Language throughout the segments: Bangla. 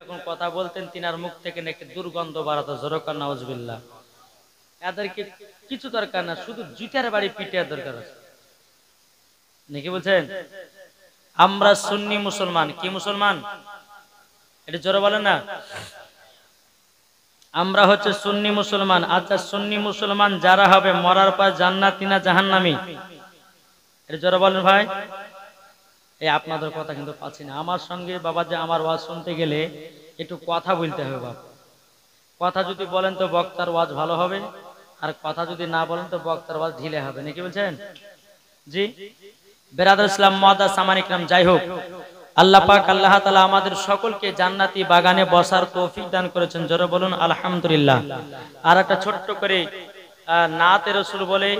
যখন কথা বলতেন তিনার মুখ থেকে নাকি দুর্গন্ধ বাড়াতো, জোরকার নাউজুবিল্লাহ। এদেরকে কিছু দরকার না, শুধু জুতার বাড়ি পিটার দরকার আছে নাকি বলছেন? আমরা সুন্নি মুসলমান। কি মুসলমান? এটা জোরে বলেন না। আমরা হচ্ছে সুন্নি মুসলমান। আচ্ছা, সুন্নি মুসলমান যারা হবে মরার পর জান্নাতি না জাহান্নামী? এটা জোরে বলেন ভাই। এই আপনাদের কথা কিন্তু পাচ্ছি না। আমার সঙ্গে বাবা যে আমার ওয়াজ শুনতে গেলে একটু কথা বলতে হবে বাবা। কথা যদি বলেন তো বক্তার ওয়াজ ভালো হবে, আর কথা যদি না বলেন তো বক্তার ওয়াজ ঢিলে হবে নাকি বলছেন? জি বেরাদর ইসলাম মুআদ্দাস সামানিক নাম। যাই হোক, আল্লাহ পাক আল্লাহ তাআলা আমাদের সকলকে জান্নাতি বাগানে বসার তৌফিক দান করেছেন। জোরে বলুন আলহামদুলিল্লাহ। আর একটা ছোট্ট করে নাতে রাসূল বলে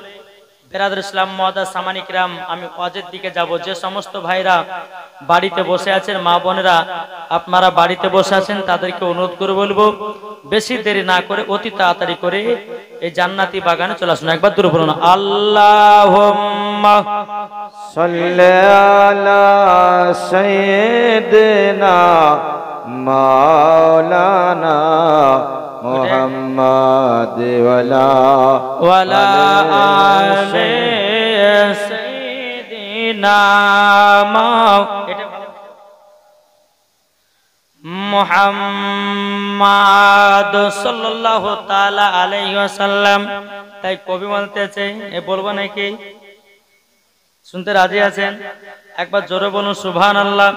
বেরাদর ইসলাম মুআদ্দাস সামানিক রাম, আমি ওয়াজের দিকে যাব। যে সমস্ত ভাইরা বাড়িতে বসে আছেন, মা বোনেরা আপনারা বাড়িতে বসে আছেন, তাদেরকে অনুরোধ করে বলবো বেশি দেরি না করে অতি তাড়াতাড়ি করে এই জান্নাতি বাগানে চলে আসুন। একবার দূরে বলুন আল্লাহুম্মা সাল্লি আলা সাইয়্যিদিনা মাওলানা মুহাম্মাদ ওয়ালা আলি সাইয়্যিদিনা মুহাম্মাদ সাল্লাল্লাহু তাআলা আলাইহি ওয়াসাল্লাম। তাই কবি বলতেছে, এ বলবো নাকি? শুনতে রাজি আছেন? একবার জোরে বলুন সুবহানাল্লাহ।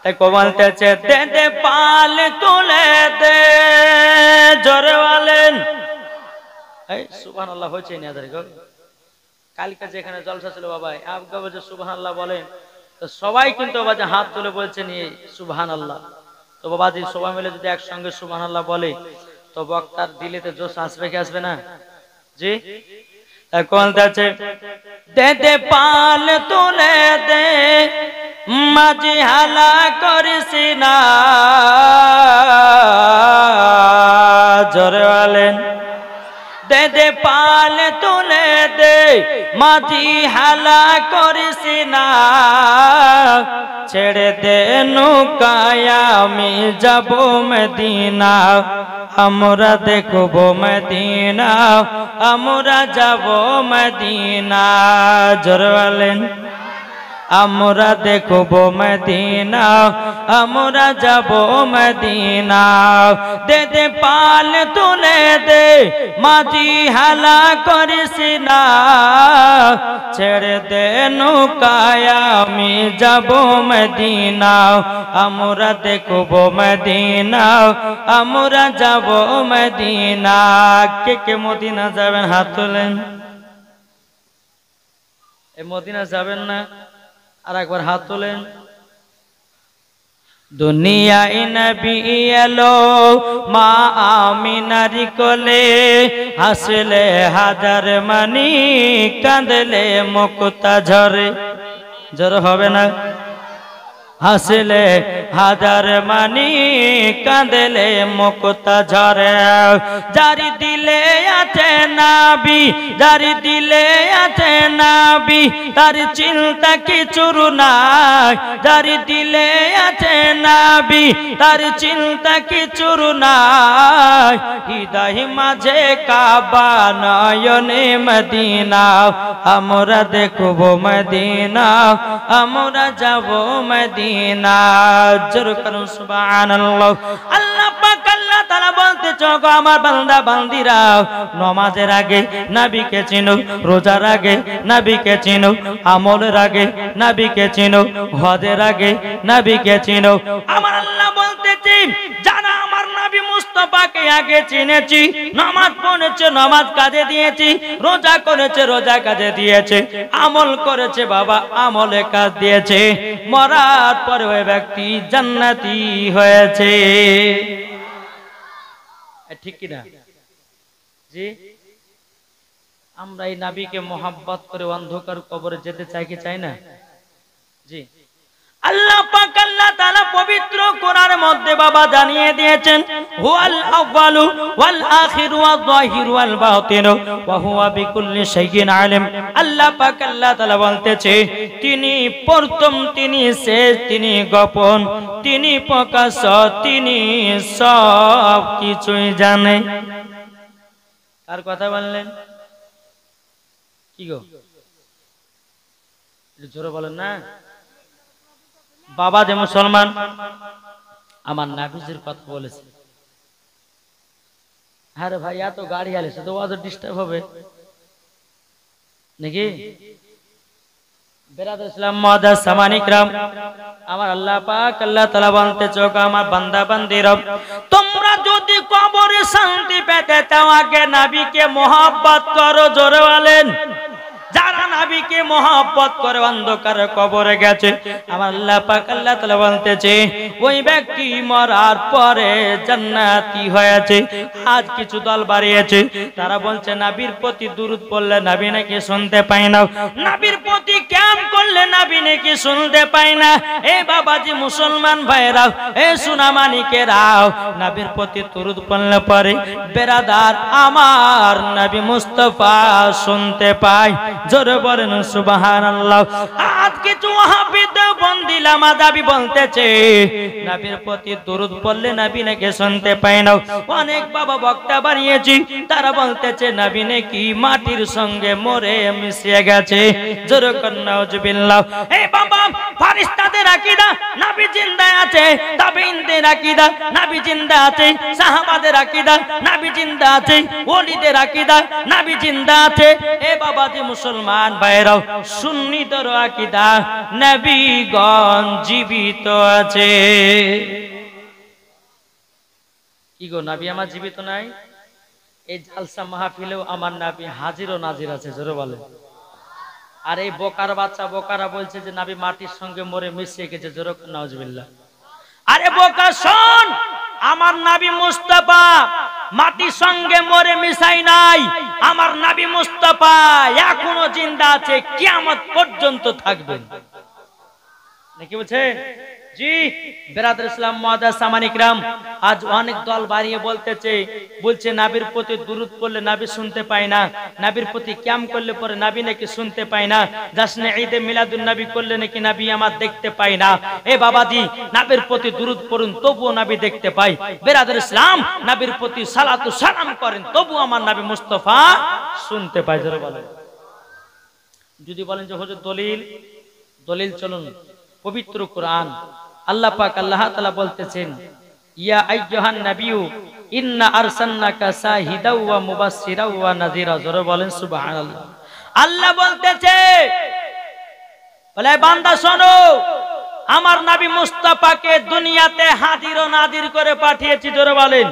তাই কবি বলতেছে, দে দে পাল তুলে দে, জোরে বলেন এই সুবহানাল্লাহ। হয়েছে না আদার গো? কালকে যেখানে জলসা ছিল বাবা, আপকা বলে সুবহানাল্লাহ বলেন, তো সবাই কিন্তু বাবা হাত তুলে বলছেন এই সুবহানাল্লাহ। তো বাবাজি সবাই মিলে যদি একসঙ্গে সুবহানাল্লাহ বলে তো বক্তার দিলেতে জোশ আসবে কি আসবে না? জি এখন আছে, দে দে পাল তুলে দে, মাঝি হালা করিস না, জোরে বলেন দে দে পাল তুলে দে, মাঝি হালা করিস না, ছেড়ে দে নৌকায় আমি যাব মদিনা, আমরা দেখব মদিনা, আমরা যাব মদিনা, জোরে বলেন আমরা দেখব মদিনা, আমরা যাব মদিনা, দে দে পাল তুলে দে, মাঝি হালা করিস না, ছেড়ে দে নৌকায় আমি যাব মদিনা, আমরা দেখব মদিনা, আমরা যাব মদিনা। কে কে মদিনা যাবেন হাত তোলেন। এই মদিনা যাবেন না? আর একবার হাত তোলেন। দুনিয়ায় নবী এলো মা আমিনার কোলে, হাসলে হাজার মানি কাঁদলে মুক্তা ঝরে, ঝরে হবে না? হাসলে হাজার মানি কাঁদলে মুক্তা ঝরে, যারি দিলে আছে নাবি, যারি দিলে আছে নাবি, তার চিন্তা কিছুর নাই, যারি দিলে আছে নাবি, তার চিন্তা কিছুর নাই, হৃদয় মাঝে কাবা নয়নে মদিনা, আমরা দেখব মদিনা, আমরা যাব মদিনা, জোরে করুন সুবহানাল্লাহ। আল্লাহ পাক আল্লাহ তাআলা বলতেছে, গো আমার বান্দা বান্দিরা, নামাজের আগে নবীকে চিনো, রোজার আগে নবীকে চিনো, আমলের আগে নবীকে চিনো, হজের আগে নবীকে চিনো। আমার আল্লাহ বলতেছে, যারা আমার নবী মুস্তাফাকে আগে চিনেছি, নামাজ পড়েছে নামাজ কাজে দিয়েছি, রোজা করেছে রোজা কাজে দিয়েছে, আমল করেছে বাবা আমলে কাজ দিয়েছে, মরার পরে ওই ব্যক্তি জান্নাতি হয়েছে। ঠিক কিনা? জি আমরা এই নবীকে মোহাব্বত করে অন্ধকার কবরে যেতে চাই কি চাই না? জি আল্লাহ পাক আল্লাহ তাআলা পবিত্র কোরআনের মধ্যে বাবা জানিয়ে দিয়েছেন হুয়াল আউয়ালু ওয়াল আখিরু ওয়াল যাহিরু ওয়াল বাতিনু ওয়া হুয়া বিকুল্লি শাইইন আলিম। আল্লাহ পাক আল্লাহ তাআলা বলতেছে তিনি প্রথম, তিনি শেষ, তিনি গোপন, তিনি প্রকাশ, তিনি সব কিছুই জানে। আর কথা বললেন কি গো, একটু জোরে বলেন না। বাবা যে মুসলমান আমার নাবিজির কথা বলেছে। আরে ভাই এত গাড়ি আলেছে তো ওয়াজ ডিস্টার্ব হবে নাকি? বেরাদর ইসলাম মুআদ্দাস সামানি کرام, আমার আল্লাহ পাক আল্লাহ তাআলা বলতে চোখ আমার বান্দা বান্দিরা, তোমরা যদি কবরে শান্তি পেতে চাও আগে নবীকে মহব্বত করো। জোরে বলেন। যারা নবীকে মহব্বত করে অন্ধকারে কবরে গেছে আমার আল্লাহ পাক আল্লাহ তাআলা বলতেছে ওই ব্যক্তি মরার পরে জান্নাতি হয়েছে। আজ কিছু দল বাড়িয়েছে, তারা বলছে নবীর প্রতি দুরূদ পড়লে নবী নাকি শুনতে পায় না, নবীর প্রতি ক্যাম করলে নবী নাকি শুনতে পায় না। এ বাবাজি মুসলমান ভাইরা, এ সুনামানিকেরাও, নবীর প্রতি দুরূদ পড়লে পরে বেরাদার আমার নবী মুস্তাফা শুনতে পায়। জোরে বলেন সুবহানাল্লাহ। আজ কিছু ওয়াহাবীতে বন্দিলা মাদাবি বলতেছে নবীর প্রতি দরুদ পড়লে নবী নাকি শুনতে পায় না। অনেক বাবা বক্তা বানিয়েছি, তারা বলতেছে নবী নাকি মাটির সঙ্গে মরে মিশে গেছে। জোরে কন্না নাউজুবিল্লাহ। এই বাবা ফেরেশতাদের আকীদা নবী জিন্দা আছে, তাবিঈনদের আকীদা নবী জিন্দা আছে, সাহাবাদের আকীদা নবী জিন্দা আছে, ওলিদের আকীদা নবী জিন্দা আছে। এ বাবাজি মুসলমান ভাইরাও, সুন্নিদের আকীদা নবীগণ জীবিত আছে। কি গো, নবী আমার জীবিত নাই? এই জালসা মাহফিলেও আমার নবী হাজির ও নাজির আছে। জোরে বলে। আর এই বোকার বাচ্চা বোকারা বলছে যে নবী মাটির সঙ্গে মরে মিশে গেছে। জোরে নাউজুবিল্লাহ। আরে বোকা শোন, আমার নবী মুস্তাফা মাটির সঙ্গে মরে মিশাই নাই। আমার নবী মুস্তাফা এখনো জিন্দা আছে, কিয়ামত পর্যন্ত থাকবেন। নাকি বলছেন? জি বেরাদর ইসলাম মুআদ্দাস সামানি کرام, আজ অনেক দল বাড়িয়ে বলছে নবীর প্রতি দুরূদ পড়লে নবী শুনতে পায় না, নবীর প্রতি কিয়াম করলে পরে নবী নাকি শুনতে পায় না, জাশনে ঈদে মিলাদুন নবী করলে নাকি নবী আমার দেখতে পায় না। এ বাবাজি নবীর প্রতি দুরূদ পড়ুন তবুও নবী দেখতে পায়। বেরাদর ইসলাম নবীর প্রতি সালাতু সালাম করেন তবুও আমার নবী মুস্তাফা শুনতে পায়। জোরে বলেন। যদি বলেন যে হুজুর দলিল চলুন পবিত্র কোরআন। আল্লাহ পাক আল্লাহ তাআলা বলতেছেন ইয়া আইয়ুহান নাবিয়্যু ইন্না আরসালনাকা শাহিদাও ওয়া মুবাশশিরাও ওয়া নাযীরা। জোরে বলেন সুবহানাল্লাহ। আল্লাহ বলতেছে বলে বান্দা শোনো, আমার নবী মুস্তাফাকে দুনিয়াতে হাজির ও নাজির করে পাঠিয়েছি। জোরে বলেন।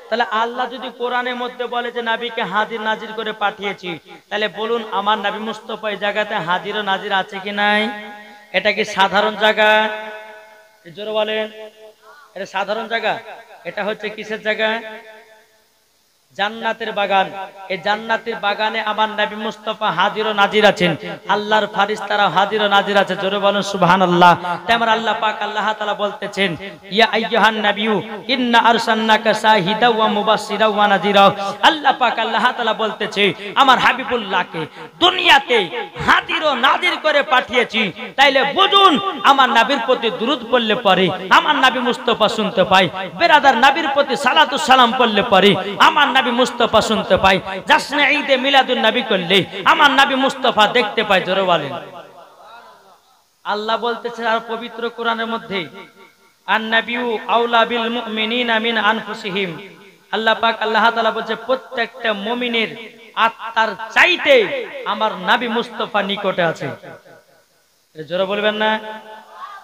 তাহলে আল্লাহ যদি কোরআনের মধ্যে বলে যে নবীকে হাজির নাজির করে পাঠিয়েছি, তাহলে বলুন আমার নবী মুস্তাফা এই জায়গাতে হাজির ও নাজির আছে কি নাই? এটা কি সাধারণ জায়গা? জোরে বলেন। এটা সাধারণ জায়গা? এটা হচ্ছে কিসের জায়গা? জান্নাতের বাগান। এই জান্নাতের বাগানে আমার নবী মুস্তাফা হাজির ও নাজির আছেন, আল্লাহর ফেরেশতারা হাজির ও নাজির আছে। জোরে বলেন সুবহানাল্লাহ। তেমন আল্লাহ পাক আল্লাহ তাআলা বলতেছেন ইয়া আইয়ুহান নাবিয়্যু ইন্না আরসালনাকা শাহিদাও ওয়া মুবাশশিরাও ওয়া নাযীরা। আল্লাহ পাক আল্লাহ তাআলা বলতেছে আমার হাবিবুল্লাহকে দুনিয়াতে হাজির ও নাজির করে পাঠিয়েছি। তাইলে বুঝুন আমার নবীর প্রতি দুরূদ পড়লে পরে আমার নবী মুস্তাফা শুনতে পায়। বেরাদার নবীর প্রতি সালাতু সালাম পড়লে পরে আমার নবী মুস্তাফা শুনতে পায়। জাশনে ঈদে মিলাদুন নবী করলে আমার নবী মুস্তাফা দেখতে পায়। জোরে বলেন। আল্লাহ বলতেছে আর পবিত্র কোরআনের মধ্যে আন নাবিয়্যু আওলা বিল মুমিনিনা মিন আনফুসিহিম। আল্লাহ পাক আল্লাহ তাআলা বলছে প্রত্যেকটা মুমিনের আত্মার চাইতে আমার নবী মুস্তাফা নিকটে আছে। জোরে বলবেন না?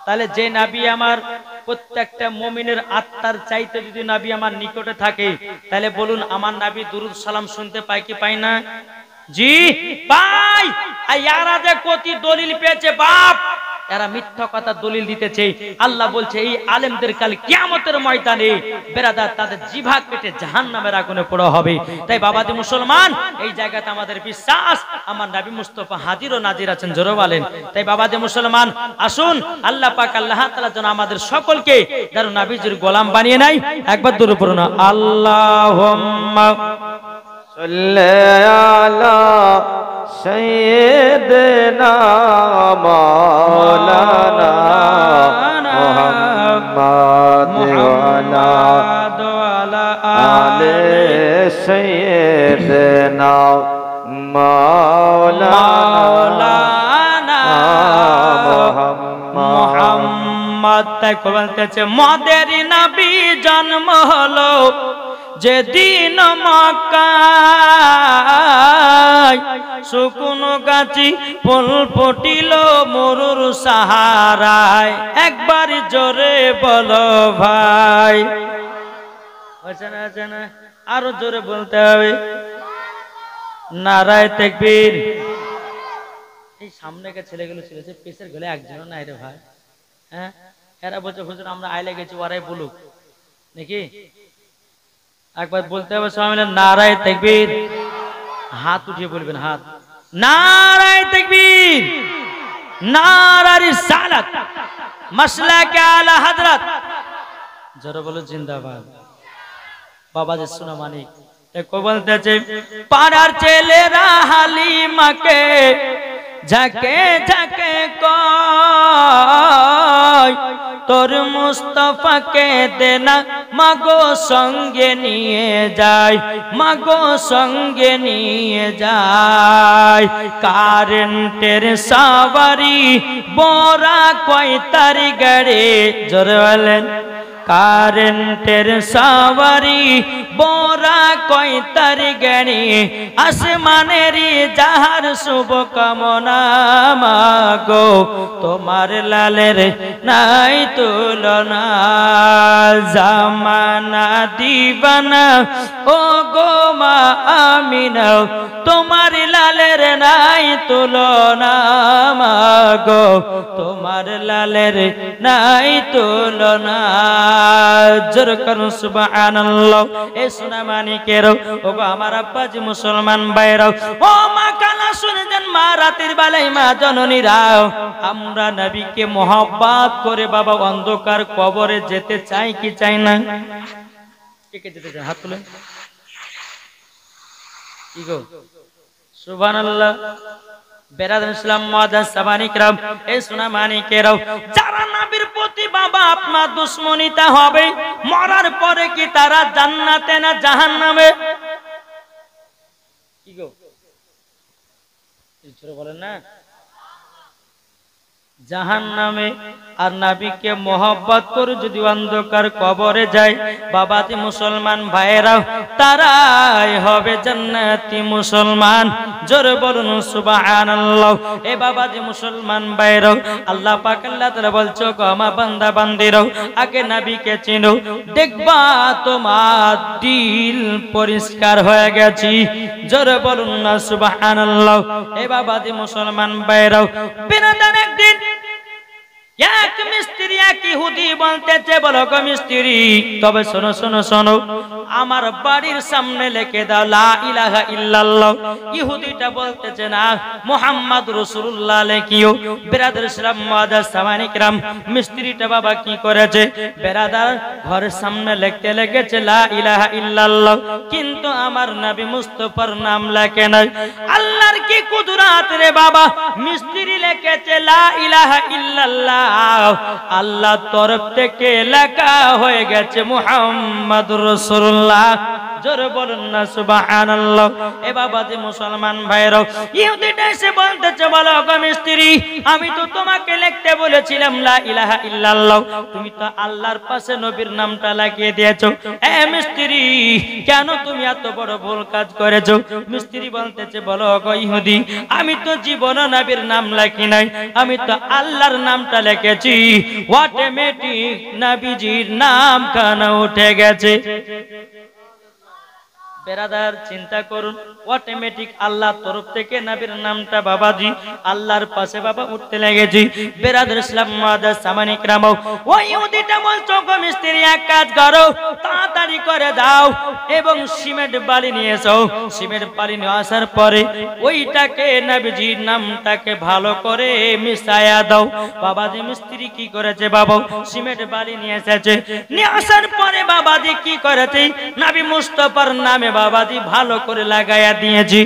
তাহলে যে নবী আমার প্রত্যেকটা মুমিনের আত্মার চাইতে যদি নবী আমার নিকটে থাকে, তাহলে বলুন আমার নবী দুরূদ সালাম শুনতে পায় কি পায় না? জি পায়। আর ইয়ারা যে কতি দলিল পেয়েছে বাপ, এরা মিথ্যা কথা দলিল দিতেছে। আল্লাহ বলছে এই আলেমদের কাল কিয়ামতের ময়দানে বেরাদার তাদের জিভা কেটে জাহান্নামের আগুনে পোড়া হবে। তাই বাবাজি মুসলমান, এই জায়গাতে আমাদের বিশ্বাস আমার নবী মুস্তাফা হাজির ও নাজির আছেন, জোরে বলেন। তাই বাবাজি মুসলমান, আসুন আল্লাহ পাক আল্লাহ তাআলা যেন আমাদের সকলকে যেন নবীজির গোলাম বানিয়ে নেয়। একবার দূরে পড়ুন, আল্লাহুম্মা সাল্লি আলা সাইয়্যিদিনা মাওলানা মুহাম্মাদ ওয়া আলা আলি সাইয়্যিদিনা মাওলানা মুহাম্মদ। তাই বলতেছে মোদের নবী জন্ম হলো যেদিন মক্কায়, শুকনো গাছি ফুল ফুটিল মরুর সাহারায়। একবার জোরে বলো ভাই, আরো জোরে বলতে হবে, নারায়ে তাকবীর। এই সামনে কে ছেলেগুলো ছিল, পেছের গলে একজনও নাই রে ভাই। হ্যাঁ, এরা বলছে হুজুর আমরা আইলে গেছি, ওরাই বলুক নাকি। একবার বলতে হবে সবাই মিলে, নারায়ে তাকবীর। হাত উঠিয়ে বলবেন, হাত, নারায়ে তাকবীর, নারা রিসালাত, মাসলাকে আলা হযরত, জোরে বলো জিন্দাবাদ। বাবাজি সোনা মানিক কো বলতেছে পাড়ার ছেলেরা হালিমাকে ঝাঁকে ঝাঁকে কয়, তোর মুস্তাফাকে দেনা মাগো সঙ্গে নিয়ে যায়, মাগো সঙ্গে নিয়ে যায়। কারেন্টের সাওয়ারি বড়া কয় তার গাড়ি, জোরে বলেন, কারেন্টের সাওয়ারি বড়া কয় তার গাড়ি, আসমানেরই যাহার শুভ কামনা মাগো, তোমার লালের নাই তুলনা। জামানা দিবানা ও গো মা আমিনা, তোমার লালের নাই তুলনা মাগো, তোমার লালের নাই তুলনা। জোর করুন সুবহানাল্লাহ। এ সোনা মানিকেরও, ও গো আমার আব্বাজি মুসলমান ভাইরাও, ও মা কালা শুনে যান, মা রাতের বেলায় মা জননীরাও, আমরা নবীকে মহব্বত করে বাবা অন্ধকার কবরে যেতে চাই কি চাই না? কে কে যেতে চায় হাত তুলেন। কি গো সুবহানাল্লাহ। বেরাদার ইসলাম মুআজ্জাজ সাবানিকরাম, এই সোনা মানিকেরাও, যারা নবীর প্রতি বাবা আপনার দুশমনিতা হবে, মরার পরে কি তারা জান্নাতে না জাহান্নামে? কি গো কিছু বলেন না? জাহান্নামে। আর নবীকে মহব্বত করে যদি অন্ধকার কবরে যায় বাবাজি মুসলমান ভাইয়েরাও, তারাই হবে জান্নাতি মুসলমান। জোরে বলুন সুবহানাল্লাহ। এ বাবাজি মুসলমান ভাইয়েরাও, আল্লাহ পাক আল্লাহ তাআলা বলছো গো আমার বান্দা বান্দিরাও, আগে নবীকে চিনো, দেখবা তোমার দিল পরিষ্কার হয়ে গেছে। জোরে বলুন না সুবহানাল্লাহ। এ বাবাজি মুসলমান ভাইয়েরাও, বিনোদন একদিন এক মিস্ত্রি এক ইহুদি বলতেছে, বলো গো মিস্ত্রি, তবে শোনো শোনো শোনো, আমার বাড়ির সামনে লিখে দাও লা ইলাহা ইল্লাল্লাহ। ইহুদিটা বলতেছে না মুহাম্মদ রাসূলুল্লাহ লিখিও। বেরাদার ইসলাম মুআজ্জাজ সামানিকরাম, মিস্ত্রিটা বাবা কি করেছে, বেরাদার ঘরের সামনে লিখতে লেগেছে লা ইলাহা ইল্লাল্লাহ, কিন্তু আমার নবী মুস্তাফার নাম লেখে নাই। আল্লাহর কি কুদরত রে বাবা, মিস্ত্রি লিখেছে লা ইলাহা ইল্লাল্লাহ, আল্লাহ তরফ থেকে লেখা হয়ে গেছে মুহাম্মাদুর রাসূলুল্লাহ। জোরে বলুন না সুবহানাল্লাহ। এ বাবাজি মুসলমান ভাইরাও, ইহুদিটা এসে বলতেছে, বলো গো মিস্ত্রি, আমি তো তোমাকে লিখতে বলেছিলাম লা ইলাহা ইল্লাল্লাহ, তুমি তো আল্লাহর পাশে নবীর নামটা লাগিয়ে দিয়েছো। এ মিস্ত্রি, কেন তুমি এত বড় ভুল কাজ করেছো? মিস্ত্রি বলতেছে, বলো গো ইহুদি, আমি তো জীবনে নবীর নাম লিখি নাই, আমি তো আল্লাহর নামটা লিখেছি। অটোমেটিক নবীজির নাম কানা উঠে গেছে। বেরাদার চিন্তা করুন, অটোমেটিক আল্লাহর তরফ থেকে নবীর নামটা বাবাজি আল্লাহর পাশে বাবা উঠতে লেগেছি। বেরাদার ইসলাম মাদার সামানিক রামও ওই ইহুদিটা বলছো গো মিস্ত্রি এক কাজ করো, তাড়াতাড়ি করে যাও এবং সিমেন্ট বালি নিয়ে এসো। সিমেন্ট বালি নিয়ে আসার পরে ওইটাকে নবীজির নামটাকে ভালো করে মিশায়া দাও। বাবাজি মিস্ত্রি কি করেছে বাবা, সিমেন্ট বালি নিয়ে এসেছে, নিয়ে আসার পরে বাবাজি কি করেছে, নবী মুস্তাফার নামে বাবাজি ভালো করে লাগায়া দিয়েছি।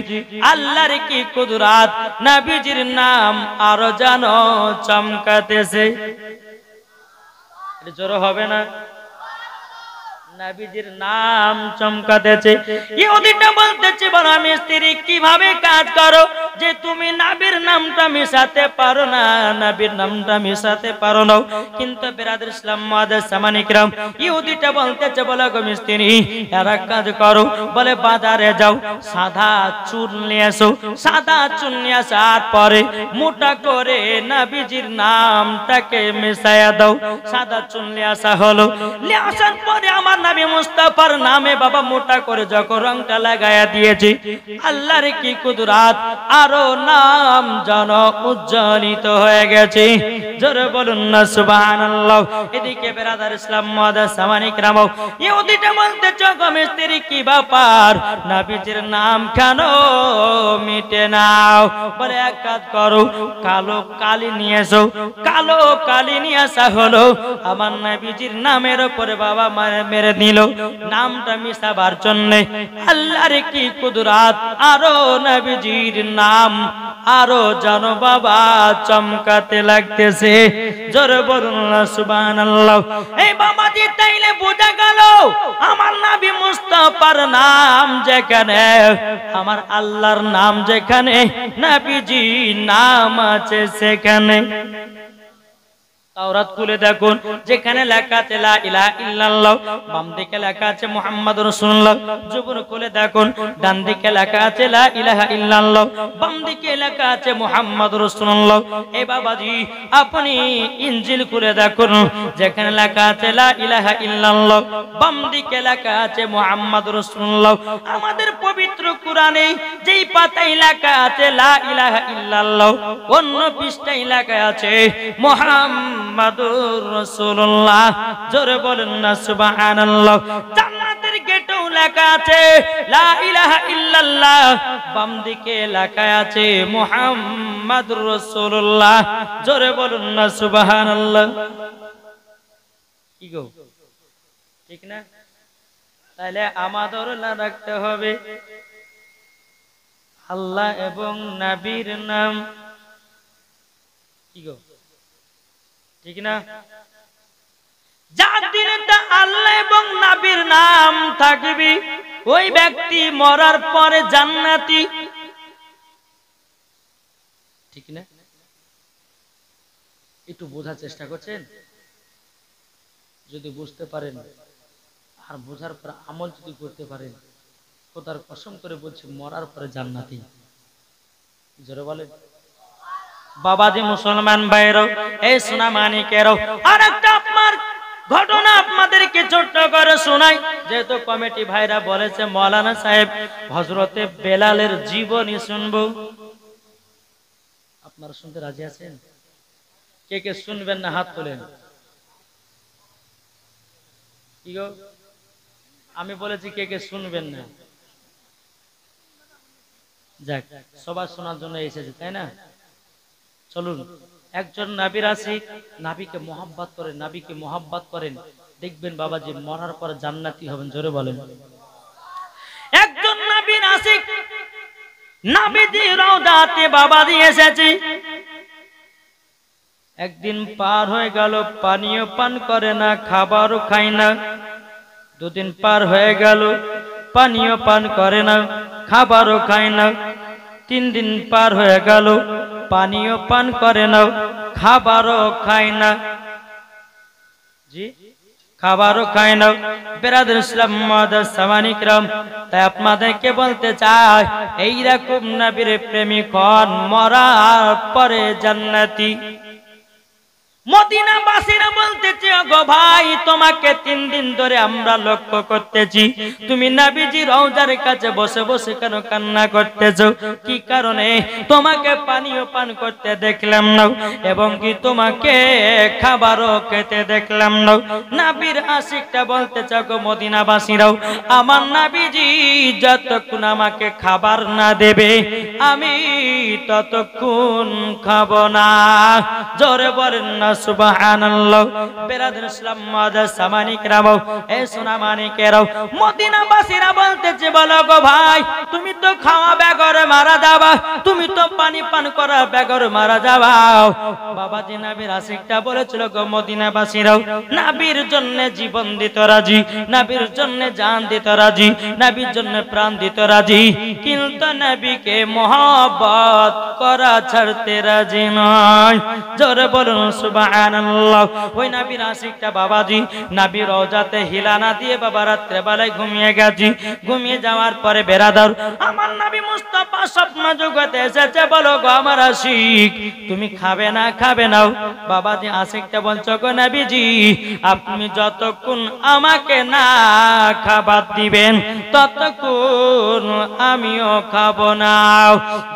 আল্লাহর কি কুদরত, নবীজির নাম আরো জানো চমকাতেছে। এটা জোর হবে না? নবীজির নাম চমকাতেছে। ইহুদিটা বলতেছে বড় মিস্ত্রি কিভাবে কাজ করো যে তুমি নবীর নামটা মিশাতে পারো না, নবীর নামটা মিশাতে পারো না। কিন্তু বিরাদর ইসলাম মাদার সামানিকরাম ইহুদিটা বলতেছে বলে গো মিস্ত্রি আর কাজ করো, বলে বাজারে যাও সাদা চুন নিয়ে আসো। সাদা চুন নিয়ে আসার পরে মোটা করে নবীজির নামটাকে মিশায়া দাও। সাদা চুন নিয়ে আসা হলো, নিয়ে আসার পরে আমার নবী মুস্তাফার নামে বাবা মোটা করে যখন রংটা লাগায়া দিয়েছি, আল্লাহর কি কুদরত, আরো নাম যেন উজ্জ্বলিত হয়ে গেছে। জোরে বলুন না সুবহানাল্লাহ। এদিকে বেরাদার ইসলাম মাদার সামানিক রামও ইহুদিটা বলতেছে গো মিস্ত্রি কি ব্যাপার, নবীজির নাম কেন মিটে নাও? বলে এক কাজ করো, কালো কালি নিয়ে এসো। কালো কালি নিয়ে আসা হলো, আমার নবীজির নামের উপরে বাবা মেরে দিল নামটা মিশাবার জন্য। আল্লাহর কি কুদরত, আরো নবীজির নাম আরো যেন বাবা চমকাতে লাগতেছে। জোরে বলুন না সুবহানাল্লাহ। এই বাবাজি তাইলে বোঝা গেল আমার নবী মুস্তাফার নাম যেখানে, আমার আল্লাহর নাম যেখানে, নবীজি নাম আছে সেখানে। তাওরাত খুলে দেখুন, যেখানে লেখা আছে লা ইলাহা ইল্লাল্লাহ, বাম দিকে লেখা আছে মুহাম্মাদুর রাসূলুল্লাহ। জবর খুলে দেখুন, ডান দিকে লেখা আছে লা ইলাহা ইল্লাল্লাহ, বাম দিকে লেখা আছে মুহাম্মাদুর রাসূলুল্লাহ। এই বাবাজি আপনি ইনজিল খুলে দেখুন, যেখানে লেখা আছে লা ইলাহা ইল্লাল্লাহ, বাম দিকে লেখা আছে মুহাম্মাদুর রাসূলুল্লাহ। আমাদের পবিত্র কোরআনে যেই পাতায় লেখা আছে লা ইলাহা ইল্লাল্লাহ, অন্য পৃষ্ঠায় লেখা আছে মুহাম্মাদুর রাসূলুল্লাহ। জোরে বলেন না সুবহানাল্লাহ। জান্নাতের গেটেও লেখা আছে লা ইলাহা ইল্লাল্লাহ, বাম দিকে লেখা আছে মুহাম্মাদুর রাসূলুল্লাহ। জোরে বলেন না সুবহানাল্লাহ। কি গো ঠিক না? তাহলে আমাদের না রাখতে হবে আল্লাহ এবং নবীর নাম। কি গো ঠিক না? যার দিনে আল্লাহ এবং নবীর নাম থাকবে ওই ব্যক্তি মরার পরে জান্নাতি। ঠিক না? একটু বোঝার চেষ্টা করছেন? যদি বুঝতে পারেন আর বোঝার পর আমল যদি করতে পারেন, খোদার কসম করে বলছি মরার পরে জান্নাতি। জোরে বলেন। বাবাজি মুসলমান ভাইরাও, এই সোনা মানিকেরাও, আর একটা আপনার ঘটনা আপনাদেরকে ছোট্ট করে শোনাই। যেহেতু কমিটি ভাইরা বলেছে মৌলানা সাহেব হযরতে বেলালের জীবনী শুনবো, আপনারা শুনতে রাজি আছেন? কে কে শুনবেন না হাত তোলেন। কি গো আমি বলেছি কে কে শুনবেন না? যাক, সবার শোনার জন্য এসেছে তাই না? চলুন, একজন নবীর আশিক নবীকে মোহাব্বত করেন, নবীকে মোহাব্বত করেন, দেখবেন বাবাজি মরার পর জান্নাতি হবেন। জোরে বলেন। একজন নবীর আশিক নবীজি রওজাতে বাবাজি এসেছে। একদিন পার হয়ে গেল, পানিও পান করে না, খাবারও খায় না। দুদিন পার হয়ে গেল, পানিও পান করে না, খাবারও খায় না। 3 দিন পার হয়ে গেল, পানিও পান করে না, খাবারও খায় না। জি, খাবারও খায় না। বেরাদর ইসলাম মাদার সামানিকরাম, তাই আপনাদেরকে বলতে চাই এইরকম নবীর প্রেমিক হন, মরার পরে জান্নাতি। মদিনাবাসীরা বলতেছে, গো ভাই তোমাকে 3 দিন ধরে আমরা লক্ষ্য করতেছি, তুমি নবীজি রওজার কাছে বসে বসে কেন কান্না করতেছো? কি কারণে? তোমাকে পানিও পান করতে দেখলাম না, এবং কি তোমাকে খাবারও খেতে দেখলাম না। নবীর আশিকটা বলতেছে, গো মদিনাবাসীরাও, আমার নবীজি যতক্ষণ আমাকে খাবার না দেবে আমি ততক্ষণ খাবো না। জোরে বলেন না সুবহানাল্লাহ। বেরাদর ইসলাম মাদার সামানিকরাম, এ সোনা মানিকেরাও, মদিনাবাসীরা বলতেছে, বলো গো ভাই তুমি তো খাওয়া বেগর মারা যাবা, তুমি তো পানি পান করা বেগর মারা যাবা। বাবাজি নবীর আশিকটা বলেছিল, গো মদিনাবাসীরাও, নবীর জন্য জীবন দিতে রাজি, নবীর জন্য জান দিতে রাজি, নবীর জন্য প্রাণ দিতে রাজি, কিন্তু নবীকে মহব্বত করা ছাড়তে রাজি নয়। জোরে বলুন সুবহানাল্লাহ। ওই নবীর আশিকটা বাবাজি নবীর রওজাতে হিলানা দিয়ে বাবা রাত্রে বেলায় ঘুমিয়ে গেছি। ঘুমিয়ে যাওয়ার পরে বেরাদার আমার নবী মুস্তাফা স্বপ্ন জগতে এসেছে, বলো গো আমার আশিক তুমি খাবে না খাবে নাও? বাবাজি আশিকটা বলছো, গো নবীজি আপনি যতক্ষণ আমাকে না খাবার দিবেন ততক্ষণ আমিও খাবো না।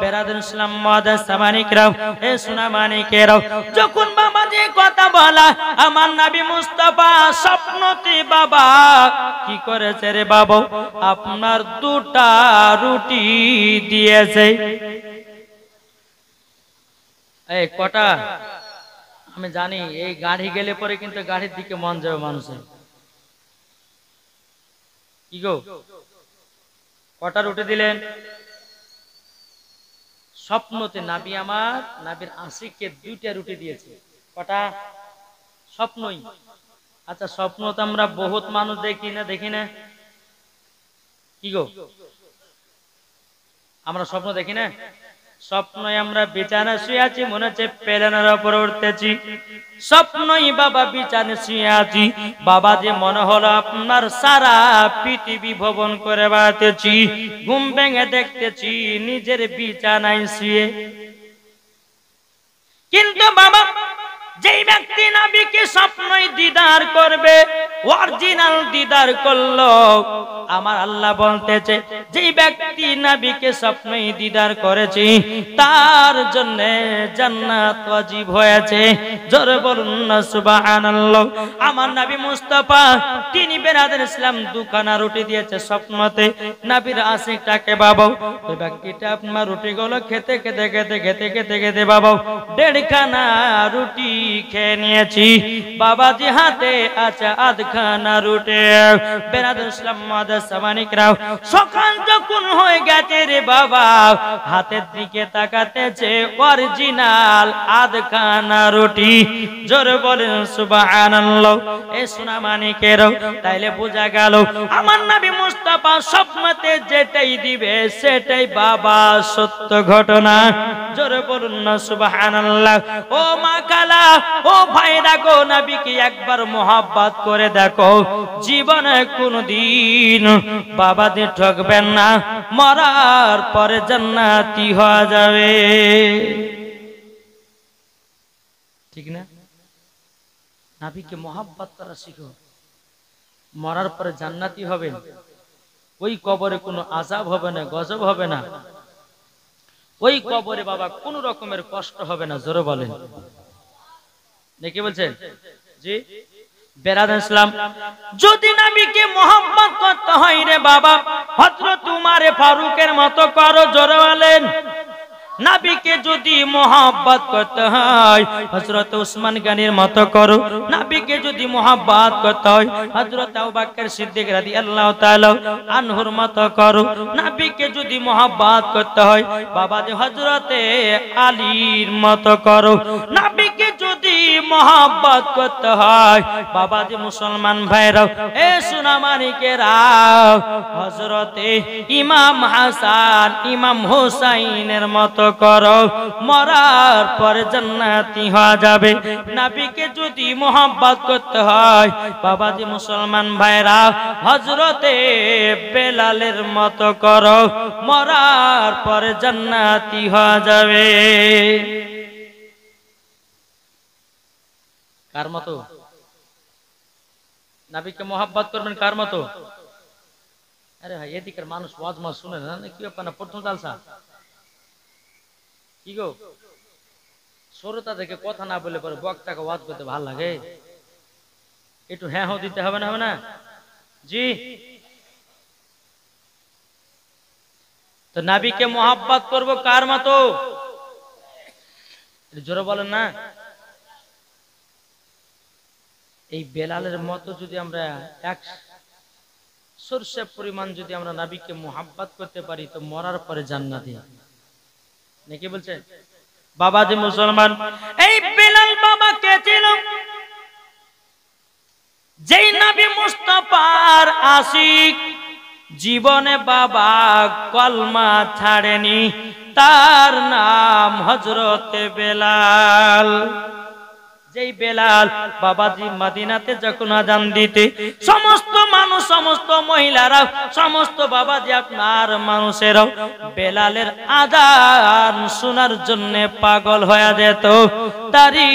বেরাদর ইসলাম মাদার সামানিকরাও, এ সোনা মানিকেরাও, যখন বাবাজি কথা বলা আমার নবী মুস্তাফা স্বপ্নতে বাবা কি করেছে রে বাবা, আপনার 2টা রুটি দিয়েছে। এই কটা আমি জানি, এই গাড়ি গেলে পরে কিন্তু গাড়ির দিকে মন যাবে মানুষের। কি গো কটা রুটি দিলেন? স্বপ্নতে নবী আমার নবীর আশিককে 2টা রুটি দিয়েছে। কটা? স্বপ্নই। আচ্ছা স্বপ্ন তো আমরা বহুত মানুষ দেখি না, দেখি না? কি গো আমরা স্বপ্ন দেখি না? স্বপ্নই আমরা বিছানা শুয়ে আছি, মনে হচ্ছে প্লেনের উপর উঠতেছি। স্বপ্নই বাবা বিছানা শুয়ে আছি, বাবা যে মনে হলো আপনার সারা পৃথিবী ভ্রমণ করে বেড়াতেছি। ঘুম ভেঙে দেখতেছি নিজের বিছানায় শুয়ে। কিন্তু বাবা যেই ব্যক্তি নবীকে স্বপ্নই দিদার করবে, অরিজিনাল দিদার করলো, আমার আল্লাহ বলতেছে যেই ব্যক্তি নবীকে স্বপ্নই দিদার করেছে তার জন্য জান্নাত ওয়াজিব হয়েছে। জোরে বলুন না সুবহানাল্লাহ। আমার নবী মুস্তাফা তিনি বেরাদর ইসলাম 2খানা রুটি দিয়েছে স্বপ্নতে নবীর আশিকটাকে। বাবা ওই ব্যক্তিটা আপনার রুটিগুলো খেতে খেতে খেতে খেতে খেতে খেতে বাবা 1.5খানা রুটি খেয়ে নিয়েছি। বাবাজি হাতে আছে 1/2খানা রুটি। বেরাদর ইসলাম মাদার সামানিকরাও, সকাল যখন হয়ে গেছে রে বাবা হাতের দিকে তাকাতেছে অরিজিনাল 1/2খানা রুটি। জোরে বলেন সুবহানাল্লাহ। এ সোনা মানিকেরাও, তাইলে বোঝা গেল আমার নবী মুস্তাফা স্বপ্নতে যেটাই দিবে সেটাই বাবা সত্য ঘটনা। জোরে বলুন না সুবহানাল্লাহ। ও মা কালা, ও ভাইরা গো, নবীকে একবার মোহাব্বত করে দেখো, জীবনে কোনদিন বাবাদের ঠকবেন না, মরার পরে জান্নাতি হয়ে যাবে। ঠিক না? নবীকে মোহাব্বত করা শিখো, মরার পরে জান্নাতি হবে। ওই কবরে কোনো আযাব হবে না, গজব হবে না, ওই কবরে বাবা কোন রকমের কষ্ট হবে না। জোরে বলেন নাকি বলছেন? জি বেরাদর ইসলাম, যদি নবীকে মোহাব্বত করতে হয় রে বাবা হযরত উমর ফারুকের মতো করো। জোরে বলেন। নবীকে যদি মোহাব্বত করতে হয় হযরত উসমান গনির মতো করো। নবীকে যদি মোহাব্বত করতে হয় হযরত আবু বকর সিদ্দিক রাদিয়াল্লাহু তাআলা আনহুর মতো করো। নবীকে যদি মোহাব্বত করতে হয় বাবা যে হযরতে আলীর মতো করো। নবীকে যদি মোহাব্বত করতে হয় বাবা যে মুসলমান ভাইরা, এ সোনা মানিকেরা, হযরতে ইমাম হাসান ইমাম হুসাইনের মতো করো, মরার পরে জান্নাতি হয়ে যাবে। নবীকে যদি মোহাব্বত করতে হয় বাবাজি মুসলমান ভাইরা হযরতে বেলালের মতো করো, মরার পরে জান্নাতি হয়ে যাবে। কার মতো? নবীকে মোহাব্বত করবেন কার মতো? আরে ভাই এদিকের মানুষ ওয়াজ মাস শুনে না, কি ব্যাপার না? প্রথম জালসা কি গো, শ্রোতা দেখে কথা না বলে পরে বক্তাকে ওয়াজ করতে ভালো লাগে? একটু হ্যাঁ হ্যাঁ দিতে হবে না, হবে না? জি। তো নবীকে মোহাব্বত করব কার মতো? জোরে বলেন না। এই বেলালের মতো যদি আমরা এক সরষে পরিমাণ যদি আমরা নবীকে মোহাব্বত করতে পারি তো মরার পরে জান্নাতে নাকি বলছে বাবাজি মুসলমান। এই বেলাল বাবা কে ছিল? যেই নবী মুস্তাফার আশিক, জীবনে বাবা কলমা ছাড়েনি, তার নাম হযরতে বেলাল। যেই বেলাল বাবাজি মদিনাতে যখন আযান দিতে সমস্ত মানুষ, সমস্ত মহিলারা, সমস্ত বাবাজি আপনার মানুষেরাও বেলালের আযান শোনার জন্য পাগল হয়ে যেত। তারই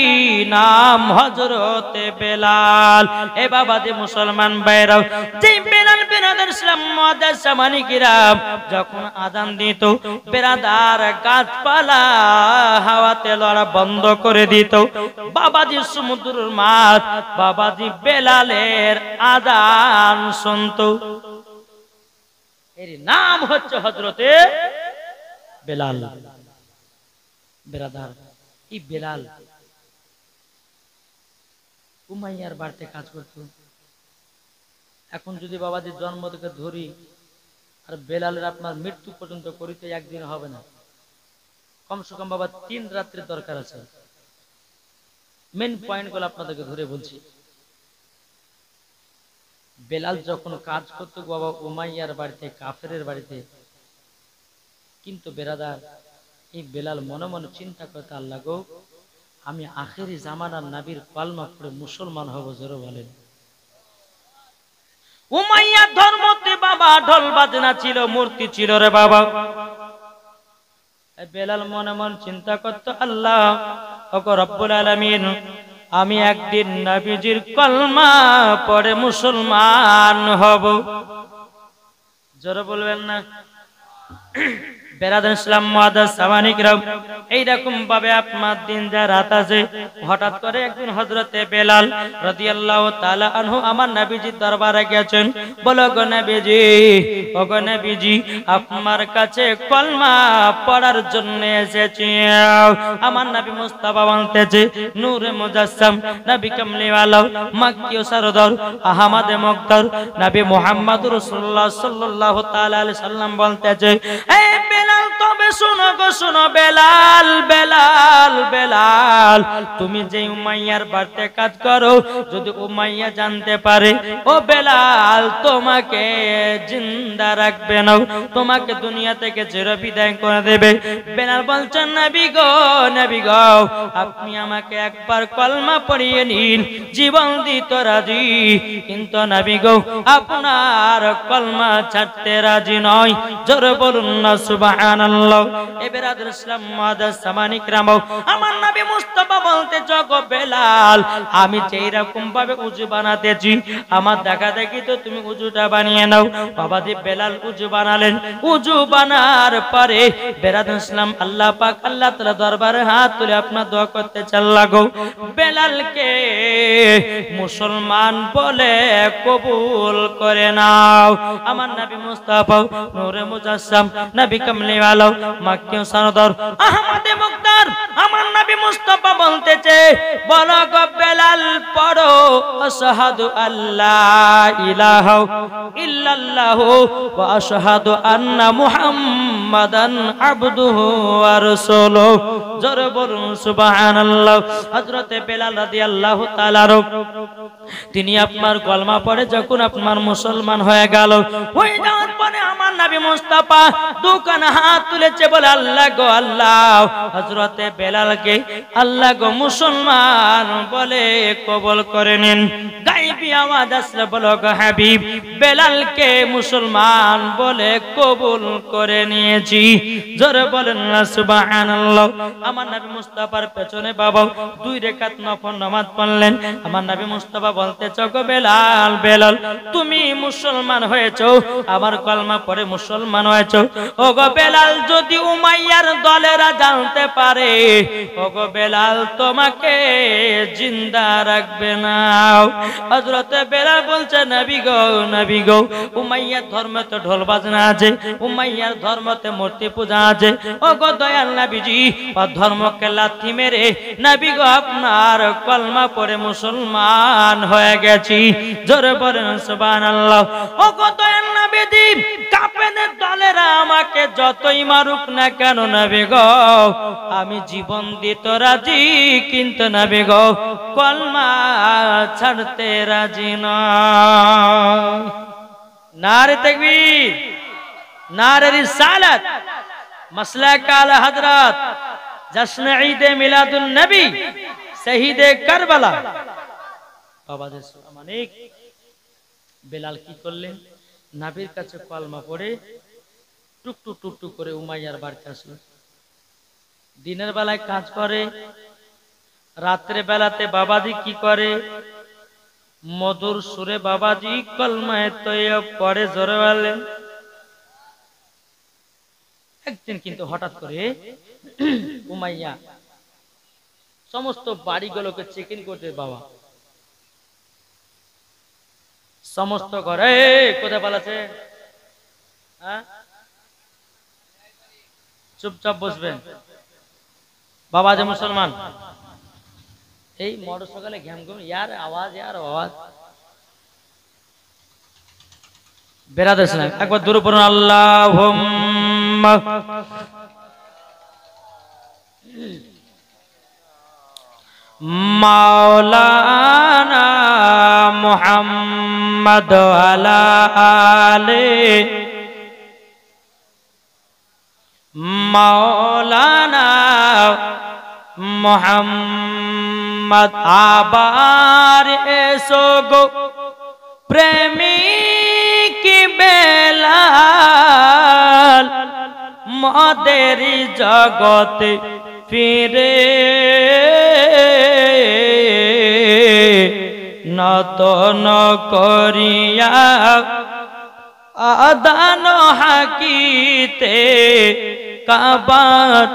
নাম হযরতে বেলাল। এ বাবাজি মুসলমান ভাইরাও, যেই বেলাল বেরাদার ইসলাম মুআদ্দাস সামানি কিরাম যখন আযান দিত, বেরাদার গাছপালা হাওয়াতে লড়া বন্ধ করে দিত। বাবাজি সমুদ্রের মাছ বাবাজি বেলালের আযান শুনতো। এর নাম হচ্ছে হযরতে বেলাল। বেরাদার, এই বেলাল উমাইয়ার বাড়িতে কাজ করত। এখন যদি বাবাজির জন্ম থেকে ধরি আর বেলালের আপনার মৃত্যু পর্যন্ত করিতে একদিন হবে না, কমসে কম বাবা 3 রাত্রির দরকার আছে। মেন পয়েন্ট গুলো আপনাদেরকে ধরে বলছি। বেলাল যখন কাজ করতো বাবা উমাইয়ার বাড়িতে, কাফেরের বাড়িতে, কিন্তু বেরাদার এই বেলাল মনে মনে চিন্তা করতে, আল্লাহ গো, আমি আখেরি জামানার নবীর কলমা পড়ে মুসলমান হব। জোরে বলেন। উমাইয়া ধর্মতে বাবা ঢোল বাজনা ছিল, মূর্তি ছিল রে বাবা। বেলাল মনে মনে চিন্তা করতো, আল্লাহ ওগো রব্বুল আলামিন, আমি একদিন নবীজির কলমা পড়ে মুসলমান হব। জোরে বলবেন না। বেরাদার ইসলাম মুআদ্দাস সামানি কিরাম, এইরকম ভাবে আপনার দিন যা রাত আছে, হঠাৎ করে একদিন হযরতে বেলাল রাদিয়াল্লাহু তাআলা আনহু আমার নবীজির দরবারে গেছেন। বলো গো নবীজি, ও গো নবীজি, আপনার কাছে কলমা পড়ার জন্য এসেছি। আমার নবী মুস্তাফা বলতেছে, নূরে মুজাসসাম, নবী কামলিওয়ালা, মক্কি ও সরদার, আহমদে মুক্তার, নবী মুহাম্মদুর রাসূলুল্লাহ সাল্লাল্লাহু তাআলা আলাইহি সাল্লাম বলতেছে, এই বেলাল, তবে শোনো গো শোনো বেলাল, বেলাল, বেলাল, তুমি যে উমাইয়ার বাড়িতে কাজ করো, যদি উমাইয়া জানতে পারে, ও বেলাল, তোমাকে জিন্দা রাখবে না, তোমাকে দুনিয়া থেকে চিরবিদায় করে দেবে। বেলাল বলছেন, নবী গো, নবী গো, আপনি আমাকে একবার কলমা পড়িয়ে নিন, জীবন দিতে রাজি, কিন্তু নবী গো, আপনার কলমা ছাড়তে রাজি নয়। জোরে বলুন না সুবহানাল্লাহ। এ বেরাদার ইসলাম মুআদ্দাস সামানি কিরাম, আমার নবী মুস্তাফা বলতে, জগো বেলাল, আমি যেই রকম ভাবে উযু বানাতেছি, আমার দেখা দেখি তো তুমি উযুটা বানিয়ে নাও। বাবাজি বেলাল উযু বানালেন। উযু বানার পরে বেরাদার ইসলাম আল্লাহ পাক, আল্লাহ তাআলা দরবারে হাত তুলে আপনার দোয়া করতে চাল লাগো, বেলালকে মুসলমান বলে কবুল করে নাও। আমার নবী মুস্তাফা নূরে মুজাসসাম, নবী কামলিওয়ালা, মক্কি ও সরদার, আহমদে মুক্তার, আমার নবী মুস্তাফা বলতেছে, বলো গো বেলাল, পড়ো আশহাদু আল্লা ইলাহা ইল্লাল্লাহু ওয়া আশহাদু আন্না মুহাম্মাদান আবদুহু ওয়া রাসূলুহু। জোরে বলুন সুবহানাল্লাহ। হযরতে বেলাল রাদিয়াল্লাহু তাআলা তিনি আপনার কলমা পড়ে যখন আপনার মুসলমান হয়ে গেল, হয়ে যাওয়ার পরে আমার নবী মুস্তাফা দুখানা হাত তুলেছে, বলে, আল্লাহ গো আল্লাহ, হযরত হযরতে বেলালকে আল্লাহ গো মুসলমান বলে কবুল করে নিন। গায়বী আওয়াজ আসলে বলো গো হাবিব বেলালকে মুসলমান বলে কবুল করে নিয়েছি। জোরে বলেন না সুবহানাল্লাহ। আমার নবী মুস্তাফার পেছনে বাবা 2 রাকাত নফল নামাজ পড়লেন। আমার নবী মুস্তাফা বলতেছে গো বেলাল, বেলাল তুমি মুসলমান হয়েছো, আমার কলমা পড়ে মুসলমান হয়েছো। ও গো বেলাল যদি উমাইয়ার দলেরা জানতে পারে ও গো বেলাল তোমাকে জিন্দা রাখবে না। হযরতে বেলাল বলছে নবী গো উমাইয়ার ধর্মতে ঢোল বাজনা আছে, উমাইয়ার ধর্মতে মূর্তি পূজা আছে। ও গো দয়াল নবীজি ও ধর্মকে লাথি মেরে নবী গো আপনার কলমা পড়ে মুসলমান হয়ে গেছি। জোরে বলেন সুবহানাল্লাহ। ও গো দয়াল নবীজি কাফেরদের দলেরা আমাকে যতই মারুক না কেন নবী গো আমি জীবন দিতে রাজি, কিন্তু নবী গো কলমা ছাড়তে রাজি না। নারে তাকবীর, নারে রিসালাত, মাসলাক আলা হযরত, জশ্ন ঈদ মিলাদুন নবী, শহীদে কারবালা। বাবাদের সালামানিক বেলাল কি করলেন? নবীর কাছে কলমা পড়ে টুকটুক টুকটুক করে উমাইয়ার বাড়িতে আসলো। দিনের বেলায় কাজ করে, রাত্রে বেলাতে বাবাজি কি করে? মধুর সুরে বাবাজি কলমায়ে তৈয়ব পড়ে। জোরে বলেন। একদিন কিন্তু হঠাৎ করে উমাইয়া সমস্ত বাড়িগুলোকে চেকিং করতে, বাবা সমস্ত ঘরে কোথায় পালাছে? হ্যাঁ, চুপচাপ বসবেন। বাবা যে মুসলমান, এই মোটর সকালে ঘ্যাম ঘুম ইয়ার আওয়াজ বেরাদেশ না। একবার দূরে পড়ুন আল্লাহুম্মা মাওলানা মুহাম্মদ আলা আলে মাওলানা মুহাম্মদ। আবার এসো গো প্রেমিক বেলাল, মদের জগতে ফিরে নতন করিয়া আদান হাকিতে কাবার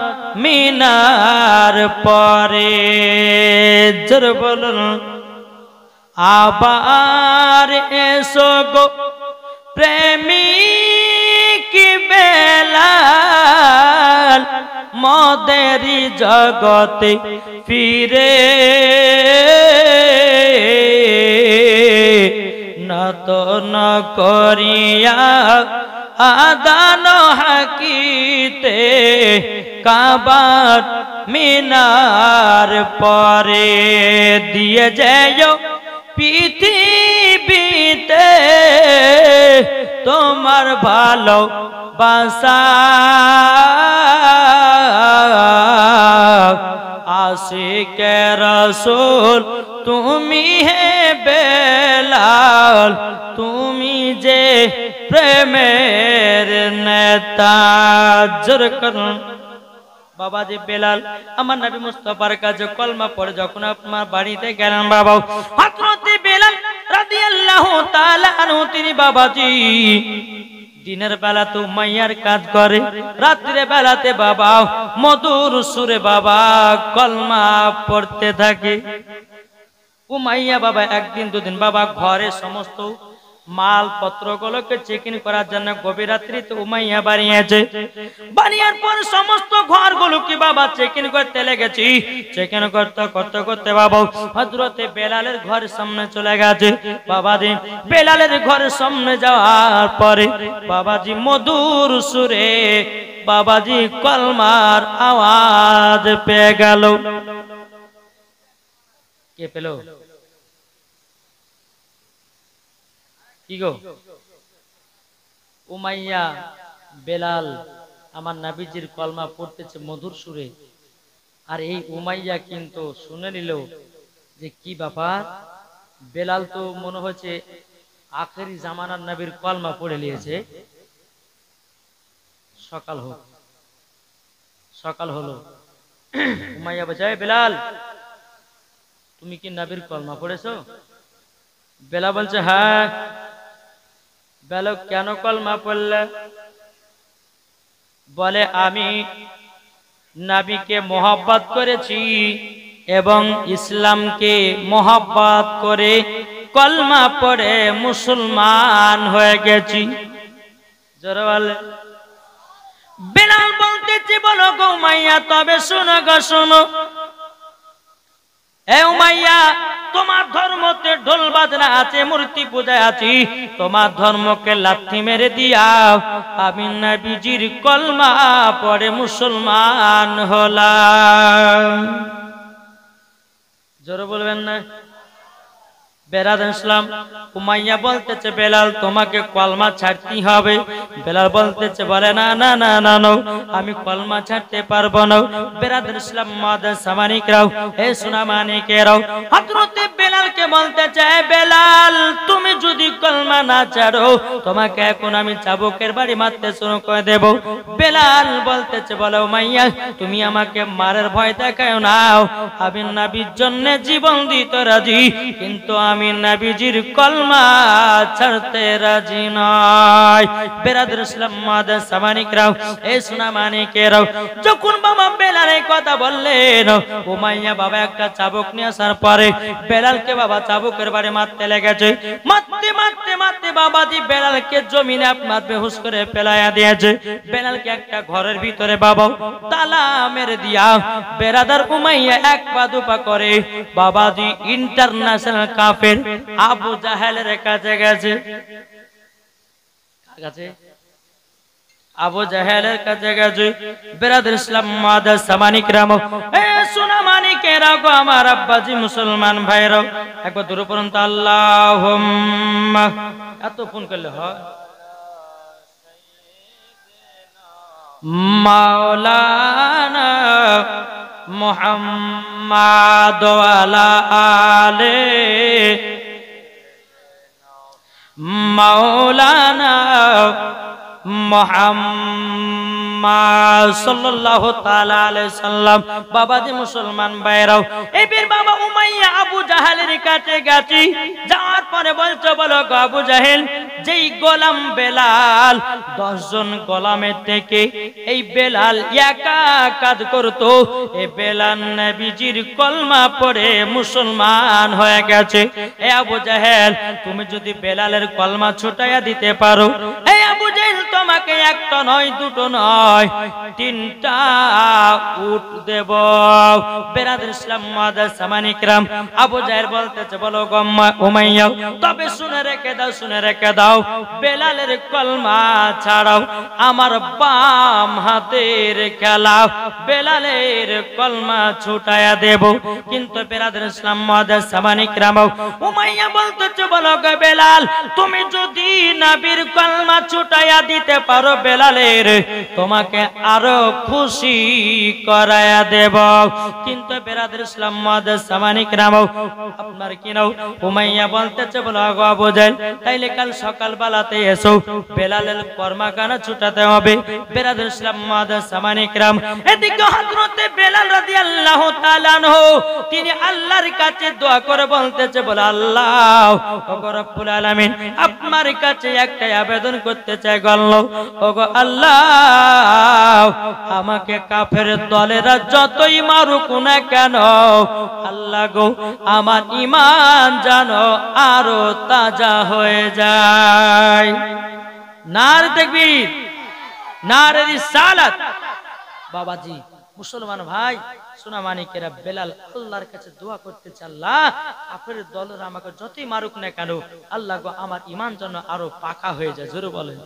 মিনার পরে। জোর বলুন আবার এসো গো প্রেমিক বেলাল, মদের জগতে ফিরে নতন করিয়া আদান হাকিতে কাবার মিনার পরে। দিয়ে যাও পৃথিবীতে তোমার ভালো বাসা, আশিকে রাসূল তুমি হে বেলাল, তুমি যে প্রেমের নেতা। জোর করুন বাবাজি বেলাল আমার নবী মুস্তাফার কাছে কলমা পড়ে যখন আপনার বাড়িতে গেলেন বাবা, হযরত বেলাল রাদিয়াল্লাহু তাআলা আনহু তিনি বাবাজি দিনের বেলাতে উমাইয়ার কাজ করে, রাত্রে বেলাতে বাবা মধুর সুরে বাবা কলমা পড়তে থাকে। উমাইয়া বাবা একদিন দুদিন বাবা ঘরে সমস্ত মালপত্রগুলোকে চেকিং করার জন্য গভীর রাত্রিতে উমাইয়া বানিয়েছে। বানিয়ার পর সমস্ত ঘরগুলোকে বাবা চেকিং করতে লেগেছি। চেকিং করতে করতে করতে বাবা হযরতে বেলালের ঘরের সামনে চলে গেছে। বাবাজি বেলালের ঘরের সামনে যাওয়ার পরে বাবাজি মধুর সুরে বাবাজি কলমার আওয়াজ পেয়ে গেল। কে পেল? কি গো? উমাইয়া বেলাল আমার নবীজির কলমা পড়তেছে মধুর সুরে। আর এই উমাইয়া কিন্তু শুনে নিল যে কি ব্যাপার, বেলাল তো মনে হচ্ছে আখেরি জামানার নবীর কলমা পড়ে নিয়েছে। সকাল হোক, সকাল হলো, উমাইয়া বলছে, এই বেলাল তুমি কি নবীর কলমা পড়েছো? বেলাল বলছে হ্যাঁ। বেলাল কেন কলমা পড়লে? বলে আমি নবীকে মোহাব্বত করেছি এবং ইসলামকে মোহাব্বত করে কলমা পড়ে মুসলমান হয়ে গেছি। জোরে বলে। বেলাল বলতেছে, বলো গো উমাইয়া, তবে শোনো গো শোনো, এ উমাইয়া, তোমার ধর্মতে ঢোল বাজনা আছে, মূর্তি পূজা আছে, তোমার ধর্মকে লাথি মেরে দিয়াও আমি নবীজির কলমা পড়ে মুসলমান হলাম। জোরে বলবেন না? বেরাদার ইসলাম, উমাইয়া বলতেছে বেলাল তোমাকে কলমা ছাড়তে হবে। বেলাল বলতেছে, বলে না না না না না, আমি কলমা ছাড়তে পারবো না। বেরাদার ইসলাম মাদার সামানিকরাও, এ সোনা মানিকেরাও, হযরতে বেলালকে বলতেছে, বেলাল তুমি যদি কলমা না ছাড়ো তোমাকে এখন আমি চাবুকের বাড়ি মারতে শুরু করে দেব। বেলাল বলতেছে, বলে উমাইয়া তুমি আমাকে মারার ভয় দেখাও না, আমি নবীর জন্য জীবন দিতে রাজি, কিন্তু আমি নবীজির কলমা ছাড়তে রাজি নয়। বেরাদার ইসলাম মাদার সামানিকরাও, এই সোনা মানিকেরাও, যখন বাবা বেলাল এই কথা বললেন, উমাইয়া বাবা একটা চাবুক নিয়ে আসার পরে বেলালকে বাবা চাবুকের বাড়ি মারতে লেগেছে। মারতে মারতে মারতে বাবাজি বেলালকে জমিনে আপনার বেহুশ করে ফেলাইয়া দিয়েছে। বেলালকে একটা ঘরের ভিতরে বাবা তালা মেরে দিয়া বেরাদার উমাইয়া এক পা দুপা করে বাবাজি ইন্টারন্যাশনাল কাফের আবু জাহেলের কাছে গেছে। কার কাছে? আবু জাহেলের কাছে গেছে। বেরাদার ইসলাম মাদার সামানিকরাম, এ সোনা মানিকেরা গো, আমার আব্বাজি মুসলমান ভাইরাও, একবার দূর পর্যন্ত আল্লাহুম্মা, এত ফোন করলে হয়? মাওলানা মুহাম্মাদ ওয়ালা আলে মাওলানা মুহাম্মদ সাল্লাল্লাহু তাআলা আলাইহি সাল্লাম। বাবাজি মুসলমান ভাইরাও, এবার বাবা উমাইয়া আবু জাহেলের কাছে গেছি। যাওয়ার পরে বলছো, বলো গো আবু জাহেল, যেই গোলাম বেলাল 10 জন গোলামের থেকে এই বেলাল একা কাজ করতো, এই বেলাল নবীজির কলমা পড়ে মুসলমান হয়ে গেছে। এ আবু জাহেল, তুমি যদি বেলালের কলমা ছুটাইয়া দিতে পারো, এই আবু জাহেল তোমাকে একটা নয় দুটো নয় 3টা উট দেব। বেরাদার ইসলাম মাদার সামানিকরাম, আবু জাহেল বলতেছে, বলো গো উমাইয়া, তবে শুনে রেখে দাও, শুনে রেখে দাও, বেলালের কলমা ছাড়াও আমার বাম হাতের খেলা বেলালের কলমা ছুটায়া দেব। কিন্তু বেরাদার ইসলাম মাদার সামানিকরাম, উমাইয়া বলতেছে, বলো গো বেলাল, তুমি যদি নবীর কলমা ছুটায়া দিতে পারো বেলালের, তোমাকে আরো খুশি করায়া দেব। কিন্তু বেরাদার ইসলাম মাদার সামানিকরাম, আপনার কি নাও? উমাইয়া বলতেছে, বলো গো আবু জাহেল, তাইলে কাল সকাল বেলাতে এসো, বেলালের কর্মখানা ছুটাতে হবে। বেরাদার ইসলাম মাদার সামানিকরাম, এদিকে হযরতে বেলাল রাদিয়াল্লাহু তাআলা আনহু তিনি আল্লাহর কাছে দোয়া করে বলতেছে, বলে আল্লাহ ওগো রব্বুল আলামিন, আপনার কাছে একটা আবেদন করতে চাই গো আল্লাহ, ওগো আল্লাহ, আমাকে কাফের দলেরা যতই মারুক না কেন, আল্লাহ গো আমার ঈমান জানো আরো তাজা হয়ে যায়। নারে তাকবীর, নারে রিসালাত। বাবাজি মুসলমান ভাই, সোনা মানিকেরা, বেলাল আল্লাহর কাছে দোয়া করতেছে, আল্লাহ কাফের দলেরা আমাকে যতই মারুক না কেন, আল্লাহ গো আমার ঈমান যেন আরো পাকা হয়ে যায়। জোরে বলেন।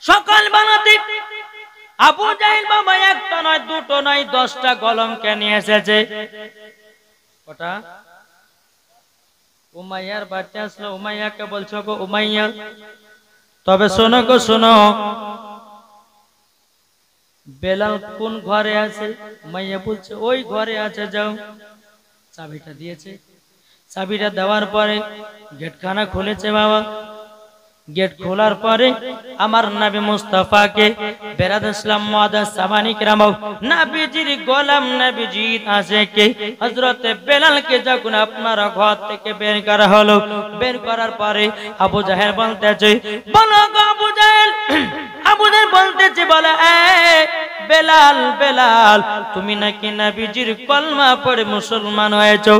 সকাল বানাতে আবু জাহেল বাবা একটা নয় দুটো নয় 10টা গোলামকে নিয়ে এসেছে। ওটা উমাইয়ার বাড়িতে আসলো। উমাইয়াকে বলছো, গো উমাইয়া, তবে শোনো গো শোনো, বেলাল কোন ঘরে আছে? মাইয়া বলছে ওই ঘরে আছে, যাও। চাবিটা দিয়েছে, চাবিটা দেওয়ার পরে গেটখানা খুলেছে বাবা। গেট খোলার পরে আমার নবী মুস্তাফাকে বেরাদ ইসলাম মুআদ্দাস সামানী کرام নবীজির গোলাম নবীজির আশিকে হযরত বেলালকে যখন আপনার ঘর থেকে বের করা হলো, বের করার পরে আবু জাহেল বলতেছে, বলো গো আবু জাহেল, আবু জাহেল বলতেছে, বলে বেলাল, বেলাল তুমি নাকি নবীজির কলমা পড়ে মুসলমান হয়েছো?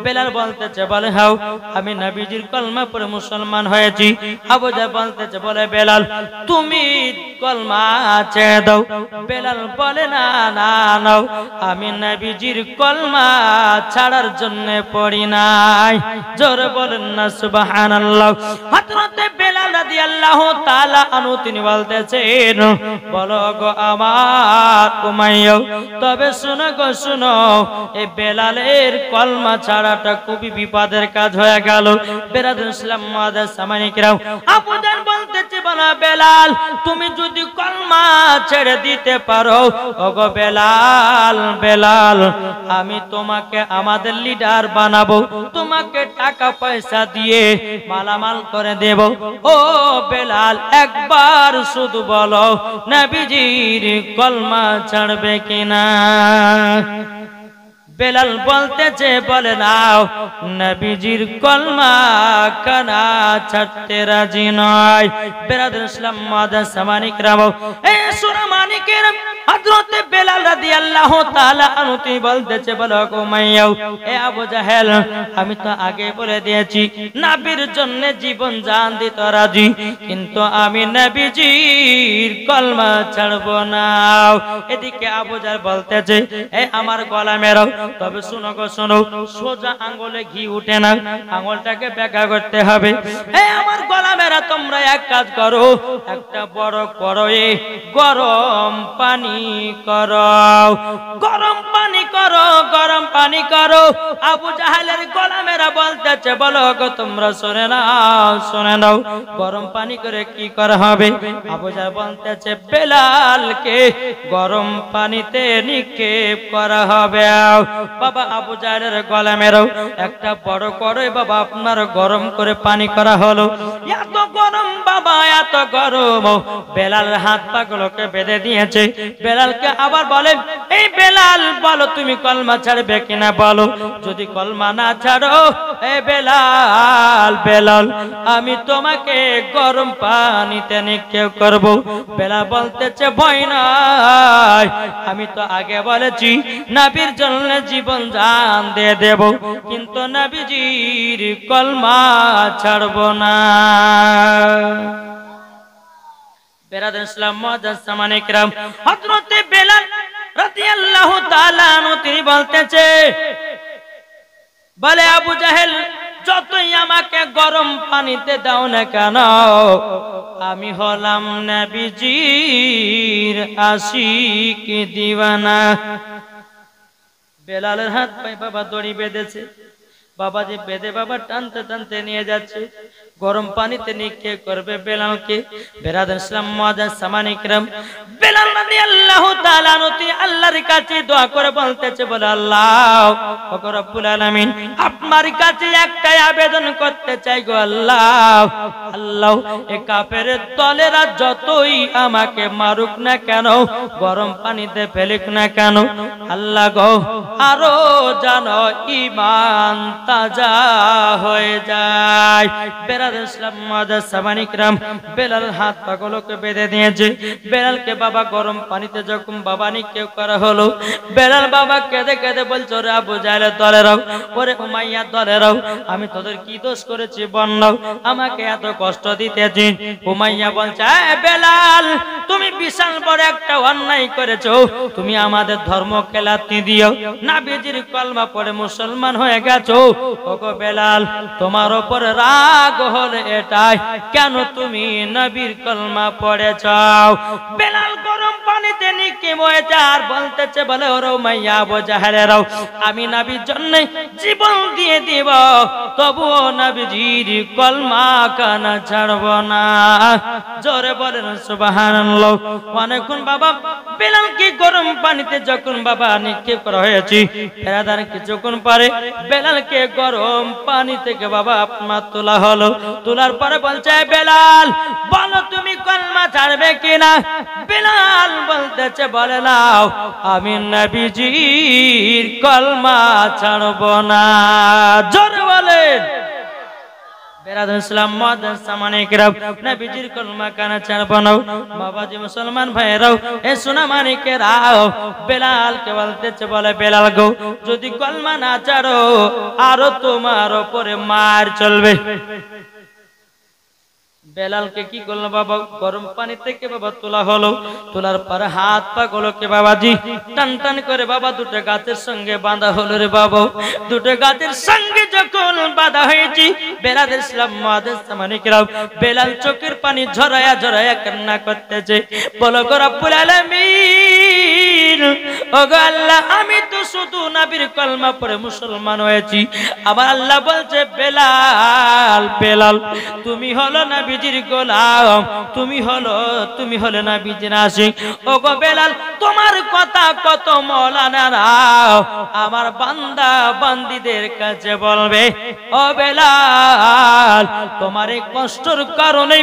বেলাল বলতেছে, বলে হাও, আমি নবীজির কলমা পড়ে মুসলমান হয়েছি। আবু জাহেল বলতেছে, বলে বেলাল তুমি কলমা ছেড়ে দাও। বেলাল বলে না না নাও, আমি নবীজির কলমা ছাড়ার জন্য পড়ি নাই। জোরে বলেন না সুবহানাল্লাহ। হযরত বেলাল রাদিয়াল্লাহু তাআলা আনহু তিনি বলতেছেন, বলো গো আমার উমাইয়া, তবে শুনো গো শুনো, এই বেলালের কলমা ছাড়াটা খুবই বিপদের কাজ হয়ে গেল। বেরাদুল ইসলাম মুআদ্দাস সামানী کرام আবু জাহেল বলতেছে, বলা বেলাল তুমি যদি কলমা ছেড়ে দিতে পারো, ওগো বেলাল, বেলাল আমি তোমাকে আমাদের লিডার বানাবো, তোমাকে টাকা পয়সা দিয়ে মালামাল করে দেব। ও বেলাল একবার শুধু বলো নবীজির কলমা ছাড়বে কিনা? বেলাল বলতেছে, বলে নাও, নবীজির কলমা কানা ছাড়তে রাজি নয়। বেরাদুল ইসলাম মুআদ্দাস সামানী کرام এই সূরা মানিকের হযরত বেলাল রাদিয়াল্লাহু তাআলা আনহু তিনি বলতেছে, বলো গো উমাইয়া, এ আবু জাহেল আমি তো আগে বলে দিয়েছি নবীর জন্য জীবন জান দিতে রাজি, কিন্তু আমি নবীজির কলমা ছাড়ব না। এদিকে আবু জাহেল বলতেছে, এ আমার গলা মেরাও, তবে শুনো গো শুনো, সোজা আঙ্গুলে ঘি উঠে না, আঙ্গুলটাকে বেঁকা করতে হবে। এই আমার গলা মেরা, তোমরা এক কাজ করো, একটা বড় কড়াইয়ে গরম পানি করো, গরম পানি করো, গরম পানি করো। আবু জাহেলের গলা মেরা বলতেছে, বলো গো তোমরা শুনে নাও, শুনে নাও, গরম পানি করে কি করা হবে? আবু জাহেল বলতেছে, বেলালকে গরম পানিতে নিক্ষেপ করা হবে। বাবা আবু জাহেলের গলা মেরাও একটা বড় কড়াই বাবা আপনার গরম করে পানি করা হলো। এত গরম বাবা, এত গরম, বেলাল হাত পা গুলোকে বেঁধে দিয়েছে। বেলালকে আবার বলে, এই বেলাল বলো তুমি কলমা ছাড়বে কিনা বলো, যদি কলমা না ছাড়ো এই বেলাল, বেলাল আমি তোমাকে গরম পানিতে নিক্ষেপ করব। বেলাল বলতেছে, ভয় নাই, আমি তো আগে বলেছি নবীর জন্য জীবন জান দিয়ে দেব, কিন্তু নবীজির কলমা ছাড়ব না। বেরাদুল ইসলাম মুআদ্দাস সামানী کرام হযরত বেলাল রাদিয়াল্লাহু তাআলা আনহু তিনি বলতেছে, বলে আবু জাহেল যতই আমাকে গরম পানিতে দাও না কেন, আমি হলাম নবীজির আশিক দিওয়ানা। বেলালের হাত পায়ে বাবা দড়ি বেঁধেছে, বাবাজি বেঁধে বাবা টানতে টানতে নিয়ে যাচ্ছে, গরম পানিতে নিক্ষেপ করবে বেলালকে। বেরাদুল ইসলাম মুআদ্দাস সামানী کرام বেলাল রাদিয়াল্লাহু তাআলা আনহু আল্লাহর কাছে দোয়া করে বলতেছে, বলে আল্লাহ ওগো রব্বুল আলামিন, আপনার কাছে একটাই আবেদন করতে চাই গো আল্লাহ, আল্লাহ এ কাফেরের দলেরা যতই আমাকে মারুক না কেন, গরম পানিতে ফেলুক না কেন, আল্লাহ গো আরো জানো ঈমান তাজা হয়ে যায়। বেরাদুল ইসলাম মুআদ্দাস সামানী کرام বেলাল হাত পাগুলোকে বেঁধে দিয়েছে। বেলালকে বাবা গরম পানিতে যখন বাবা নিক্ষেপ করা হলো, বেলাল বাবা কেঁদে কেঁদে বলছে, ওরে আবু জাহেলের দলেরাও, ওরে উমাইয়ার দলেরাও, আমি তোদের কি দোষ করেছি বন্নাও, আমাকে এত কষ্ট দিতেছি। উমাইয়া বলছে, বেলাল তুমি বিশাল বড় একটা অন্যায় করেছো, তুমি আমাদের ধর্মকে লাথি দিও, নবীজির কলমা পড়ে মুসলমান হয়ে গেছো। ওগো বেলাল তোমার উপর রাগ হলে এটাই, কেন তুমি নবীর কলমা পড়েছাও? বেলাল গরম পানিতে নিক্ষেপ হয়েছে আর বলতেছে, বলে ওরে উমাইয়া আবু জাহেলেরাও, আমি নবীর জন্য জীবন দিয়ে দিব, তবুও নবীজির কলমা কানা ছাড়ব না। জোরে বলেন সুবহানাল্লাহ। আনলো। অনেকক্ষণ বাবা বেলালকে গরম পানিতে যখন বাবা নিক্ষেপ করা হয়েছে, বেরাদার কিছুক্ষণ পরে বেলালকে গরম পানি থেকে বাবা আপনার তোলা হলো। তোলার পরে বলছে, বেলাল বলো তুমি কলমা ছাড়বে কিনা? বেলাল বলতেছে, বলে নাও, আমি নবীজির কলমা ছাড়ব না। জোরে বলেন। বেরাদুল ইসলাম মুআদ্দাস সামানিকরাম, নবীজির কলমা কেন ছাড়ব না? বাবাজি মুসলমান ভাইরাও, এ সোনা মানিকেরাও, বেলালকে বলতেছে, বলে বেলাল গো, যদি কলমা না ছাড়ো আরো তোমার উপরে মার চলবে। বেলালকে কি করলো বাবা? গরম পানি থেকে বাবা তোলা হলো। তোলার পরে হাত পা গুলোকে বাবাজি টান টান করে বাবা দুটো গাছের সঙ্গে বাঁধা হলো রে বাবা। দুটো গাছের সঙ্গে যখন বাঁধা হয়েছি, বেলালের ইসলাম মুআদ্দাস সামানিকরাম, বেলাল চোখের পানি ঝরায়া ঝরায়া কান্না করতেছে। বলো গো রব্বুল আলামিন, ও গো আল্লাহ, আমি তো শুধু নবীর কলমা পড়ে মুসলমান হয়েছি। আবার আল্লাহ বলছে, বেলাল বেলাল তুমি হলো নবীজির গোলাম, তুমি হলো নবীজির আশিক। ও গো বেলাল, তোমার কথা কত মাওলানারাও আমার বান্দা বান্দীদের কাছে বলবে। ও বেলাল, তোমার এই কষ্টের কারণে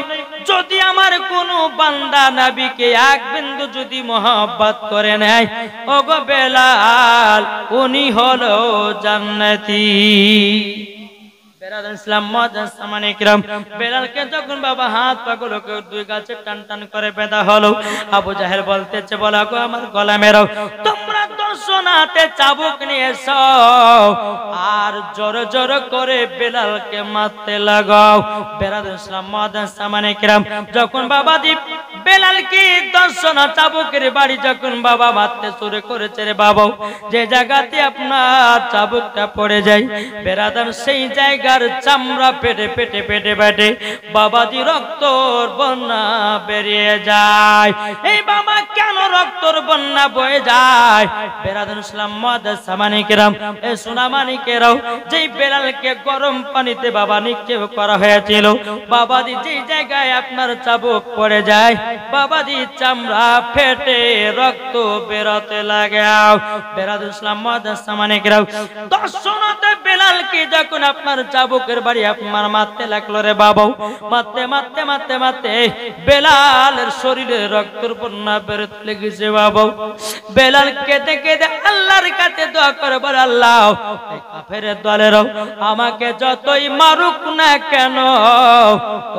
যদি আমার কোনো বান্দা নবীকে এক বিন্দু যদি মহব্বত করে নেয়, ও গো বেলাল, উনি হলো জান্নাতি। বেরাদুল ইসলাম মুআদ্দাস সামানিকরাম, বেলালকে যখন বাবা হাত পা গুলোকে দুই গাছে টান টান করে বেঁধা হলো, আবু জাহেল বলতেছে, বলা গো আমার গলা মেরাও, তোমরা দর্শনাতে চাবুক নিয়ে এসো আর জোরে জোরে করে বেলালকে মারতে লাগাও। বেরাদুল ইসলাম মুআদ্দাস সামানিকরাম, যখন বাবাজি বেলালকে দর্শনা চাবুকের বাড়ি যখন বাবা মারতে শুরু করেছে রে বাবা, যে জায়গাতে আপনার চাবুকটা পড়ে যায়, বেরাদার সেই জায়গার চামড়া পেটে পেটে পেটে পেটে বাবাজি রক্তর বন্যা বেরিয়ে যায়। এই বাবা কেন রক্তর বন্যা বয়ে যায়? বেরাদুল ইসলাম মুআদ্দাস সামানিকরাম, এ সোনা মানিকেরাও, যেই বেলালকে গরম পানিতে বাবা নিক্ষেপ করা হয়েছিল, বাবাজি যেই জায়গায় আপনার চাবুক পড়ে যায়, বাবাজি চামড়া ফেটে রক্ত বেরোতে লাগে। বেরাদুল ইসলাম মুআদ্দাস সামানিকরাম, দর্শনাতে বেলালকে যখন আপনার চাবুকের বাড়ি আপনার মারতে লাগলো রে বাবা, মারতে মারতে মারতে মারতে বেলালের শরীরে রক্তের বন্যা বেরোতে লেগেছে বাবা। বেলাল কেঁদে কেঁদে আল্লাহর কাছে দোয়া করে, বলে আল্লাহ, এই কাফেরের দলেরাও আমাকে যতই মারুক না কেন,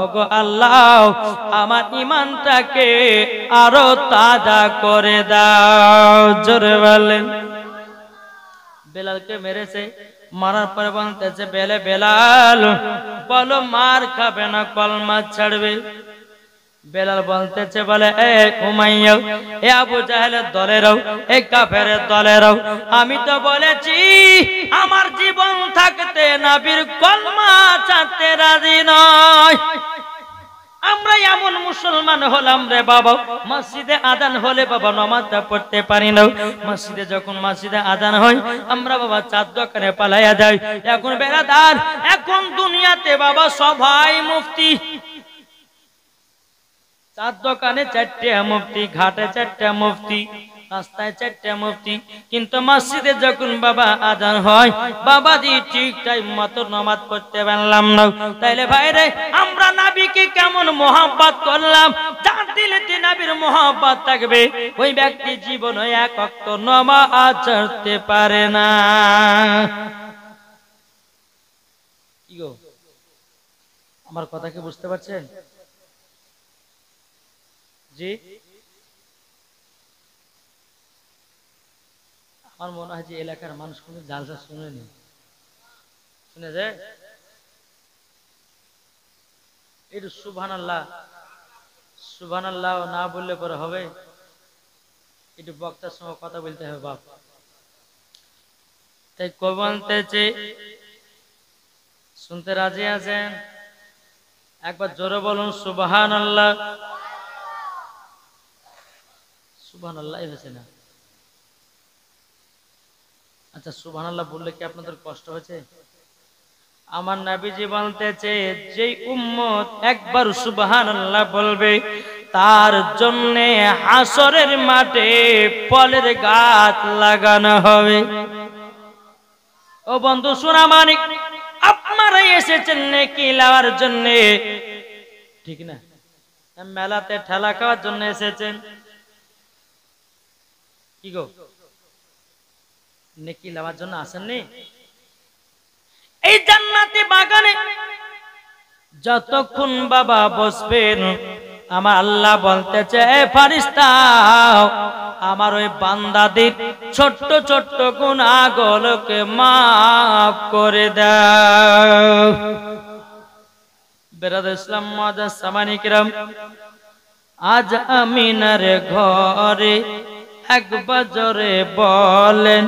ওগো আল্লাহ, আমার ঈমানটাকে আরো তাজা করে দাও। জোরে বলেন। বেলালকে মেরেছে, মারার পরে বলতেছে, বেলাল বলো মার খাবে না কলমা ছাড়বে? বেলাল বলতেছে, বলে এ উমাইয়া, এ আবু জাহেলের দলেরাও, এ কাফেরের দলেরাও, আমি তো বলেছি আমার জীবন থাকতে নবীর কলমা ছাড়তে রাজি নয়। আমরা এমন মুসলমান হলাম রে বাবা, মসজিদে আযান হলে বাবা নামাজটা পড়তে পারি না। মসজিদে যখন মসজিদে আযান হয়, আমরা বাবা চার দোকানে পালাইয়া যাই। এখন বেরাদার, এখন দুনিয়াতে বাবা সবাই মুফতি, চার দোকানে চারটে মুফতি, ঘাটে চারটে মুফতি, রাস্তায় চারটে মুফতি, কিন্তু মসজিদে যখন বাবা আযান হয়, বাবাজি ঠিক টাইম মতো নামাজ পড়তে পারলাম না। তাইলে ভাইরে, আমরা নবীকে কেমন মহব্বত করলাম? যার দিলেতে নবীর মহব্বত থাকবে, ওই ব্যক্তি জীবনে এক ওয়াক্ত নামাজ ছাড়তে পারে না। কি গো, আমার কথা কি বুঝতে পারছেন? জি, আমার মনে হয় যে এলাকার মানুষ কোনো জালসা শুনেনি, শুনেছে? একটু সুবহানাল্লাহ সুবহানাল্লাহ না বললে পরে হবে, একটু বক্তার সঙ্গে কথা বলতে হবে বাপ। তাই কবি বলতেছে, শুনতে রাজি আছেন? একবার জোরে বলুন সুবহানাল্লাহ। সুবহানাল্লাহ হয়েছে না? আচ্ছা, সুবহানাল্লাহ বললে কি আপনাদের কষ্ট হয়েছে? আমার নবীজি বলতেছে, যেই উম্মত একবার সুবহানাল্লাহ বলবে, তার জন্য হাসরের মাঠে ফলের গাছ লাগানো হবে। ও বন্ধু সোনা মানিক, আপনারা এসেছেন নেকি লাগার জন্য, ঠিক না? মেলাতে ঠেলা খাওয়ার জন্য এসেছেন, কি গো নেকি লাগার জন্য আসেননি? এই জান্নাতি বাগানে যতক্ষণ বাবা বসবেন, আমার আল্লাহ বলতেছে ফারিস্তা আমার ওই বান্দাদের ছোট্ট ছোট্ট গুনাহগুলোকে মাফ করে দাও। বেরাদর ইসলাম মুআজ্জাজ সামানী কিরাম, আজ আমিনার ঘরে একবার জোরে বলেন,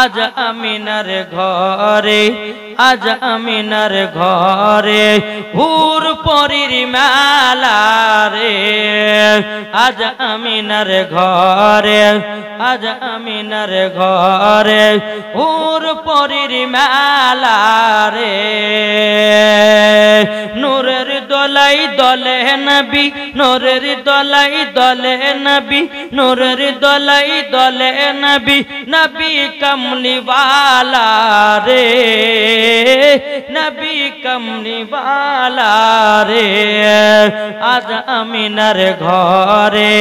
আজ আমিনার ঘরে, আজ আমিনার ঘরে হুর পরীর মেলা রে, আজ আমিনার ঘরে, আজ আমিনার ঘরে হুর পরীর মেলা রে। নূরের দোলাই দলে নবী, নূরের দোলাই দলে নবী, নূরের দোলাই দলে নবী, নবী কমলি वाला রে, নবী কমলি वाला রে। আজ আমিনার ঘরে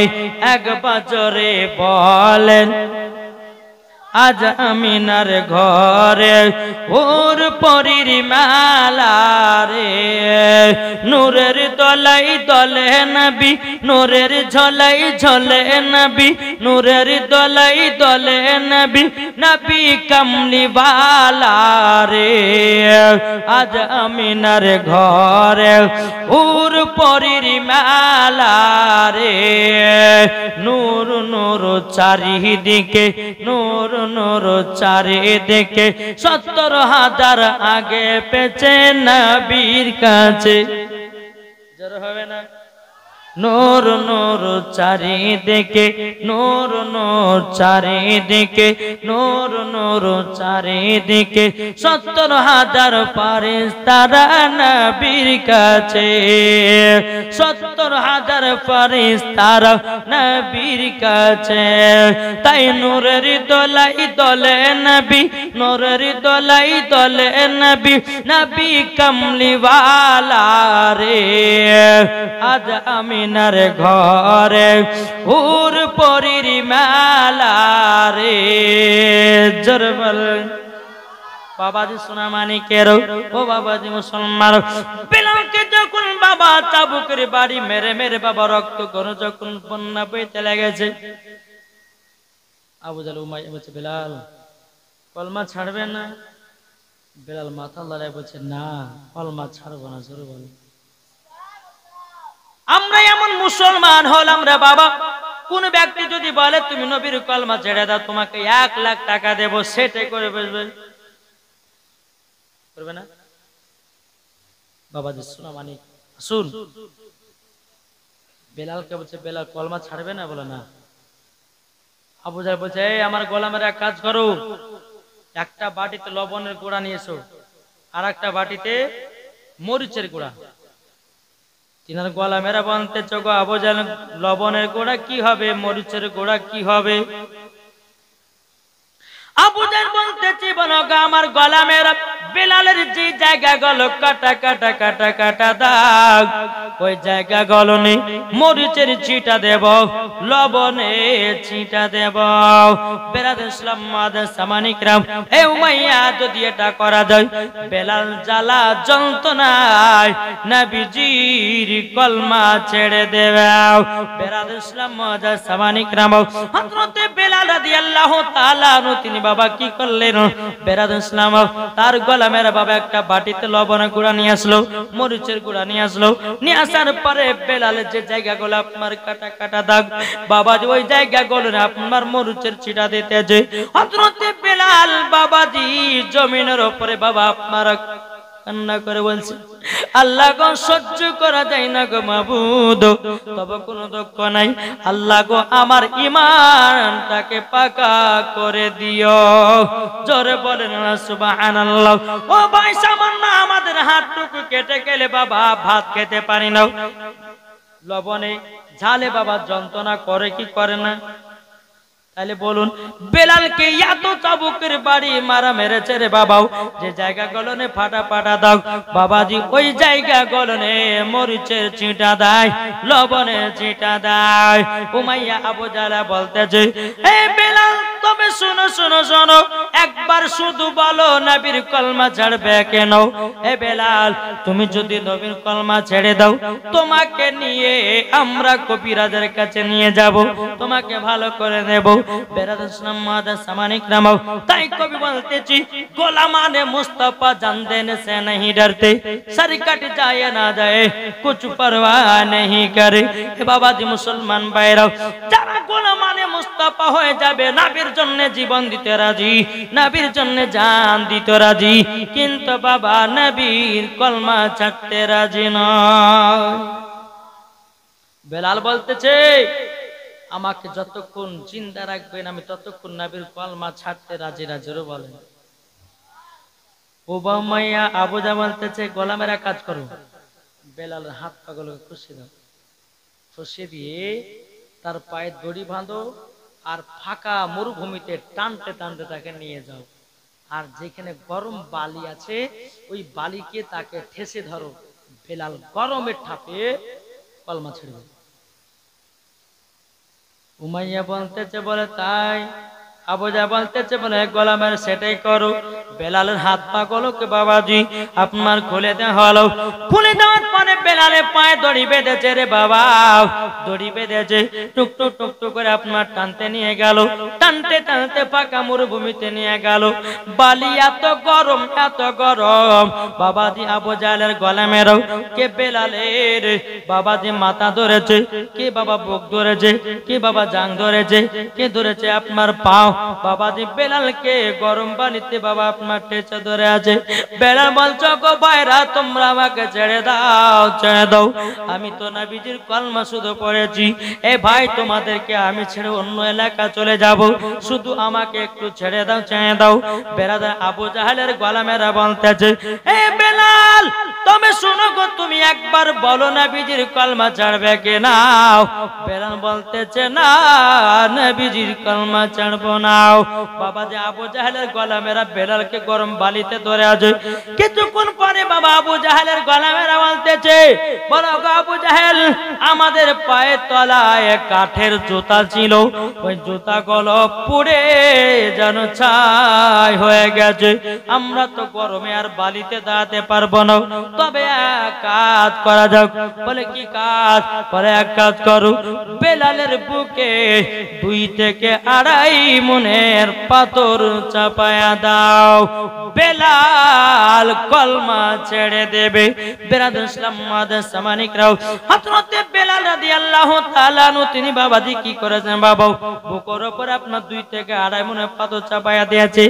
একবার জোরে বলেন, আজ আমিনার ঘরে ওর পরীর মেলা রে। নূরের দলাই দলে নবী, নূরের ঝলাই ঝলে নবী, নূরের দলাই দলে নবী, নবী কমলি वाला রে। আজ আমিনার ঘরে ওর পরীর মেলা রে। নূর নূর চারিদিকে, নূর নূর চারিদিকে, ৭০,০০০ আগে পেছে নবীর কাছে। জোর হবে না? নূর নূর চারিদিকে, নূর নূর চারিদিকে, নূর নূর চারিদিকে, ৭০,০০০ ফারিস্তারা নবীর কাছে, ৭০,০০০ ফারিস্তারা নবীর কাছে। তাই নূরের দোলাই দলে নবী, নূরের দোলাই দলে নবী, নবী কমলি वाला রে। আজ আমিনার ঘরে হুর পরীর মেলা রে। জোর বলেন বাবাজি সোনা মানিকের, ও বাবাজি মুসলমান, বেলালকে যখন বাবা চাবুকের বাড়ি মেরে মেরে বাবা রক্ত করে যখন বন্যা বইতে লেগেছে, আবু জাহল উমাইয়া বলছে বেলাল কলমা ছাড়বে না? বেলাল মাথা লড়াই বলছে না কলমা ছাড়বো না। জোরে বল। আমরা এমন মুসলমান হলাম রে বাবা, কোন ব্যক্তি যদি বলে তুমি নবীর কলমা ছেড়ে দাও তোমাকে 1,00,000 টাকা দেব, সেটাই করে বসবে, করবে না? বাবাজি শোনা মানি শুন, বেলালকে বলছে বেলাল কলমা ছাড়বে না? বলে না। আবু জাহল বলছে এই আমার গোলামের এক কাজ করো, একটা বাটিতে লবণের গুঁড়া নিয়ে এসো, আর একটা বাটিতে মরিচের গুঁড়া। তিনার গোলামেরা বলতে চোখ আবু জাহল লবণের গুঁড়া কি হবে, মরিচের গুঁড়া কি হবে? আবু জাহল বলতেছে বলো আমার গোলামেরা বেলালের যে জায়গা গুলো কাটা কাটা কাটা কাটা দাগ, ওই জায়গা গুলো নেই মরিচের ছিটা দেব, লবণের ছিটা দেব। বেরাদর ইসলাম মুআজ্জাজ সামানী কিরাম, এ উমাইয়া যদি এটা করা যায় বেলাল জ্বালা যন্ত্রণায় নবীজির কলমা ছেড়ে দেবে। বেরাদর ইসলাম মুআজ্জাজ সামানী কিরাম, হযরত বেলাল রাদিয়াল্লাহু তাআলা আনহু তিনি বাবা কি করলেন? বেরাদর ইসলাম তার গোলামের বাবা একটা বাটিতে লবণের গুঁড়া নিয়ে আসলো, মরিচের গুঁড়া নিয়ে আসলো, নিয়ে আসার পরে বেলালের যে জায়গাগুলো আপনার কাটা কাটা দাগ বাবাজি ওই জায়গাগুলো আপনার মরিচের ছিটা দিতেছে। হযরত বেলাল বাবাজি জমিনের উপরে বাবা আপনার কান্না করে বলছে আল্লাহ গো সহ্য করা যায় না গো মাবুদ, তবে কোনো দুঃখ নাই, আল্লাহ গো আমার ঈমানটাকে পাকা করে দিও। জোরে বলেন না সুবহানাল্লাহ। ও ভাই সামান্য আমাদের হাতটুকু কেটে গেলে বাবা ভাত খেতে পারি না, লবণে ঝালে বাবা যন্ত্রণা করে কি করে না? তাহলে বলুন বেলালকে এত চাবুকের বাড়ি মারা মেরেছে রে বাবাও, যে জায়গা গলনে ফাটা ফাটা দাও বাবাজি, ওই জায়গা গলনে মরিচের ছিটা দেয়, লবণের ছিটা দেয়। উমাইয়া আবু জাহল বলতেছে, হে বেলাল তবে শোনো শোনো শোনো, একবার শুধু বলো নবীর কলমা ছাড়বে কেন? হে বেলাল তুমি যদি নবীর কলমা ছেড়ে দাও, তোমাকে নিয়ে আমরা কবিরাজের কাছে নিয়ে যাব, তোমাকে ভালো করে নেব। তাই কবি বলতেছি গোলামানে মুস্তাফা জানদেন সে नहीं डरते, सर कट जाए ना जाए कुछ परवाह नहीं करे। বাবাজি মুসলমান ভাইরা, যারা গোলামানে মুস্তাফা হয়ে যাবে, নবীর জন্য জীবন দিতে রাজি, নবীর জন্য জান দিতে রাজি, কিন্তু বাবা নবীর কলমা ছাড়তে রাজি নয়। বেলাল বলতেছে আমাকে যতক্ষণ জিন্দা রাখবেন আমি ততক্ষণ নবীর কলমা ছাড়তে রাজি। রাজিরও বলেন। উমাইয়া আবু জাহল বলতেছে গোলামেরা কাজ করো, বেলালের হাত পাগুলোকে খুশি দাও, খুশি দিয়ে তার পায়ে দড়ি বাঁধো, আর ফাঁকা মরুভূমিতে টানতে টানতে তাকে নিয়ে যাও, আর যেখানে গরম বালি আছে ওই বালিকে তাকে ঠেসে ধরো, বেলাল গরমের ঠাপে কলমা ছেড়ে। উমাইয়া বলতেছে বলে তাই? আবু জাহল বলতেছে বলে গোলামের সেটাই করো। বেলালের হাত পা গুলোকে বাবাজি আপনার খুলে দেওয়া হলো, খুলে দেওয়ার পরে বেলালের পায়ে দড়ি বেঁধেছে রে বাবা, দড়ি বেঁধেছে, টুকটুক টুকটুক করে আপনার টানতে নিয়ে গেল, টানতে টানতে ফাঁকা মরুভূমিতে নিয়ে গেল। বালি এত গরম এত গরম বাবাজি, আবু জাহলের গোলামেরও কে বেলালের বাবাজি মাথা ধরেছে, কে বাবা বুক ধরেছে, কে বাবা জাং ধরেছে, কে ধরেছে আপনার পাও। বাবাজি বেলালকে গরম পানিতে বাবা আপনার টেচে ধরে আছে। বেলাল বলছো গো ভাইরা তোমরা আমাকে ছেড়ে দাও, ছেড়ে দাও, আমি তো নবীজির কলমা শুধু পড়েছি, এ ভাই তোমাদেরকে আমি ছেড়ে অন্য এলাকা চলে যাব, শুধু আমাকে একটু ছেড়ে দাও, ছেড়ে দাও। বেরাদার আবু জাহলের গোলামেরা বলতেছে, এ বেলাল তুমি শুনো গো, তুমি একবার বলো নবীজির কলমা ছাড়বে কি না? বেলাল বলতেছে না, নবীজির কলমা ছাড়বো না। বাবা যে আবু জাহলের গোলামেরা বেলালকে গরম বালিতে ধরে আছে। কিছুক্ষণ পরে বাবা আবু জাহলের গোলামেরা বলতেছে, বলো গো আবু জাহল, আমাদের পায়ের তলায় কাঠের জুতা ছিল, ওই জুতা গুলো পুড়ে যেন ছাই হয়ে গেছে, আমরা তো গরমে আর বালিতে দাঁড়াতে পারবো না, তবে এক কাজ করা যাক। বলে কি কাজ? পরে এক কাজ করো, বেলালের বুকে 2 থেকে 2.5 মনের পাথর চাপায়া দাও, বেলাল কলমা ছেড়ে দেবে। বেরাদর ইসলাম মাদার সামানিকরাও, হযরতে বেলাল রাদিয়াল্লাহু তাআলা আনহু তিনি বাবাজি কি করেছেন বাবা, বুকের উপর আপনার 2 থেকে 2.5 মনের পাথর চাপায়া দিয়েছে।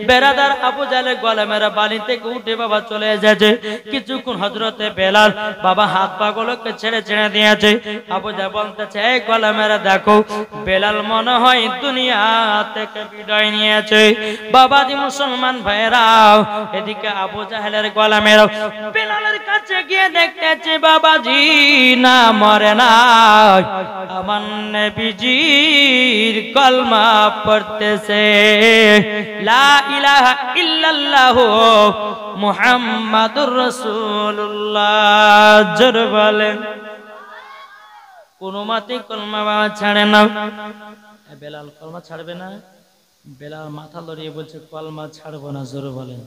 বেরাদার আবু জাহলের গোলামেরা বালি থেকে উঠে বাবা চলে এসেছে। কিছুক্ষণ হযরতে বেলাল বাবা হাত পা গুলোকে ছেড়ে ছেড়ে দিয়েছে। আবু জাহল বলতেছে, এই গোলামেরা দেখো, বেলাল মনে হয় দুনিয়া থেকে বিদায় নিয়েছে। বাবাজি মুসলমান ভাইরাও, এদিকে আবু জাহলের গোলামেরা বেলালের কাছে গিয়ে দেখতেছে বাবাজি না মরে না, আমার নবীজির কলমা পড়তেছে, লা ইলাহা ইল্লাল্লাহু মুহাম্মাদুর রাসূলুল্লাহ। জোরে বলেন। কোন মতে কলমা বাবা ছাড়ে না। বেলাল কলমা ছাড়বে না? বেলাল মাথা লড়িয়ে বলছে কলমা ছাড়বো না। জোরে বলেন।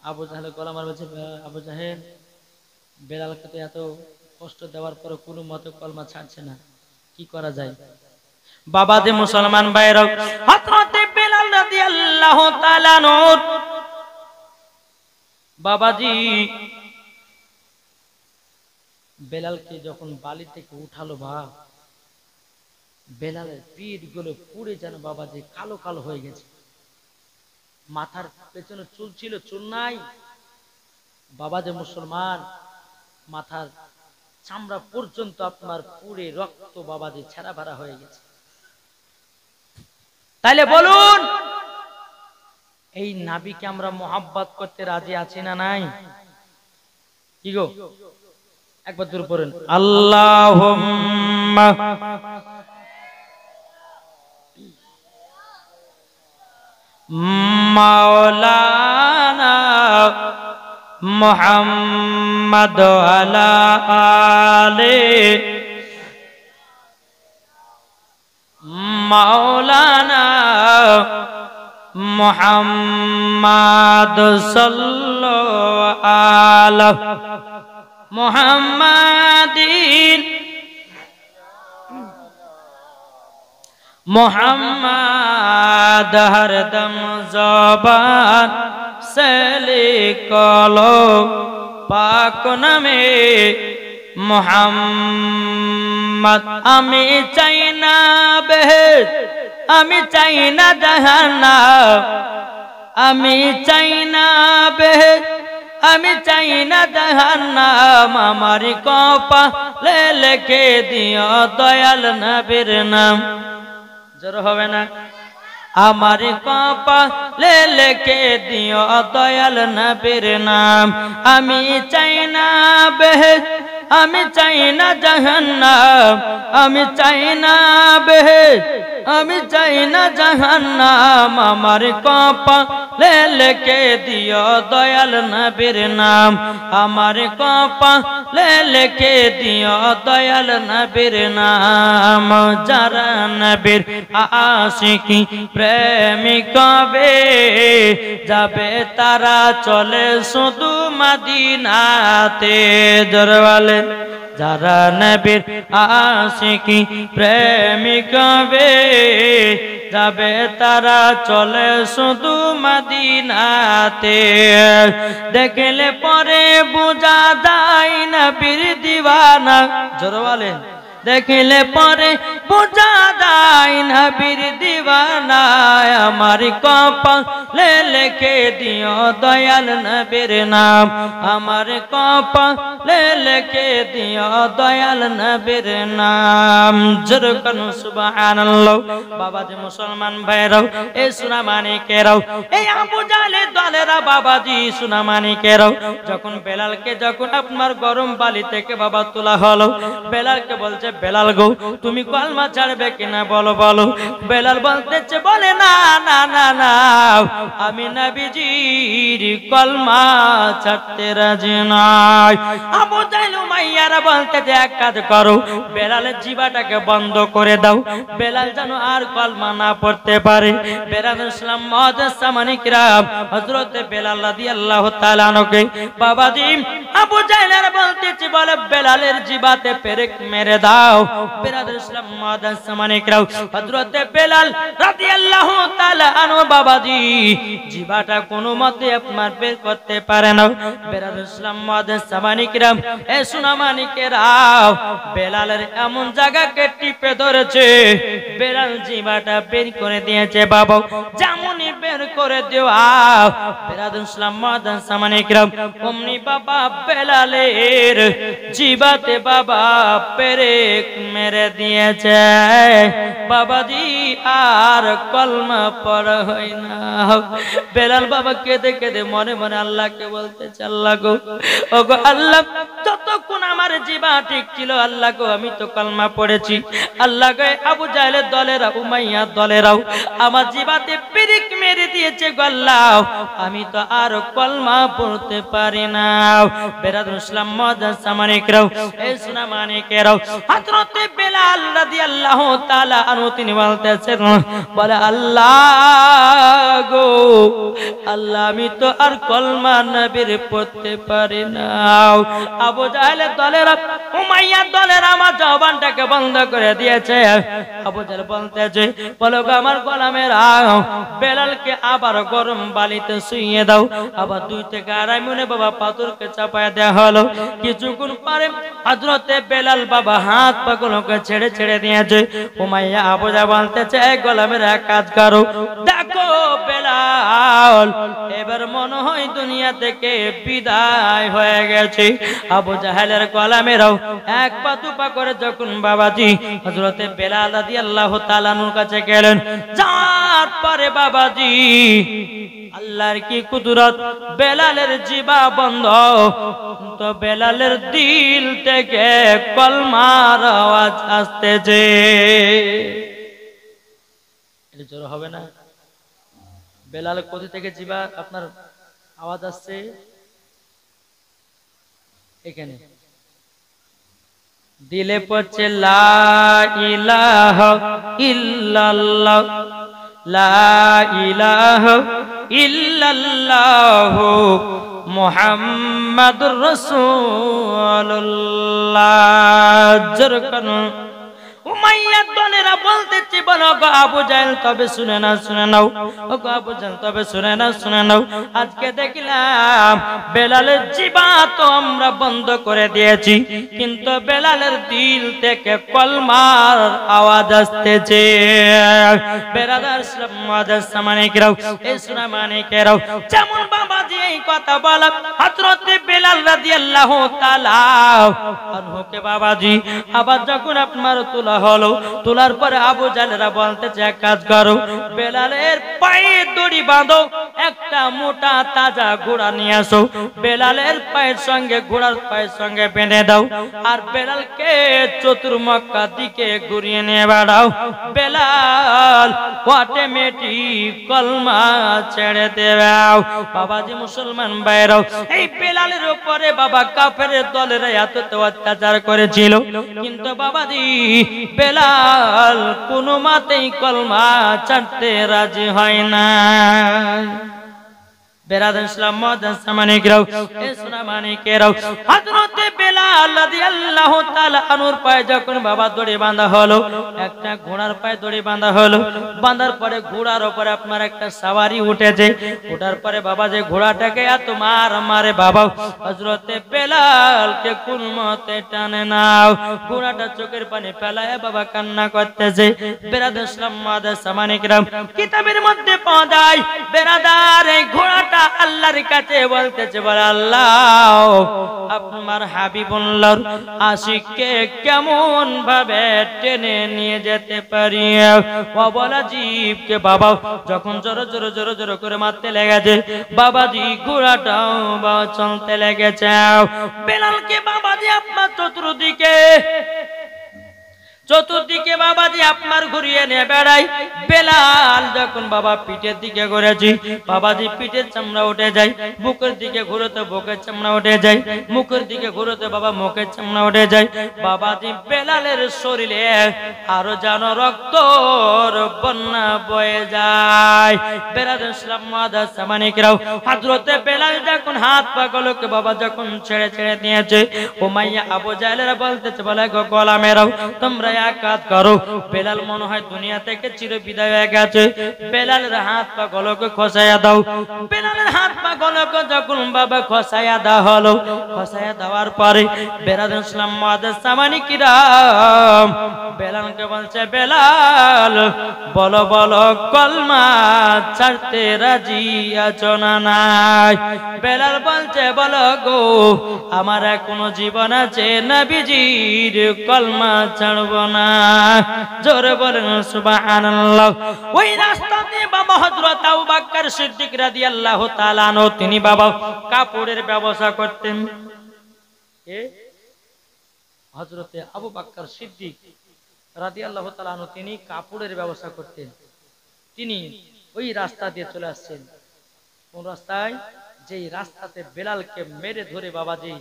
আবু জাহেল গোলামার বলছে, আবু জাহেল বেলালকে তো এত কষ্ট দেওয়ার পরে কোনো মতে কলমা ছাড়ছে না, কি করা যায়? বাবা যে মুসলমান ভাইরা, হযরতে বেলাল রাদিয়াল্লাহু তাআলা নূর বাবাজি বেলালকে যখন বালি থেকে উঠালো, বেলালের পিঠ গুলো পুড়ে যেন বাবাজি কালো কালো হয়ে গেছে। মাথার পেছনে চুল ছিল, চুল নাই। বাবা যে মুসলমান, মাথার চামড়া পর্যন্ত আপনার পুরে রক্ত বাবাজি ছেঁড়া ভাড়া হয়ে গেছে। তাইলে বলুন, এই নাবিকে আমরা মোহাব্বত করতে রাজি আছি না নাই? কি গো, একবার দূর পড়েন, আল্লাহুম্মা মাওলানা মুহাম্মদ আলা আলে মাওলানা মুহাম্মদ সাল্লাল্লাহু আলা মুহাম্মাদিন মোহাম্মদ হরদম জবান से लिखलो पाक नामे मोहम्मद। আমি চাই না বেহেশত, আমি চাই না জাহান্নাম, আমি চাই না বেহেশত, আমি চাই না জাহান্নাম। আমার কপালে লিখে দিও দয়াল নবীর নাম। জোর হবে না? আমার কপালে লিখে দিও দয়াল নবীর নাম। আমি চাই না বেহেশত, আমি চাই না জাহান্নাম, আমি চাই না বেহেশত, আমি চাই না জাহান্নাম। আমার কপালে লিখে দিও দয়াল নবীর নাম। আমার কপালে লিখে দিও দয়াল নবীর নাম। যারা নবীর আশিকি প্রেমিক হবে, যাবে তারা চলে শুধু মদিনাতে। জোরওয়ালে যারা নবীর আশিকি প্রেমিক হবে, যাবে তারা চলে শুধু মদিনাতে। দেখলে পরে বোঝা যায় নবীর দিওয়ানা। জোরওয়ালে देखले परे बुझा दाई नबीर दीवाना। हमारी कपाले लिखे दियो दयाल नबीर नाम। हमारे कपाले लिखे दियो दयाल नबीर नाम। जरकन सुबहानाल्लाह। बाबा जी मुसलमान भाईराও ए सुना मानिकेরাও এই আবু জাহেলের দলেরা বাবাজি সুনা মানিকেরাও যখন বেলালকে যখন আপনার গরম বালি থেকে বাবা তোলা হলো, বেলালকে বলছে বেলাল গো তুমি কলমা ছাড়বে কিনা বলো বলো। বেলাল বলতেছে বলে না না না না আমি নবীজির কলমা ছাড়তে রাজি নাই। আবু জাহেল উমাইয়ারা বলতেছে এক কাজ করো, বেলালের জিহ্বাটাকে বন্ধ করে দাও, বেলাল যেন আর কলমা না পড়তে পারে। বেলাল ইসলাম মুআজ্জামানি কিরাম হযরত বেলাল রাদিয়াল্লাহু তাআলা আনহুকে বাবাজি আবু জাহেলেরা বলতেছে বলে বেলালের জিহ্বাতে পেরেক মেরে দাও। বেলাল ইসলাম মুআজ্জামানি কিরাম হযরত বেলাল রাদিয়াল্লাহু তাআলা আনহু বাবাজি জিহ্বাটা কোনো মতে আপনার বের করতে পারে না। বেলাল ইসলাম মুআজ্জামানি কিরাম এ সুনামানি কিরাম বেলালের এমন জায়গাকে টিপে ধরেছে, বেলাল জিহ্বাটা বের করে দিয়েছে বাবা। যেমনই বের করে দেওয়া বেলাল ইসলাম মুআজ্জামানি কিরাম অমনি বাবা বেলালের জিহ্বাতে বাবা পেরেক মেরে দিয়েছে। বাবাজি আর কলমা পড়া হয় না। বেলাল বাবা কেঁদে কেঁদে মনে মনে আল্লাহকে বলতেছে আল্লাহ গো ও গো আল্লাহ যতক্ষণ আমার জিহ্বা ঠিক ছিল আল্লাহ গো আমি তো কলমা পড়েছি। আল্লাহ গো আবু জাহেলের দলেরা উমাইয়া দলেরাও আমার জিহ্বাতে পেরেক মেরে দিয়েছে গো আল্লাহ, আমি তো আর কলমা পড়তে পারি না। বেলাল ইসলাম মুআজ্জামানি কিরাম এই সুনা মানিকেরাও হযরত বেলাল রাদিয়াল্লাহু তাআলা আনহু তিনি বলতেছেন বলে আল্লাহ গো আল্লাহ আমি তো আর কলমা নবীর পড়তে পারি না। আবু জাহেলের দলেরা উমাইয়ার দলের আমার জবানটাকে বন্ধ করে দিয়েছে। আবু জাহেল বলতেছে, বলো গো আমার গোলামেরা, বেলালকে আবার গরম বালিতে শুইয়ে দাও। আবার 2 থেকে 2.5 মিনিট বাবা পাথরকে চাপায় দেওয়া হলো। কিছুক্ষণ পরে হযরতে বেলাল বাবা হাত পাগুলোকে ছেড়ে ছেড়ে দিয়েছে। উমাইয়া আবু জাহেল বলতেছে, গোলামেরা এক কাজ করো, দেখো বেলাল এবার মনে হয় দুনিয়া থেকে বিদায় হয়ে গেছে। আবু জাহেলের গোলামেরাও এক পা দুপা করে যখন বাবাজি হযরতে বেলাল রাদিয়াল্লাহু তাআলা আনহুর কাছে গেলেন, যার পরে বাবাজি আল্লাহর কি কুদরত, বেলালের জিবা বন্ধ, তো বেলালের দিল থেকে কলমার আওয়াজ আসতেছে। এটা জোর হবে না? বেলাল কোথা থেকে জিবা আপনার আওয়াজ আসছে? এখানে দিলে পড়ছে লা ইলাহা ইল্লাল্লাহ, লা ইলাহা ইল্লাল্লাহ মুহাম্মাদুর রাসূলুল্লাহ। জোরকান উমাইয়ার দলেরা বলতেছে, বলো গো আবু জাহেল তবে শুনে নাও, শুনে নাও, ও গো আবু জাহেল তবে শুনে নাও, শুনে নাও। আজকে দেখলাম বেলালের জিবা তো আমরা বন্ধ করে দিয়েছি, কিন্তু বেলালের দিল থেকে কলমার আওয়াজ আসতেছে। বেরাদার মাদার সামানিকরাও, এই সোনা মানিকেরাও, যেমন বাবাজি এই কথা বলা হযরতে বেলাল রাদিয়াল্লাহু তাআলা আনহুকে বাবাজি আবার যখন আপনার তোলা হলো, তোলার পরে আবু জাহেলরা বলতেছে, এক কাজ করো, বেলালের পায়ে দড়ি বাঁধো, একটা মোটা তাজা ঘোড়া নিয়ে আসো, বেলালের পায়ের সঙ্গে ঘোড়ার পায়ের সঙ্গে বেঁধে দাও, আর বেলালকে চতুর্মুখা দিকে ঘুরিয়ে নিয়ে বেড়াও। বেলাল অটোমেটিক কলমা ছেড়ে দেও। বাবাজি মুসলমান ভাইরাও, এই বেলালের উপরে বাবা কাফেরের দলেরা এত অত্যাচার করেছিল, কিন্তু বাবাজি বেলাল কোনো মতেই কলমা ছাড়তে রাজি হয় না। বেরাদার ইসলাম মাদার সামানিকরাও, এই সোনা মানিকেরাও, হযরতে বেলাল রাদিয়াল্লাহু তাআলা আনহুর পায়ে যখন বাবা দড়ি বাঁধা হলো, একটা ঘোড়ার পায়ে দড়ি বাঁধা হলো, বাঁধার পরে ঘোড়ার উপরে আপনার একটা সওয়ারি উঠেছে, ওঠার পরে বাবা যে ঘোড়াটাকে এত মার মারে বাবা হযরতে বেলালকে কোন মতে টানে নাও, ঘোড়াটা চোখের পানি ফেলায় বাবা কান্না করতেছে। বেরাদার ইসলাম মাদার সামানিকরাও, কিতাবের মধ্যে পাওয়া যায় বেরাদার এই ঘোড়াটা আল্লাহর কাছে বলতেছে, বলে আল্লাহ আপনার হাবিবুল্লাহর আশিককে কেমন ভাবে টেনে নিয়ে যেতে পারি। ও বলা জীবকে বাবা যখন জোরে জোরে জোরে জোরে করে মারতে লেগেছে, বাবাজি ঘোড়াটাও বাবা চলতে লেগেছে। বেলালকে বাবাজি আপনার চতুর্দিকে বাবাজি আপনার ঘুরিয়ে নিয়ে বেড়াই। বেলাল যখন বাবা পিঠের দিকে ঘুরেছি, বাবাজি পিঠের চামড়া উঠে যায়, বুকের দিকে ঘুরোতে বুকের চামড়া উঠে যায়, মুখের দিকে ঘুরোতে বাবা মুখের চামড়া উঠে যায়। বাবাজি বেলালের শরীরে আরো যেন রক্তর বন্যা বয়ে যায়। বেলাল ইসলাম মাদার সামানিকরাও, হযরতে বেলাল যখন হাত পা গুলোকে বাবা যখন ছেড়ে ছেড়ে দিয়েছে, উমাইয়া আবু জাহেলরা বলতেছে, বলে গো গোলামেরাও তোমরা এক কাজ করো, বেলাল মনে হয় দুনিয়া থেকে চির বিদায় হয়ে গেছে, বেলালের হাত পা গুলোকে খসাইয়া দাও। বেলালের হাত পা গুলোকে যখন বাবা খসাইয়া দেওয়া হলো, খসাইয়া দেওয়ার পরে বেলাল ইসলাম মাদার সামানিকরাও বেলালকে বলছে, বেলাল বলো বলো কলমা ছাড়তে রাজি আছো না নাই? বেলাল বলছে, বলো গো আমার এখনো জীবন আছে, নবীজির কলমা ছাড়ব না। জোরে বলেন সুবহানাল্লাহ। ওই রাস্তা দিয়ে বাবা হযরত আবু বকর সিদ্দিক রাদিয়াল্লাহু তাআলা আনহু তিনি বাবা কাপড়ের ব্যবসা করতেন। হযরতে আবু বকর সিদ্দিক রাদিয়াল্লাহু তাআলা আনহু তিনি কাপড়ের ব্যবসা করতেন। তিনি ওই রাস্তা দিয়ে চলে আসছেন। কোন রাস্তায়? যেই রাস্তাতে বেলালকে মেরে ধরে বাবাজি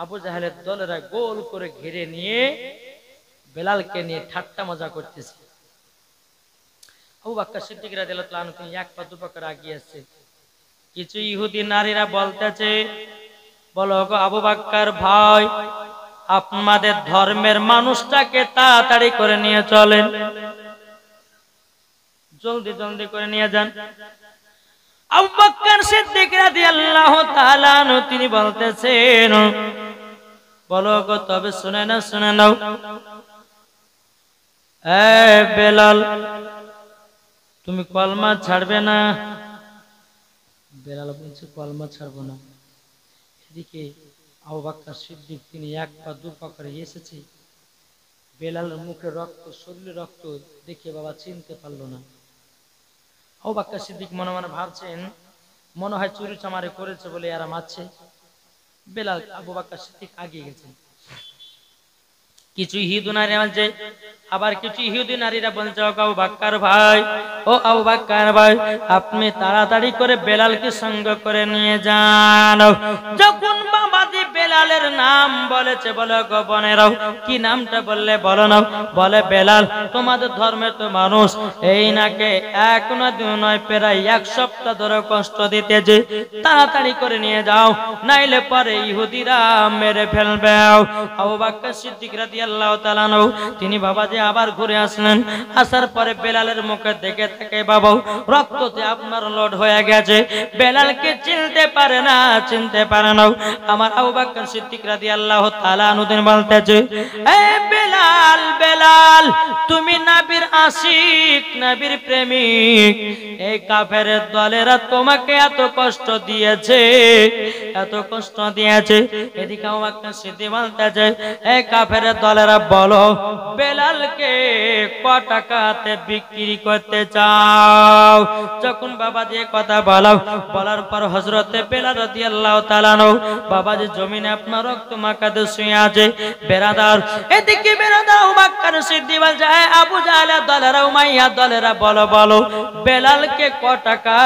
আবু জাহেলের দলেরা গোল করে ঘিরে নিয়ে বেলালকে নিয়ে ঠাট্টা মজা করতেছে। আবু বকর সিদ্দিক রাদিয়াল্লাহু তাআলা আনহু তিনি এক পা দু পা করে এগিয়ে আসছে। কিছু ইহুদি নারীরা বলতেছে, বলো গো আবু বকর ভাই, আপনাদের ধর্মের মানুষটাকে তাড়াতাড়ি করে নিয়ে চলেন, জলদি জলদি করে নিয়ে যান। আবু বকর সিদ্দিক রাদিয়াল্লাহু তাআলা আনহু তিনি বলতেছেন, বলো গো তবে শুনে নাও, এ বেলাল তুমি কলমা ছাড়বে না? বেলাল বলছে কলমা ছাড়বো না। এদিকে আবু বকর সিদ্দিক তিনি এক পা দু পা করে এসেছে, বেলালের মুখে রক্ত, শরীরে রক্ত দেখে বাবা চিনতে পারলো না। আবু বকর সিদ্দিক মনে মনে ভাবছেন মনে হয় চুরি চামারি করেছে বলে এরা মারছে। বেলাল আবু বকর সিদ্দিক আগিয়ে গেছেন। কিছু ইহুদি নারী আছে, আবার কিছু ইহুদি নারীরা বলছে আবু বকর ভাই, ও আবু বকর ভাই, আপনি তাড়াতাড়ি করে বেলালকে সঙ্গ করে নিয়ে যান। যখন বাবাজি বেলালের নাম বলেছে, বলে গো বোনেরাও কি নামটা বললে বলো না? বলে বেলাল তোমাদের ধর্মের তো মানুষ, এই নাকে এক নয় দুই নয় প্রায় এক সপ্তাহ ধরে কষ্ট দিতেছে, তাড়াতাড়ি করে নিয়ে যাও, নাইলে পরে ইহুদিরা মেরে ফেলবে। আবু বকর সিদ্দিক রাদিয়াল্লাহু তাআলা আনহু তিনি বাবাজি আবার ঘুরে আসলেন। আসার পরে বেলালের মুখে দেখে থাকে বাবা রক্ততে আপনার লোড হয়ে গেছে, বেলালকে চিনতে পারে না। আমার আবু বকর সিদ্দিক রাদিয়াল্লাহু তাআলা আনহু তিনি বলতেছে, এ বেলাল, বেলাল তুমি নবীর আশিক, নবীর প্রেমিক, এই কাফেরের দলেরা তোমাকে এত কষ্ট দিয়েছে, এত কষ্ট দিয়েছে। এদিকে আবু বকর সিদ্দিক বলতেছে, এই কাফেরের দলেরা বলো বেলালকে ক টাকাতে বিক্রি করতে চাও? যখন বাবাজি কথা বলার পর হযরতে বেলাল রাদিয়াল্লাহু তাআলা আনহু বাবাজি জমিনে আপনার রক্ত মাখাতে শুয়ে আছে। বেরাদার এদিকে বেরাদার আবু বকর সিদ্দিক বলছে, আবু জাহেলের দলেরা, উমাইয়া দলেরা বলো বেলালকে ক টাকা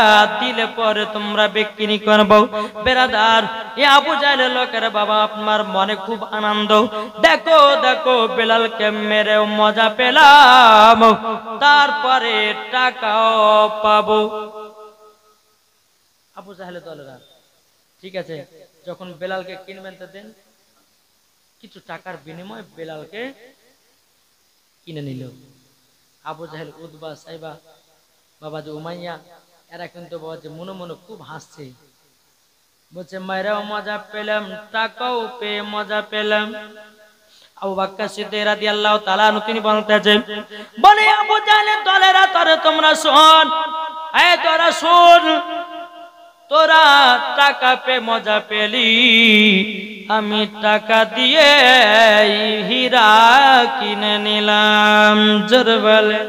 দিলে পরে তোমরা বিক্রি করবো? বেরাদার এ আবু জাহেলের লোকেরা বাবা আপনার মনে খুব আনন্দ, দেখো দেখো বেলালকে মেরে মজা পেলাম, তারপরে টাকাও পাবো। আবু জাহেলের দলেরা ঠিক আছে, যখন বেলালকে কিনবেন তো দেন, কিছু টাকার বিনিময়ে বেলালকে কিনে নিল। আবু জাহেল, উতবা, সাইবা, বাবাজি উমাইয়া এরা কিন্তু বাবাজি মনে মনে খুব হাসছে, বলছে মেরেও মজা পেলাম, টাকাও পেয়ে মজা পেলাম। আবু বকর সিদ্দিক রাদিয়াল্লাহু তাআলা আনহু তিনি বলতেছেন, বলে আবু জাহেলের দলেরা তোমরা শোন, এই তোরা শোন, তোরা টাকা পে মজা পেলি, আমি টাকা দিয়ে হীরা কিনে নিলাম। জোর বলে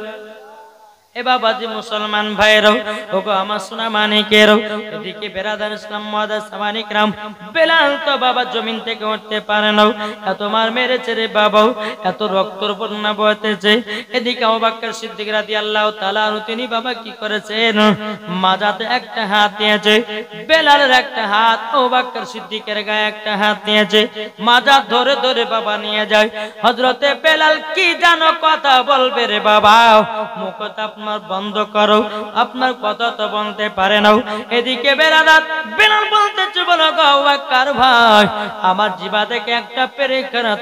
এ বাবাজি মুসলমান ভাইরাও, ওগো আমার সোনা মানিকেরও, এদিকে বেরাদার ইসলাম মুআদ্দাস সামানিকরাম, বেলাল তো বাবা জমিন থেকে উঠতে পারে না, এত মার মেরেছে রে বাবা, এত রক্তর বন্যা বইতেছে। এদিকে আবু বকর সিদ্দিক রাদিয়াল্লাহু তাআলা আনহু তিনি বাবা কি করেছেন, মাজাতে একটা হাত দিয়েছে, বেলালের একটা হাত, আবু বকর সিদ্দিকের গায়ে একটা হাত দিয়েছে, মাজা ধরে ধরে বাবা নিয়ে যায়। হযরতে বেলাল কি জানো কথা বলবে রে বাবা, মুখটা আপনার বন্ধ করো, আপনার কথা তো বলতে পারে না। এদিকে বেলাল বলতেছে, বলো গো আবু বকর ভাই, আমার জিবা থেকে একটা পেরেকখানা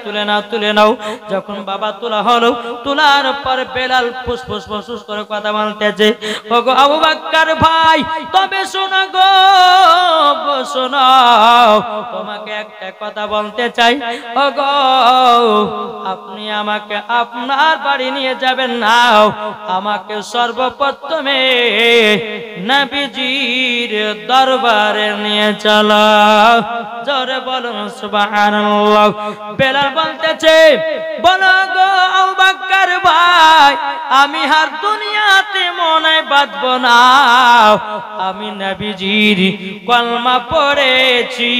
তুলে নাও। যখন বাবা তোলা হলো, তোলার পর বেলাল ফুসফুস ফুসফুস করে কথা বলতেছে, ও গো আবু বকর ভাই, তবে শোনো গো, শোনো, তোমাকে একটা কথা বলতে চাই। ও গো আপনি আমাকে আপনার বাড়ি নিয়ে যাবেন না, আমাকে সর্বপ্রথমে নবীজির দরবারে নিয়ে চলো। জোরে বলুন সুবহানাল্লাহ। বেলাল বলতেছে, বলো গো আবু বকর ভাই, আমি আর দুনিয়াতে মনে বাঁধব না, আমি নবীজির কলমা পড়েছি,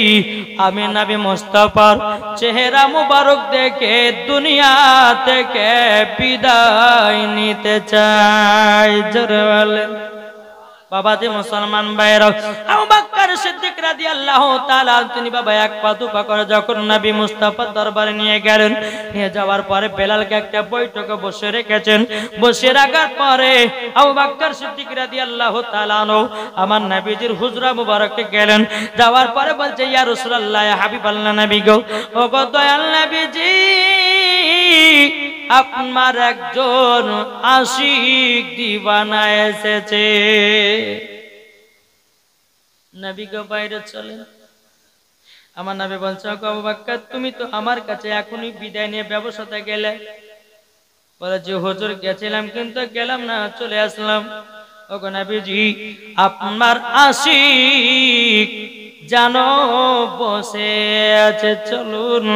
আমি নবী মুস্তাফার চেহারা মুবারক দেখে দুনিয়া থেকে বিদায় নিতে চাই। জোরে বলেন বাবাজি মুসলমান ভাইরা, আবু বকর সিদ্দিক রাদিয়াল্লাহু তাআলা তিনি বাবা এক পা দুপা করে যখন নবী মুস্তাফার দরবারে নিয়ে গেলেন, নিয়ে যাওয়ার পরে বেলালকে একটা বৈঠকে বসে রেখেছেন। বসে রাখার পরে আবু বকর সিদ্দিক রাদিয়াল্লাহু তাআলা আনহু আমার নবীজির হুজরা মুবারকে গেলেন। যাওয়ার পরে বলছে, ইয়া রাসূলুল্লাহ, ইয়া হাবিবাল্লাহ নবী গো, ও গো দয়াল নবীজি, আপনার একজন আশিক দিওয়ানা এসেছে। নবী গো বাইরে চলেন। আমার নবী বলছে, আবু বকর তুমি তো আমার কাছে এখনই বিদায় নিয়ে ব্যবসাতে গেলে। বলে যে হুজুর গেছিলাম কিন্তু গেলাম না, চলে আসলাম। ওগো নবীজি, আপনার আশিক জানো বসে আছে, চলুন।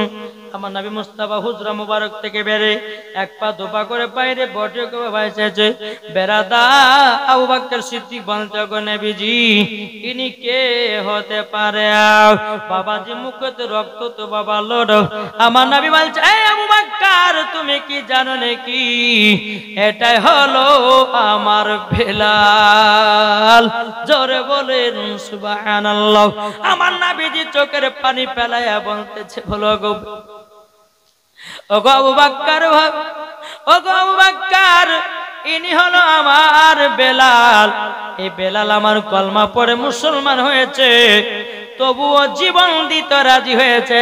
আমার নবী মুস্তাফা হুজরা মুবারক থেকে বেরে এক পা দুপা করে বাইরে বটে করে ভাইছে বেরাদা আবু বকর সিদ্দিক বলতে, ওগো নবীজি, ইনি কে হতে পারে? বাবাজি মুখে রক্ত তো বাবা লোড। আমার নবী বলছে, এই আবু বকর তুমি কি জানো নাকি এটাই হলো আমার বেলাল? জোরে বলেন সুবহানাল্লাহ। আমার নবীজি চোখের পানি ফেলায়া বলতেছে, বলো গো, ওগো আবু বকর, ওগো আবু বকর, ইনি হলো আমার বেলাল। এই বেলাল আমার কলমা পড়ে মুসলমান হয়েছে, তবুও জীবন দিতে রাজি হয়েছে,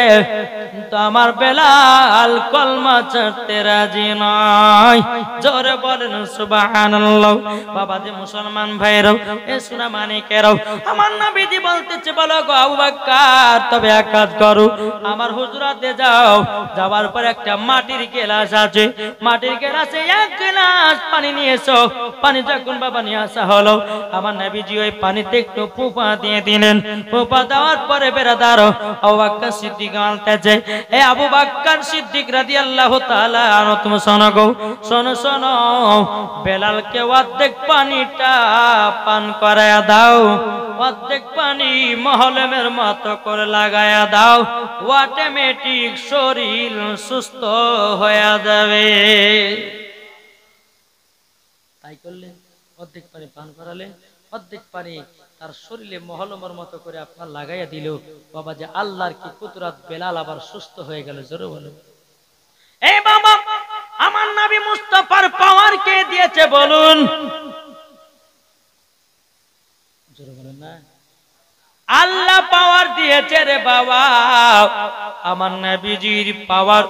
কিন্তু আমার বেলাল কলমা ছাড়তে রাজি নয়। জোরে বলেন সুবহানাল্লাহ। বাবাজি মুসলমান ভাইরাও, এ সোনা মানিকেরাও, আমার নবীজি বলতেছে, বলো গো আবু বকর, তবে এক কাজ করো, আমার হুজরাতে যাও। যাওয়ার পর একটা মাটির গেলাস আছে, মাটির গেলাসে এক গ্লাস পানি নিয়ে এসো। পানি যখন বাবা নিয়ে আসা হলো, আমার নবীজি ওই পানিতে একটু ফুফা দিয়ে দিলেন। ফুফা দেওয়ার পরে বেরাদার আবু বকর সিদ্দিক বলতেছে, এ আবু বকর সিদ্দিক রাদিয়াল্লাহু তাআলা আনহু, তুমি শোনো গো, শোনো শোনো, বেলালকে অর্ধেক পানিটা পান করায়া দাও, অর্ধেক পানি মহলমের মতো করে লাগায়া দাও, অটোমেটিক শরীর সুস্থ হয়ে যাবে। তাই করলেন, অর্ধেক পানি পান করালেন, অর্ধেক পানি তার শরীরে মহলমের মতো করে আপনার লাগাইয়া দিল। বাবা যে আল্লাহর কি কুদরত, বেলাল আবার সুস্থ হয়ে গেল। জোরে বলো। এই বাবা, আমার নবী মুস্তাফার পাওয়ার কে দিয়েছে বলুন? জোরে বলেন না। আল্লাহ পাওয়ার দিয়েছে রে বাবা। আমার নবীজির পাওয়ার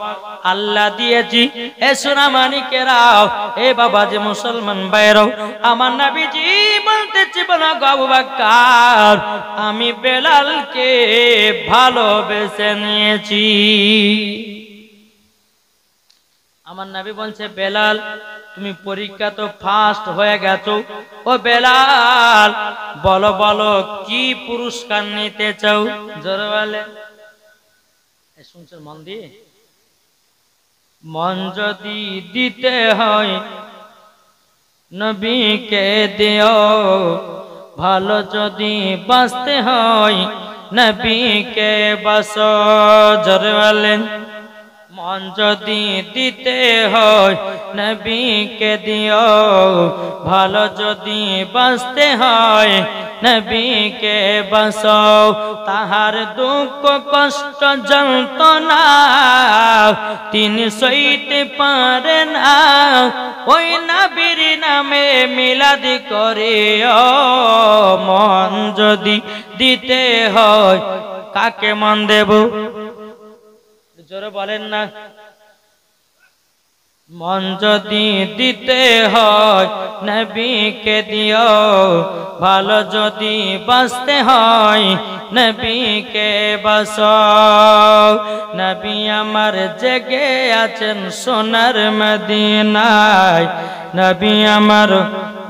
আল্লাহ দিয়েছি। এ সোনা মানিকেরাও, এ বাবা যে মুসলমান ভাইরাও, আমার নবীজি বলতেছি, বলো গো আবু বকর, আমি বেলালকে ভালোবেসে নিয়েছি। আমার নবী বলছে, বেলাল তুমি পরীক্ষা তো ফার্স্ট হয়ে গেছো। ও বেলাল, বলো বলো কি পুরস্কার নিতে চাও? জোরে বলে। শুনছেন মন দিয়ে? মন যদি দিতে হয় নবীকে দিও, ভালো যদি বাঁচতে হয় নবীকে বাসো। জোরে বলেন। মন যদি দিতে হয় নবীকে দিও, ভালো যদি বাঁচতে হয় নবীকে বাসো। তাহার দুঃখ কষ্ট যন্ত্রণা তিনি সইতে পারে না, ওই নবীর নামে মিলাদ করে। মন যদি দিতে হয়, কাকে মন দেব? জোরে বলেন না। মন যদি দিতে হয় নবীকে দিও, ভালো যদি বাঁচতে হয় নবীকে বাসো। নবী আমার জেগে আছেন সোনার মদিনায়, নবী আমার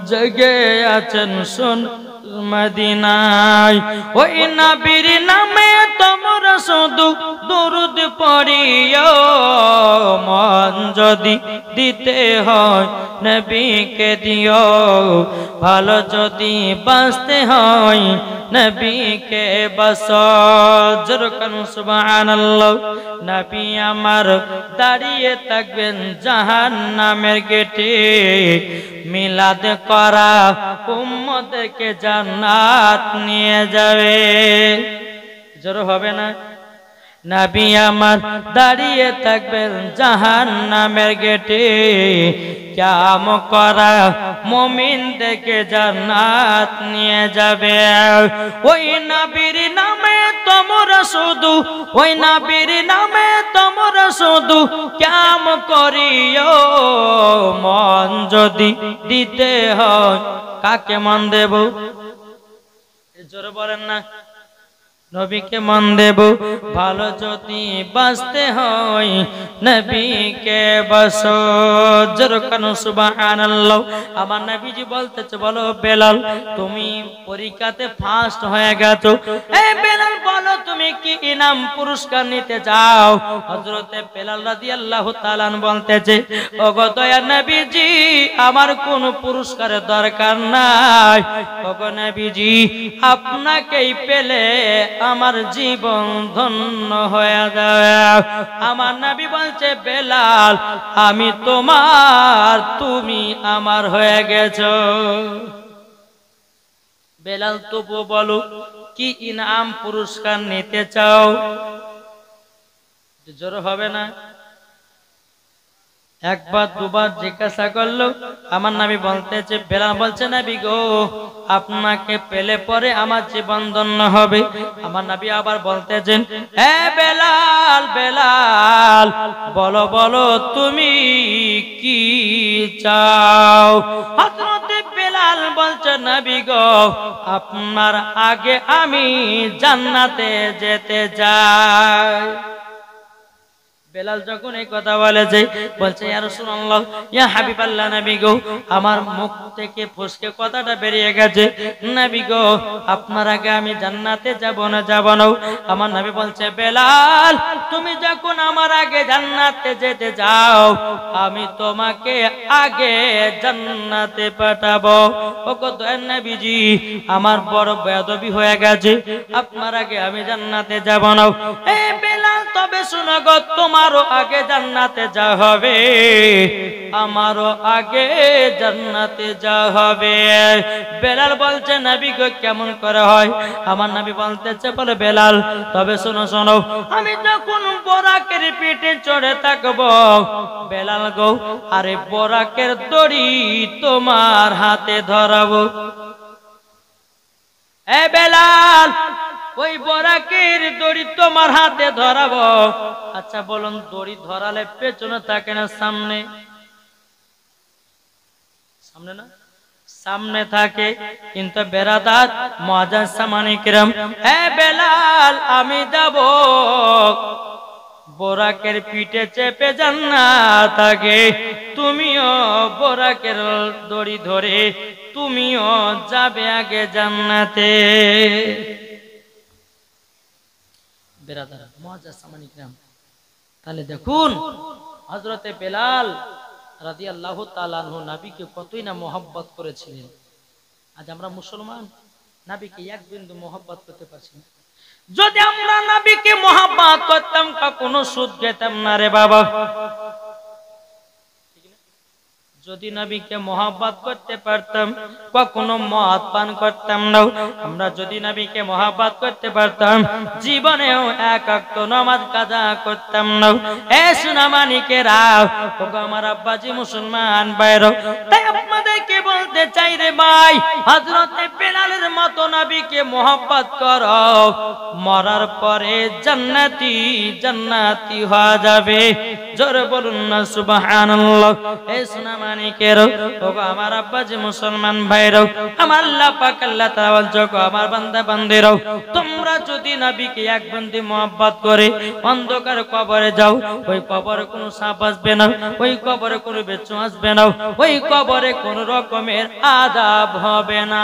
জেগে আছেন সোনার মদিনায়। ওই নবীর নামে তোমরা শুধু দুরূদ পড়িও। মন যদি দিতে হয় নবীকে দিও, ভালো যদি বাঁচতে হয় নবীকে বাসো। জোরে কান সুবহানাল্লাহ। নবী আমার দাঁড়িয়ে থাকবেন জাহান্নামের গেটে মিলাদ করা উম্মতকে জান্নাত নিয়ে যাবে জোরে হবে না নবী আমার দাঁড়িয়ে থাকবেন জাহান্নামের গেটে কিয়াম করা মুমিনদেরকে জান্নাত নিয়ে যাবে ওই নবীর নামে তোমরা শুধু ওই নবীর নামে তোমরা শুধু কিয়াম করিও মন যদি দিতে হয় কাকে মন দেব জোরে বলেন না নবীকে মন দেব ভালো যদি বাঁচতে হয় নবীকে বসো জোরে কানো সুবহানাল্লাহ আমার নবীজি বলতেছে বলো বেলাল তুমি পরীক্ষাতে ফার্স্ট হয়ে গেছো এই বেলাল বলো তুমি কি ইনাম পুরস্কার নিতে চাও হযরতে বেলাল রাদিয়াল্লাহু তাআলা বলতেছে ওগো দয়ার নবীজি আমার কোনো পুরস্কারের দরকার নাই ওগো নবীজি আপনাকেই পেলে আমার জীবন ধন্য হয়ে যাবে আমার নবী বলছে বেলাল আমি তোমার তুমি আমার হয়ে গেছো বেলাল তবু বলো কি ইনাম পুরস্কার নিতে চাও জোর হবে না একবার দুবার জিজ্ঞাসা করলো আমার নবী বলতেছে বেলাল বলছে নবী গো আপনাকে পেলে পরে আমার জীবন ধন্য হবে আমার নবী আবার বলতেছেন হে বেলাল বেলাল বলো বলো তুমি কি চাও হযরত বেলাল বলছে নবী গো আপনার আগে আমি জান্নাতে যেতে চাই বেলাল যখন এই কথা বলেছে বলছে ইয়া রাসূলুল্লাহ ইয়া হাবিবাল্লাহ নবী গো আমার মুখ থেকে ফসকে কথাটা বেরিয়ে গেছে নবী গো আপনার আগে আমি জান্নাতে যাব না আমার নবী বলছে বেলাল তুমি যখন আমার আগে জান্নাতে যেতে যাও আমি তোমাকে আগে জান্নাতে পাঠাবো ওগো দয়ার নবীজি আমার বড় বেয়াদবি হয়ে গেছে আপনার আগে আমি জান্নাতে যাব না এ বেলাল তবে শুনো গো তোমারও আগে জান্নাতে যা হবে আমারও আগে জান্নাতে যা হবে বেলাল বলছে নবী গো কেমন করে হয় আমার নবী বলতেছে বলে বেলাল তবে শোনো শোনো আমি যখন বোরাকের পিঠে চড়ে থাকবো বেলাল গো আরে বোরাকের দড়ি তোমার হাতে ধরাবো এ বেলাল ওই বোরাকের দড়ি তোমার হাতে ধরাবো আচ্ছা বলুন দড়ি ধরালে পেছনে থাকে না সামনে সামনে না সামনে থাকে কিন্তু বেরাদার মুআজ্জাজ সামানি কিরাম এ বেলাল আমি যাব বোরাকের পিঠে চেপে জান্নাত আগে তুমিও বোরাকের দড়ি ধরে তুমিও যাবে আগে জান্নাতে বেরাদার মুআজ্জাজ সামানি কিরাম তাহলে দেখুন হযরতে বেলাল রাদিয়াল্লাহু তাআলা আনহু নবীকে কতই না মহব্বত করেছিলেন আজ আমরা মুসলমান নবীকে এক বিন্দু মহব্বত করতে পারছি না যদি আমরা নবীকে মহব্বত করতাম কখনো সুদ খেতাম না রে বাবা যদি নবীকে মহব্বত করতে পারতাম কখনো মদ পান করতাম না আমরা যদি নবীকে মহব্বত করতে পারতাম জীবনেও এক ওয়াক্ত নামাজ কাজা করতাম না এ সোনামানিকেরা ওগো আমার আব্বাজি মুসলমান ভাইরা তাই আপনাদেরকে বলতে চাই রে ভাই হযরতে বেলালের মতো নবীকে মহব্বত করো মরার পরে জান্নাতি জান্নাতি হয়ে যাবে জোরে বলুন না সুবহানাল্লাহ এ সোনামানিকেরা ওগো আমার আব্বাজি মুসলমান ভাইরা আমার আল্লাহ পাক আল্লাহ তাআলা বলছো আমার বান্দা বান্দিরা তোমরা যদি নবীকে এক বন্দি মহব্বত করে অন্ধকার কবরে যাও ওই কবরে কোনো সাপ আসবে না ওই কবরে কোনো বিচ্ছু আসবে না ওই কবরে কোনো রকমের আযাব হবে না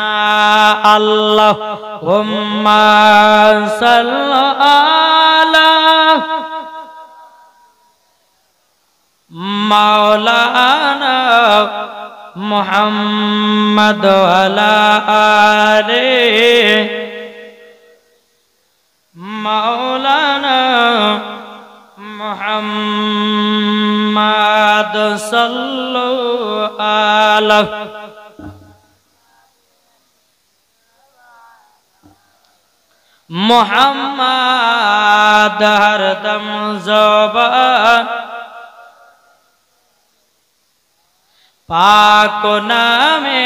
আল্লাহুম্মা সাল্লি আলা মাওলানা মুহাম্মদ ওয়ালা আলে মাওলানা মুহাম্মদ সাল্লু আলা মুহাম্মাদ হরদম জবান পাক নামে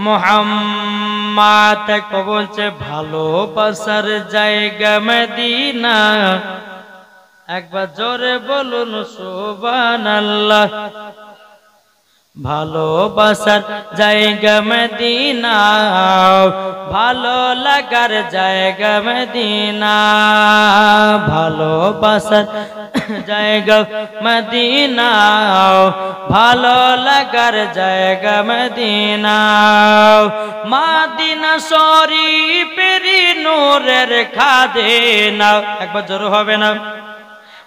মুহাম্মাদ বলছে ভালোবাসার জায়গা মদিনা একবার জোরে বলুন সুবহানাল্লাহ ভালোবাসার জায়গা মদিনা ভালো লাগার জায়গা মদিনা ভালোবাসার জায়গা মদিনা ভালো লাগার জায়গা মদিনা মদিনা শরীফের নূরের খাদেনা একবার জোরে হবে না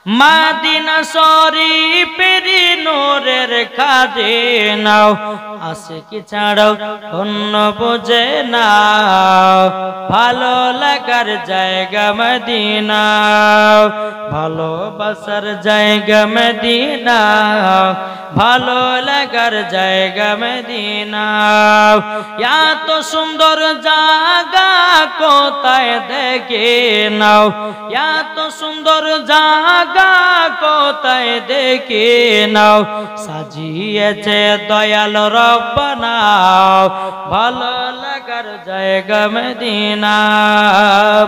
মদিনা শরীফের নূরের খাদেনা আশিকি ছাড়াও অন্য বোঝে না ভালো লাগার জায়গা মদিনা ভালোবাসার জায়গা মদিনা ভালো লাগার জায়গা মদিনা এত সুন্দর জায়গা কোথায় দেখে নাও এত সুন্দর জায়গা কোথায় দেখে নাও সাজিয়েছে দয়াল রব্বানা ভালো লাগার জায়গা মদিনা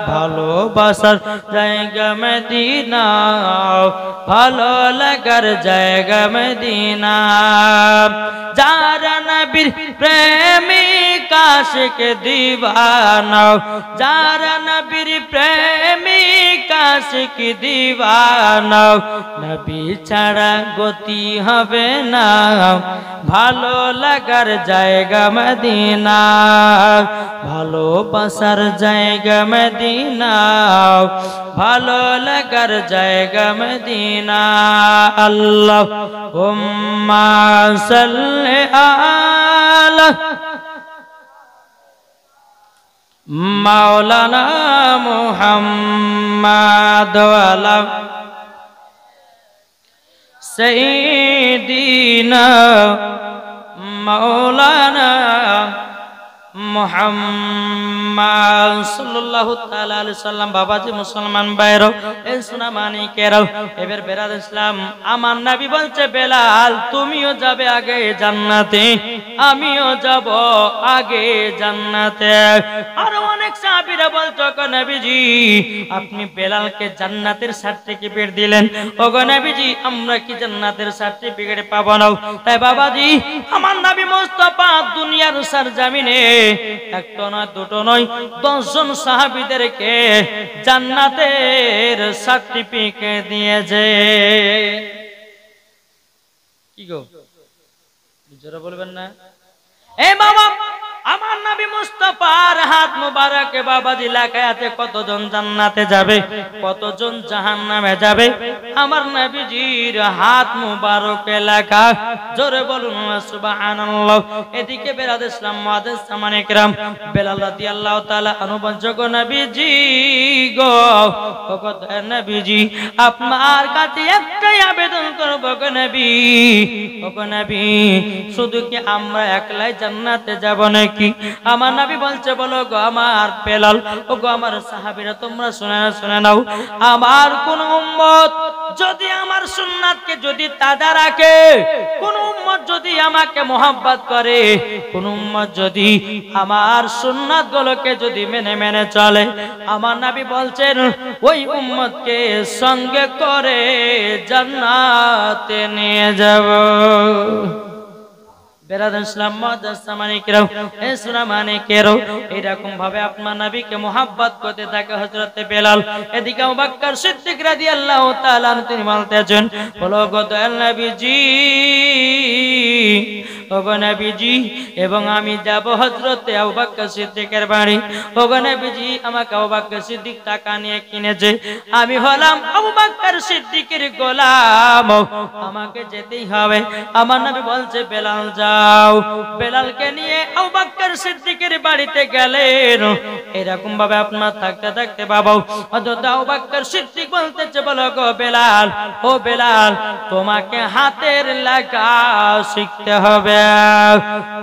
ভালোবাসার জায়গা মদিনা ভালো লাগার জায়গা মদিনা যারা নবীর প্রেমিক আশিক দিওয়ানা যারা নবীর প্রেমিক আশিক দিওয়ানা নবী ছাড়া গতি হবে না ভালো লাগার জায়গা মদিনা ভালোবাসার জায়গা মদিনা ভালো লাগার জায়গা মদিনা আল্লাহুম্মা সাল্লি আলা মাওলানা মুহাম্মাদ ওয়ালা সাইয়্যিদিনা মাওলানা মুহাম্মদ সাল্লাল্লাহু তাআলা আলাইহি সাল্লাম বাবাজি মুসলমান ভাইরা এই সোনা মানিকেরাও এবার বেরাদ ইসলাম আমার নবী বলছে বেলাল তুমিও যাবে আগে জান্নাতে আমিও যাব আগে জান্নাতে আর অনেক সাহাবীরা বলতো গো নবীজি আপনি বেলালকে জান্নাতের সার্টিফিকেট দিলেন ওগো নবীজি আমরা কি জান্নাতের সার্টিফিকেট পাবো না তাই বাবাজি আমার নবী মুস্তাফা দুনিয়ার সরজমিনে একটা নয় দুটো নয় 10 জন সাহাবীদেরকে জান্নাতের সার্টিফিকেট দিয়েছে কি গো জোরে বলবেন না এ বাবা আমার নবী মুস্তাফার হাত মুবারকে বাবাজি লাগায়াতে কতজন জান্নাতে যাবে কতজন জাহান্নামে যাবে আমার নবীজির হাত মুবারকে লাগা জোরে বলুন সুবহানাল্লাহ এদিকে বেরাদ ইসলাম মুআদ্দিস সামানে کرام বেলাল রাদিয়াল্লাহু তাআলা অনুবঞ্চক নবীজি গো ওগো নবীজি আপনার কাছে একটাই আবেদন করব গো নবী ওগো নবী শুধু কি আমরা একলাই জান্নাতে যাব নাকি আমার নবী বলছে বলো গো আমার বেলাল ও গো আমার সাহাবীরা তোমরা শুনে নাও আমার কোন উম্মত যদি আমার সুন্নাতকে যদি তাজা রাখে কোন উম্মত যদি আমাকে mohabbat করে কোন উম্মত যদি আমার সুন্নাতগুলোকে যদি মেনে চলে আমার নবী বলছেন ওই উম্মতকে সঙ্গে করে জান্নাতে নিয়ে যাব বেরাদার ইসলাম মুআদ্দিস সামানে کرام এই সূরা মানিকেরও এরকম ভাবে আপনার নবীকে mohabbat করতে থাকে হযরত বেলাল এদিকে আবু বকর সিদ্দিক রাদিয়াল্লাহু তাআলা তিনি বলতেছেন বলো গো দয়াল নবীজি ওগো নবীজি এবং আমি যাব হযরতে আবু বকর সিদ্দিকের বাড়ি। ওগো নবীজি আমাকে আবু বকর সিদ্দিক টাকা নিয়ে কিনেছে, আমি হলাম আবু বকর সিদ্দিকের গোলাম, আমাকে যেতেই হবে। আমার নবী বলছে বেলাল যাও। বেলালকে নিয়ে আবু বকর সিদ্দিকের বাড়িতে গেলেন। এরকম ভাবে আপনার থাকতে থাকতে বাবা হযরত আবু বকর সিদ্দিক বলতেছে বলো গো বেলাল, ও বেলাল তোমাকে হাতের লেখা শিখতে হবে।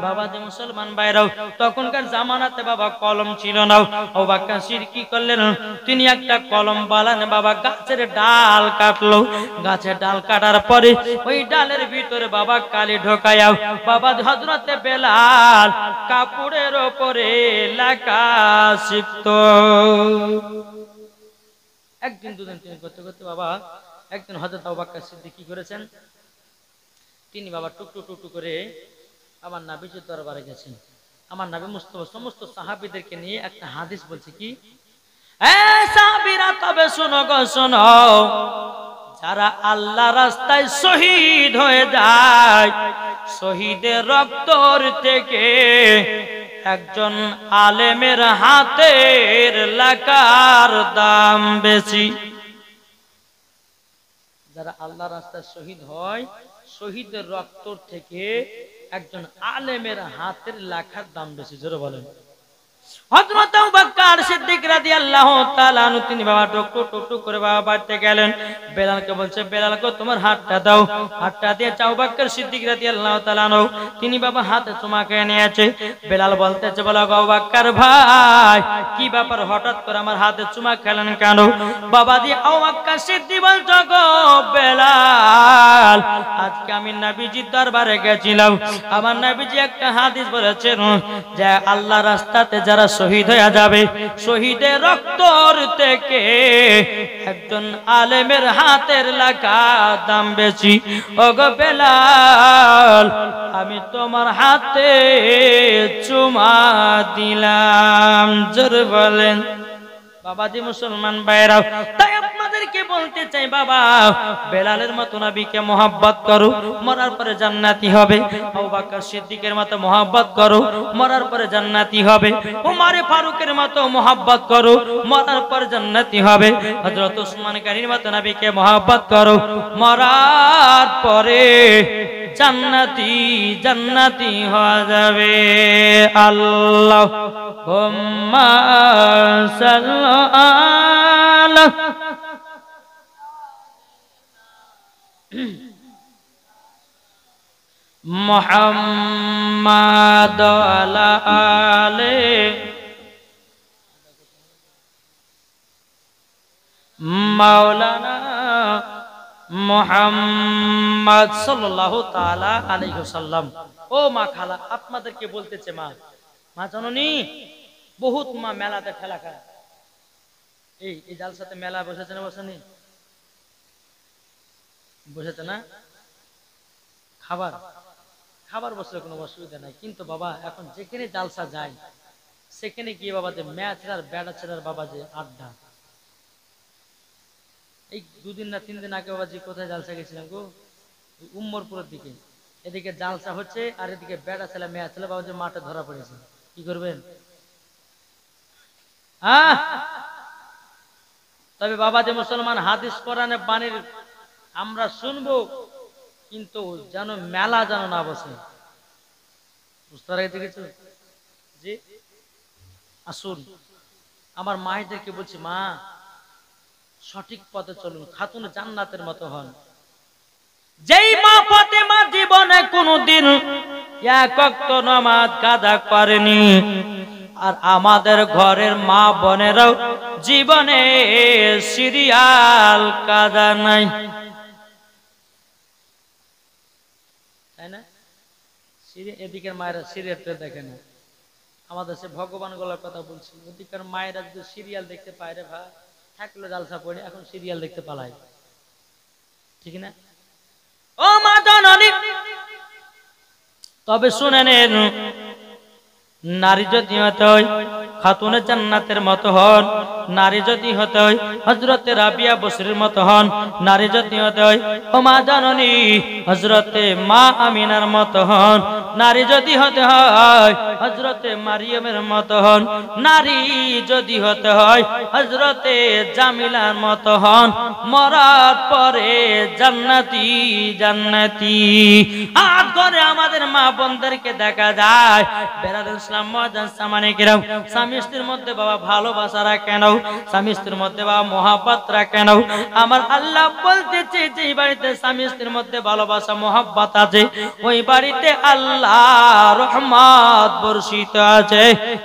বাবা যে মুসলমান ভাইরাও তখনকার জামানাতে বাবা কলম ছিল না। আবু বকর সিদ্দিক কি করলেন, তিনি একটা কলম বানান বাবা গাছের ডাল কাটলো। গাছের ডাল কাটার পরে ওই ডালের ভিতরে বাবা কালি ঢোকায়া বাবা হযরতে বেলাল কাপড়ের উপরে লেখা শিখতো। একদিন দুদিন তিনি করতে করতে বাবা একদিন হযরত আবু বকর সিদ্দিক কি করেছেন, তিনি বাবা টুকটু টুকটু করে আমার নবীজির দরবারে গেছেন। আমার নবী মুস্তাফা সমস্ত সাহাবীদেরকে নিয়ে একটা হাদিস বলছে কি, এ সাহাবীরা তবে শোনো গো শোনো, যারা আল্লাহ রাস্তায় শহীদ হয়ে যায় শহীদের রক্তর থেকে একজন আলেমের হাতের লেখার দাম বেশি। যারা আল্লাহ রাস্তায় শহীদ হয় শহীদের রক্তর থেকে একজন আলেমের হাতের লেখার দাম বেশি। জোরে বলেন। হযরত আবু বকর সিদ্দিক রাদিয়াল্লাহু তাআলা আনহু তিনি বাবা টুকটু টুকটু করে বাবা বাড়িতে গেলেন। বেলালকে বলছে বেলালকে তোমার হাতটা দাও। হাতটা দিয়ে আবু বকর সিদ্দিক রাদিয়াল্লাহু তাআলা আনহু তিনি বাবা হাতে চুমা খেয়ে নিয়েছে। বেলাল বলতেছে বলো আবু বকর ভাই কি ব্যাপার, হঠাৎ করে আমার হাতে চুমা খেলেন কেন? বাবা দিয়ে আবু বকর সিদ্দিক বলছো গো বেলাল, আজকে আমি নবীজির দরবারে গেছিলাম, আমার নবীজি একটা হাদিস বলেছেন যে আল্লাহ রাস্তাতে যারা শহীদ হয়ে যাবে শহীদের রক্তর থেকে একজন আলেমের হাতের লেখা দাম বেশি। ওগো বেলাল আমি তোমার হাতে চুমা দিলাম। জোরে বলেন। বাবাজি মুসলমান ভাইরা, তাই আপনাদেরকে বলতে চাই বাবা বেলালের মতো নবীকে মহব্বত করো, মরার পরে জান্নাতি হবে। আবু বকর সিদ্দিকের মতো মহব্বত করো, মরার পরে জান্নাতি হবে। ওমর ফারুকের মতো মহব্বত করো, মরার পরে জান্নাতি হবে। হযরত উসমান গনির মতো নবীকে মহব্বত করো, মরার পরে জান্নাতি জান্নাতি হয়ে যাবে। আল্লাহুম্মা সাল্লি মুহাম্মাদ আলা আলে মাওলানা মুহাম্মদ সাল্লাল্লাহু তাআলা আলাইহি ওয়াসাল্লাম। ও মা খালা আপনাদেরকে বলতেছে মা জননী, বহুত মা মেলাতে ঠেলা খায়। এই জালসাতে মেলা বসেছে না বসেনি? বসেছে না? খাবার বসলে কোনো অসুবিধা নাই, কিন্তু বাবা এখন যেখানে জালসা যায় সেখানে গিয়ে বাবা যে ম্যাচ আর ব্যাটা ছেড়ার বাবা যে আড্ডা। এই দুদিন না 3 দিন আগে বাবাজি কোথায় জালসা গেছিলাম গো, উম্মরপুরের দিকে। এদিকে জালসা হচ্ছে আর এদিকে ব্যাটা ছেলে মেয়া ছেলে বাবাজি মাঠে ধরা পড়েছে। কি করবেন? তবে বাবা যে মুসলমান হাদিস কোরআনে বাণীর আমরা শুনবো, কিন্তু যেন মেলা যেন না বসে। বুঝতে পারছি কিছু? জি আসুন, আমার মায়েদেরকে বলছি মা সঠিক পথে চলুন, খাতুন জান্নাতের মতো হন। যেই মা ফাতেমা জীবনে কোনোদিন এক ওয়াক্ত নামাজ কাজা করেনি, আর আমাদের ঘরের মা বোনেরাও জীবনে সিরিয়াল কাজা নাই, তাই না? এদিকের মায়েরা সিরিয়ালটা দেখে না। আমাদের সে ভগবান গলার কথা বলছি, ওদিকের মায়েরা যদি সিরিয়াল দেখতে পায় রে ভাই, থাকলে জালসা পড়ে এখন সিরিয়াল দেখতে পালায়, ঠিক না? ও মা জননী, তবে শুনে নেন, নারী যদি হতে হয় খাতুনে জান্নাতের মতো হন, নারী যদি হতে হয় হযরতে রাবিয়া বসরির মতো হন, নারী যদি হতে হয় ও মা জননী হযরতে মা আমিনার মতো হন, নারী যদি হতে হয় হযরতে মারিয়ামের মতো হন, নারী যদি হতে হয় হযরতে জামিলার মতো হন, মরার পরে জান্নাতি জান্নাতি। আজ করে আমাদের মা বোনদেরকে দেখা যায় বেরাদুল ইসলাম মুআজ্জাজ সামানে কিরাম, স্বামী স্ত্রীর মধ্যে বাবা ভালোবাসা রাখে না, স্বামী স্ত্রীর মধ্যে বাবা মহব্বত রাখে না। আমার আল্লাহ বলতেছে যে বাড়িতে স্বামী স্ত্রীর মধ্যে ভালোবাসা মহব্বত আছে ওই বাড়িতে আল্লাহ রহমত বর্ষিত আছে।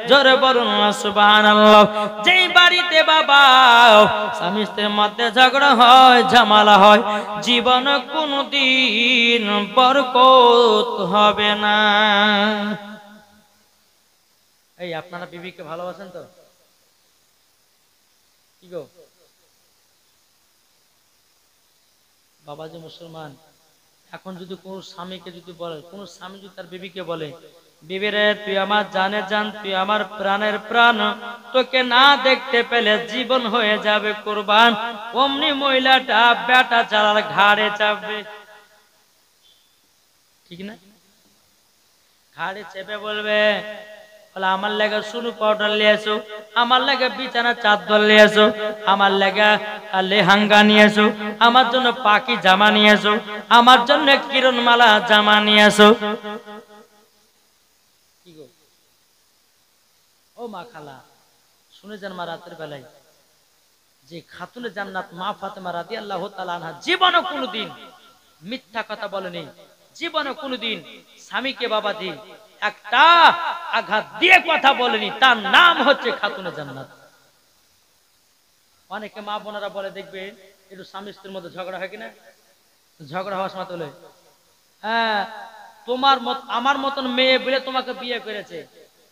জোরে বলুন সুবহানাল্লাহ। যেই বাড়িতে বাবা স্বামী স্ত্রীর মধ্যে ঝগড়া হয় ঝামেলা হয় জীবন কোনদিন বরকত হবে না। এই আপনারা বিবিকে ভালোবাসেন তো? কি গো বাবাজি মুসলমান, এখন যদি কোন স্বামীকে যদি বলে, কোন স্বামী যদি তার বিবিকে বলে বিবিরে তুই আমার জানে জান, তুই আমার প্রাণের প্রাণ, তোকে না দেখতে পেলে জীবন হয়ে যাবে কুরবান, অমনি মহিলাটা বেটা চালার ঘাড়ে চাপবে, ঠিক না? ঘাড়ে চেপে বলবে বলে আমার লেগে সুনু পাউডার নিয়ে এসো, আমার লেগে বিছানা চাদর নিয়ে এসো, আমার লেগে লেহাঙ্গা নিয়ে এসো, আমার জন্য পাকি জামা নিয়ে এসো, আমার জন্য কিরণমালা জামা নিয়ে এসো। কি গো ও মা খালা, শুনে যান মা রাতের বেলায় যে খাতুনে জান্নাত মা ফাতেমা রাদিয়াল্লাহু তাআলা আনহা জীবনে কোনোদিন মিথ্যা কথা বলেনি, জীবনে কোনোদিন স্বামীকে বাবাজি একটা আঘাত দিয়ে কথা বলেনি, তার নাম হচ্ছে খাতুনে জান্নাত। অনেকে মা বোনেরা বলে দেখবে একটু স্বামী স্ত্রীর মধ্যে ঝগড়া হয় কিনা, ঝগড়া হওয়ার সময় বলে হ্যাঁ তোমার মত আমার মতন মেয়ে বলে তোমাকে বিয়ে করেছে,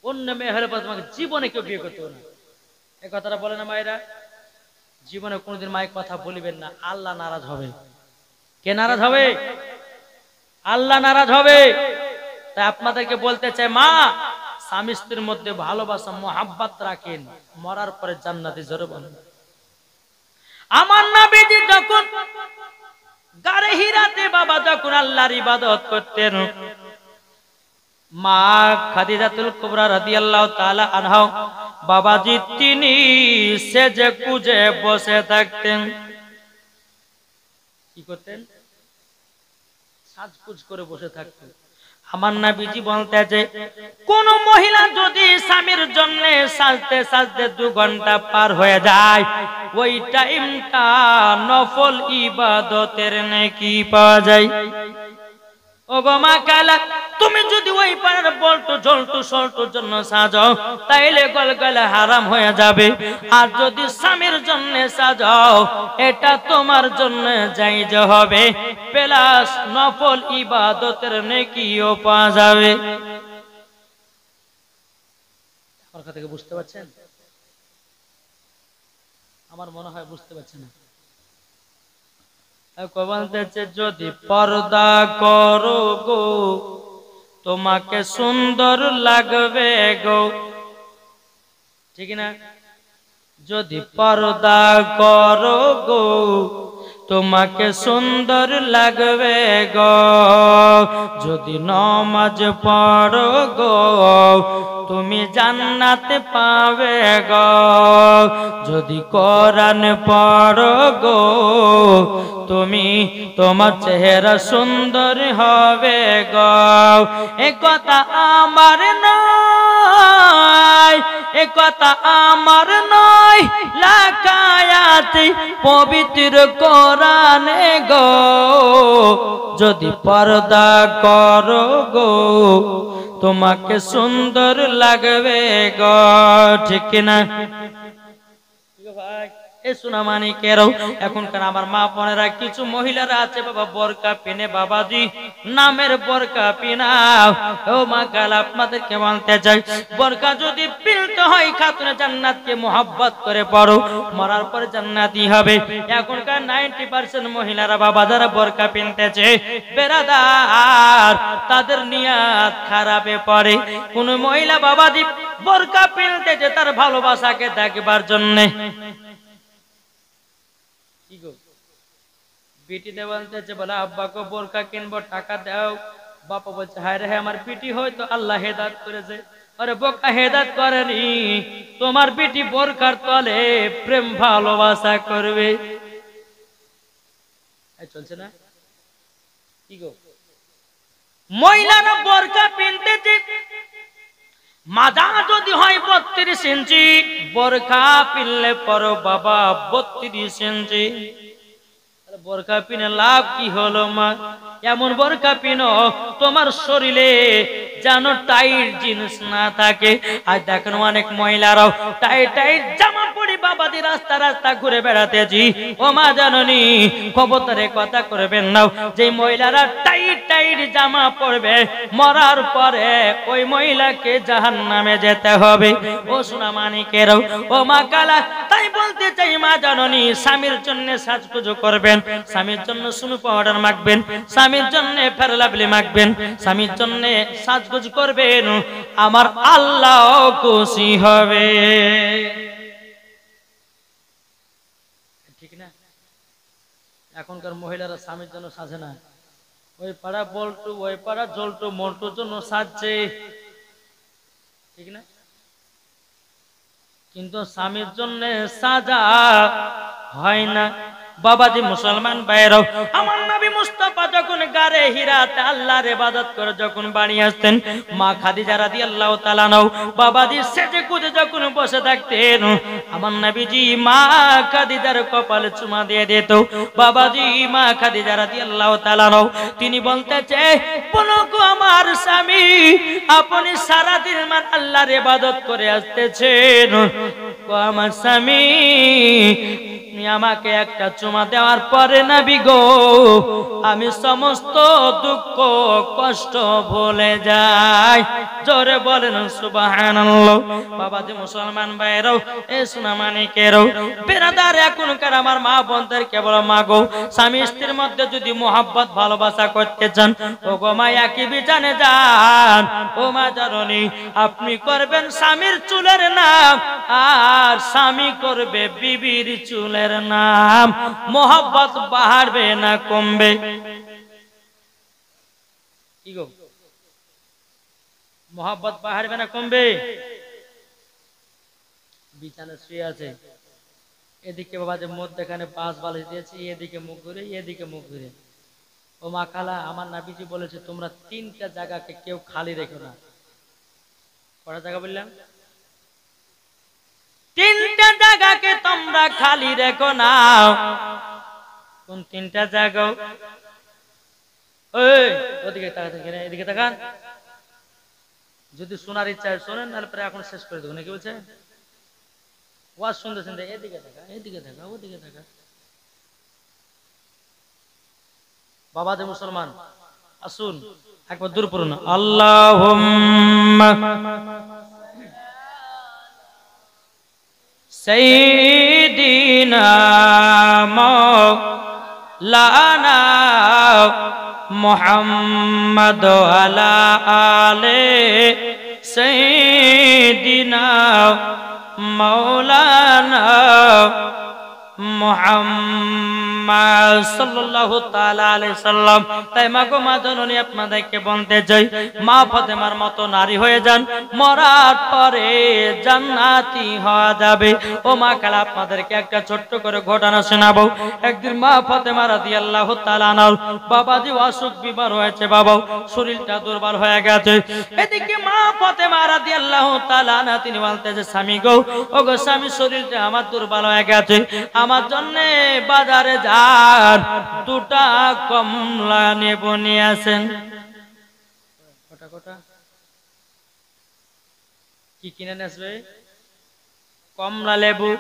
অন্য মেয়ে হলে পরে তোমাকে জীবনে কেউ বিয়ে করতে না। এই কথাটা বলে না মায়েরা? জীবনে কোনোদিন মায়ের কথা বলিবেন না, আল্লাহ নারাজ হবে। কে নারাজ হবে? আল্লাহ নারাজ হবে। তাই আপনাদেরকে বলতে চাই মা স্বামী স্ত্রীর মধ্যে ভালোবাসা মহাব্বত রাখেন, মরার পরে জান্নাতে জোরে বলেন। আমার নবীজি যখন গারে হিরাতে বাবা যখন আল্লাহর ইবাদত করতেন, মা খাদিজাতুল কুবরা রাদিয়াল্লাহু তাআলা আনহা বাবাজি তিনি সেজে কুজে বসে থাকতেন। কি করতেন? সাজকুজ করে বসে থাকতেন। আমার নবীজি বলতেছে কোন মহিলা যদি স্বামীর জন্য সাজতে সাজতে 2 ঘন্টা পার হয়ে যায় ওই টাইমটা নফল ইবাদতের নেকি পাওয়া যায়। ও গো মা কালা, তুমি যদি ওই পাড়ার বল্টু জল্টু সল্টুর জন্য সাজাও তাইলে গলগলা হারাম হয়ে যাবে, আর যদি স্বামীর জন্য সাজাও এটা তোমার জন্য জায়েজ হবে, প্লাস নফল ইবাদতের নেকিও পাওয়া যাবে। আমার কথা কি বুঝতে পারছেন? আমার মনে হয় বুঝতে পারছেন না। বলতেছে যদি পর্দা করো গো তোমাকে সুন্দর লাগবে গো, ঠিক না? যদি পর্দা করো গো তোমাকে সুন্দর লাগবে গো, যদি নামাজ পড়ো গো তুমি জান্নাত পাবে গো, যদি কোরআন পড়ো গো তুমি তোমার চেহারা সুন্দর হবে গো। এ কথা আমার নয়, এ কথা আমার নয়, লাকায়াতে পবিত্র কোরআনে গো, যদি পর্দা করো গো তোমাকে সুন্দর লাগবে গো, ঠিক না? এখনকার আমার মা বোনেরা কিছু মহিলারা আছে বাবা বোরকা পিনে বাবাজি নামের বোরকা পিনাও। ও মা গাল আপনাদেরকে বলতে চাই বোরকা যদি পিনতে হয় খাতুনে জান্নাতকে মোহাব্বত করে পড়ো, মরার পর জান্নাতি হবে। এখনকার 90% মহিলারা বাবা যারা বোরকা পিনতেছে বেরাদার তাদের নিয়াত খারাপে পড়ে। কোন মহিলা বাবাজি বোরকা পিনতেছে তার ভালোবাসাকে দেখবার জন্য। বেটিতে বলতেছে বলে আব্বাকে বোরকা কিনবো টাকা দাও, বাবা বলছে হায় রে আমার পিটি হয়তো আল্লাহ হেদায়েত করেছে। আরে বোকা, হেদায়েত করেনি, তোমার পিটি বোরকার তলে প্রেম ভালোবাসা করবে। চলছে না কি গো? মহিলারা বোরকা পিনতেছে, মাজা যদি হয় 32 ইঞ্চি, বোরকা পিনলে পরো বাবা 32 ইঞ্চি। বোরকা পিনে লাভ কি হলো মা? এমন বোরকা পিনো তোমার শরীরে যেন টাইট জিনিস না থাকে। আর দেখেন অনেক মহিলারাও টাইট টাইট জামা পরে বাবাদি রাস্তা রাস্তা ঘুরে বেড়াতেছি। ও মা জাননি, খবরদারে কথা করবেন না। যে মহিলারা টাইট টাইট জামা পরবে মরার পরে ওই মহিলাকে জাহান্নামে যেতে হবে। ও সোনা মানিকেরাও, ও মা কালা, তাই বলতে চাই মা জাননি, স্বামীর জন্য সাজগুজো করবেন, স্বামীর জন্য সুনু পাউডার মাখবেন, স্বামীর জন্য ফেয়ার লাভলি মাখবেন, স্বামীর জন্য সাজগুজ করবেন, আমার আল্লাহ খুশি হবে। ঠিক না? এখনকার মহিলারা স্বামীর জন্য সাজে না, ওই পাড়া বল্টু, ওই পাড়া জল্টু মল্টুর জন্য সাজছে, ঠিক না? কিন্তু স্বামীর জন্য সাজা হয় না। বাবাজি মুসলমান ভাইরাও, আমার নবী মুস্তাফা যখন গারে হিরাতে আল্লাহর ইবাদত করে যখন বাড়ি আসতেন, মা খাদিজা রাদিয়াল্লাহু তাআলা নাও বাবাজি সেজে গুজে যখন বসে থাকতেন, আমার নবীজি মা খাদিজার কপালে চুমা দিয়ে দিত। বাবাজি মা খাদিজা রাদিয়াল্লাহু তাআলা নাও তিনি বলতেছে, বলো গো আমার স্বামী, আপনি সারা দিন মান আল্লাহর ইবাদত করে আসতেছেন, ও আমার স্বামী আমাকে একটা চুমা দেওয়ার পরে নবী গো আমি সমস্ত দুঃখ কষ্ট ভুলে যাই। জোরে বলেন সুবহানাল্লাহ। বাবাজি মুসলমান ভাইরাও, এ সোনা মানিকেরাও, বেরাদার এখনকার আমার মা বোনদের কেবল মা গো, স্বামী স্ত্রীর মধ্যে যদি মোহাব্বত ভালোবাসা করতে চান, ও গো মা একই বিছানে যান। ও মা জাননি, আপনি করবেন স্বামীর চুলের নাম, আর স্বামী করবে বিবির চুলের নাম। মোহাব্বত বাড়বে না কমবে? কি গো, মোহাব্বত বাড়বে না কমবে? বিছানা শুয়ে আছে, এদিকে বাবা যে মধ্যখানে 5 বালিশ দিয়েছে, এদিকে মুখ ঘুরে এদিকে মুখ ঘুরে। ও মা খালা, আমার নবীজি বলেছে তোমরা 3টা জায়গাকে কেউ খালি রেখো না। কটা জায়গা বললাম? 3টা জায়গাকে তোমরা খালি রেখো না। কোন 3টা জায়গা? ওই ওদিকে তাকান, এদিকে তাকান। যদি শোনার ইচ্ছা হয় শোনেন, নাহলে পরে এখন শেষ করে দেবো। নাকি বলছে? ওয়াজ শুনতে শুনতে এদিকে থাকা, এদিকে থাকা, ওদিকে থাকা। বাবাদের মুসলমান আসুন একবার দূর পড়ুন, আল্লাহুম্মা সাইয়্যিদিনা মাওলানা মুহাম্মদ আলা আলে সাইয়্যিদিনা মাওলানা মুহাম্মদ সাল্লাল্লাহু তাআলা আলাইহি সাল্লাম। তাই মা গো মা জননী, আপনাদেরকে বলতে চাই, মা ফাতেমার মতো নারী হয়ে যান, মরার পরে জান্নাতি হওয়া যাবে। ও মা খালা, আপনাদেরকে একটা ছোট্ট করে ঘটনা শোনাবো। একদিন মা ফাতেমা রাদিয়াল্লাহু তাআলা আনহা বাবাজি অসুখ বিমার হয়েছে, বাবা শরীরটা দুর্বল হয়ে গেছে। এদিকে মা ফাতেমা রাদিয়াল্লাহু তাআলা আনহা তিনি বলতেছে, স্বামী গো, ও গো স্বামী, শরীরটা আমার দুর্বল হয়ে গেছে, আমার জন্য বাজারে যান, 2টা কমলা নেবো নিয়ে আসেন। কি কিনে আসবে? কমলা লেবু।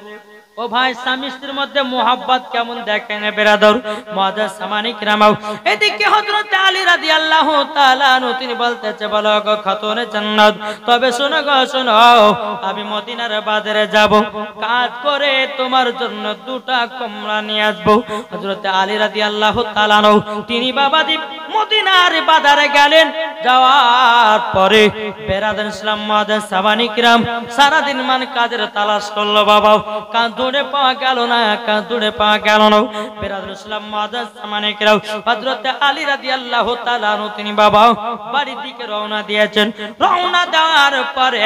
ও ভাই, স্বামী স্ত্রীর মধ্যে মোহাব্বত কেমন দেখেন বেরাদর মুআজ্জাজ সামানি কিরামাও। এদিকে হযরত আলী রাদিয়াল্লাহু তাআলা আনহু তিনি বলতেছে, বলো গো খাতুনে জান্নাত, তবে শোনো গো শোনো, আমি মদিনার বাজারে যাব, কাজ করে তোমার জন্য 2টা কমলা নিয়ে আসবো। হযরত আলী রাদিয়াল্লাহু তাআলা আনহু তিনি বাবাজি মদিনার বাজারে গেলেন। যাওয়ার পরে বেরাদার ইসলাম মুআজ্জাজ সামানি কিরাম সারা দিন মান কাজের তালাশ করলো বাবা, কাঁদুরে পাওয়া গেল না, কাঁদুরে পাওয়া গেল না। বেরাদুল ইসলাম মুআজ্জাজ সামানিকরাও, হযরত আলী রাদিয়াল্লাহু তাআলা আনহু তিনি বাবা বাড়ির দিকে রওনা দিয়েছেন। রওনা দেওয়ার পরে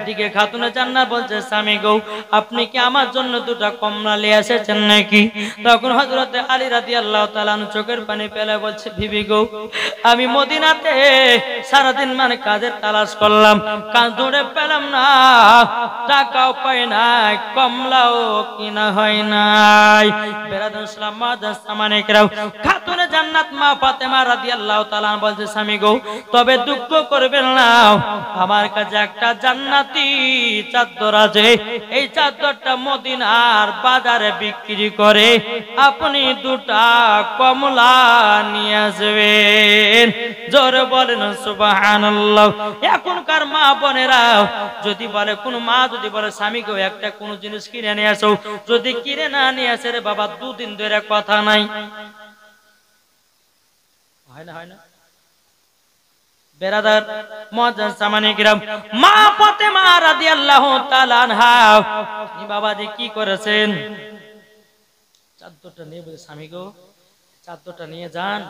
দিকে খাতুনে জান্নাত বলছে, স্বামী গো, আপনি কি আমার জন্য দুটো কমলা নিয়ে এসেছেন নাকি? তখন হযরত আলী রাদিয়াল্লাহু তাআলা আনহু চোখের পানি ফেলে বলছে, বিবি গো, আমি মদিনাতে সারাদিন মানে কাজের তালাশ করলাম, কাজ ধরে পেলাম না, টাকাও পাই নাই, কমলাও কিনা হয় নাই। বেরাদুল ইসলাম মুআজ্জাজ সামানিকরাও, খাতুনে জান্নাত মা ফাতেমা রাদিয়াল্লাহু তাআলা বলছে, স্বামী গো, তবে দুঃখ করবেন না, আমার কাছে একটা জান্নাতি চাদর আছে, এই চাদরটা মদিনার বাজারে বিক্রি করে আপনি দুটা কমলা নিয়ে আসবেন। জোরে বলেন সুবহানাল্লাহ। এখনকার মা বোনেরা যদি বলে, কোন মা যদি বলে স্বামীকে একটা কোন জিনিস কিনে নিয়ে আসো, যদি কিনে না নিয়ে আসে রে বাবা, দুদিন ধরে কথা নাই, হয় না, হয় না? বেরাদার মুআজ্জাজ সামানিকরাম, মা ফাতেমা রাদিয়াল্লাহু তাআলা আনহা বাবাজি কি করেছেন, চাদরটা নিয়ে বলে, স্বামী গো, চাদরটা নিয়ে যান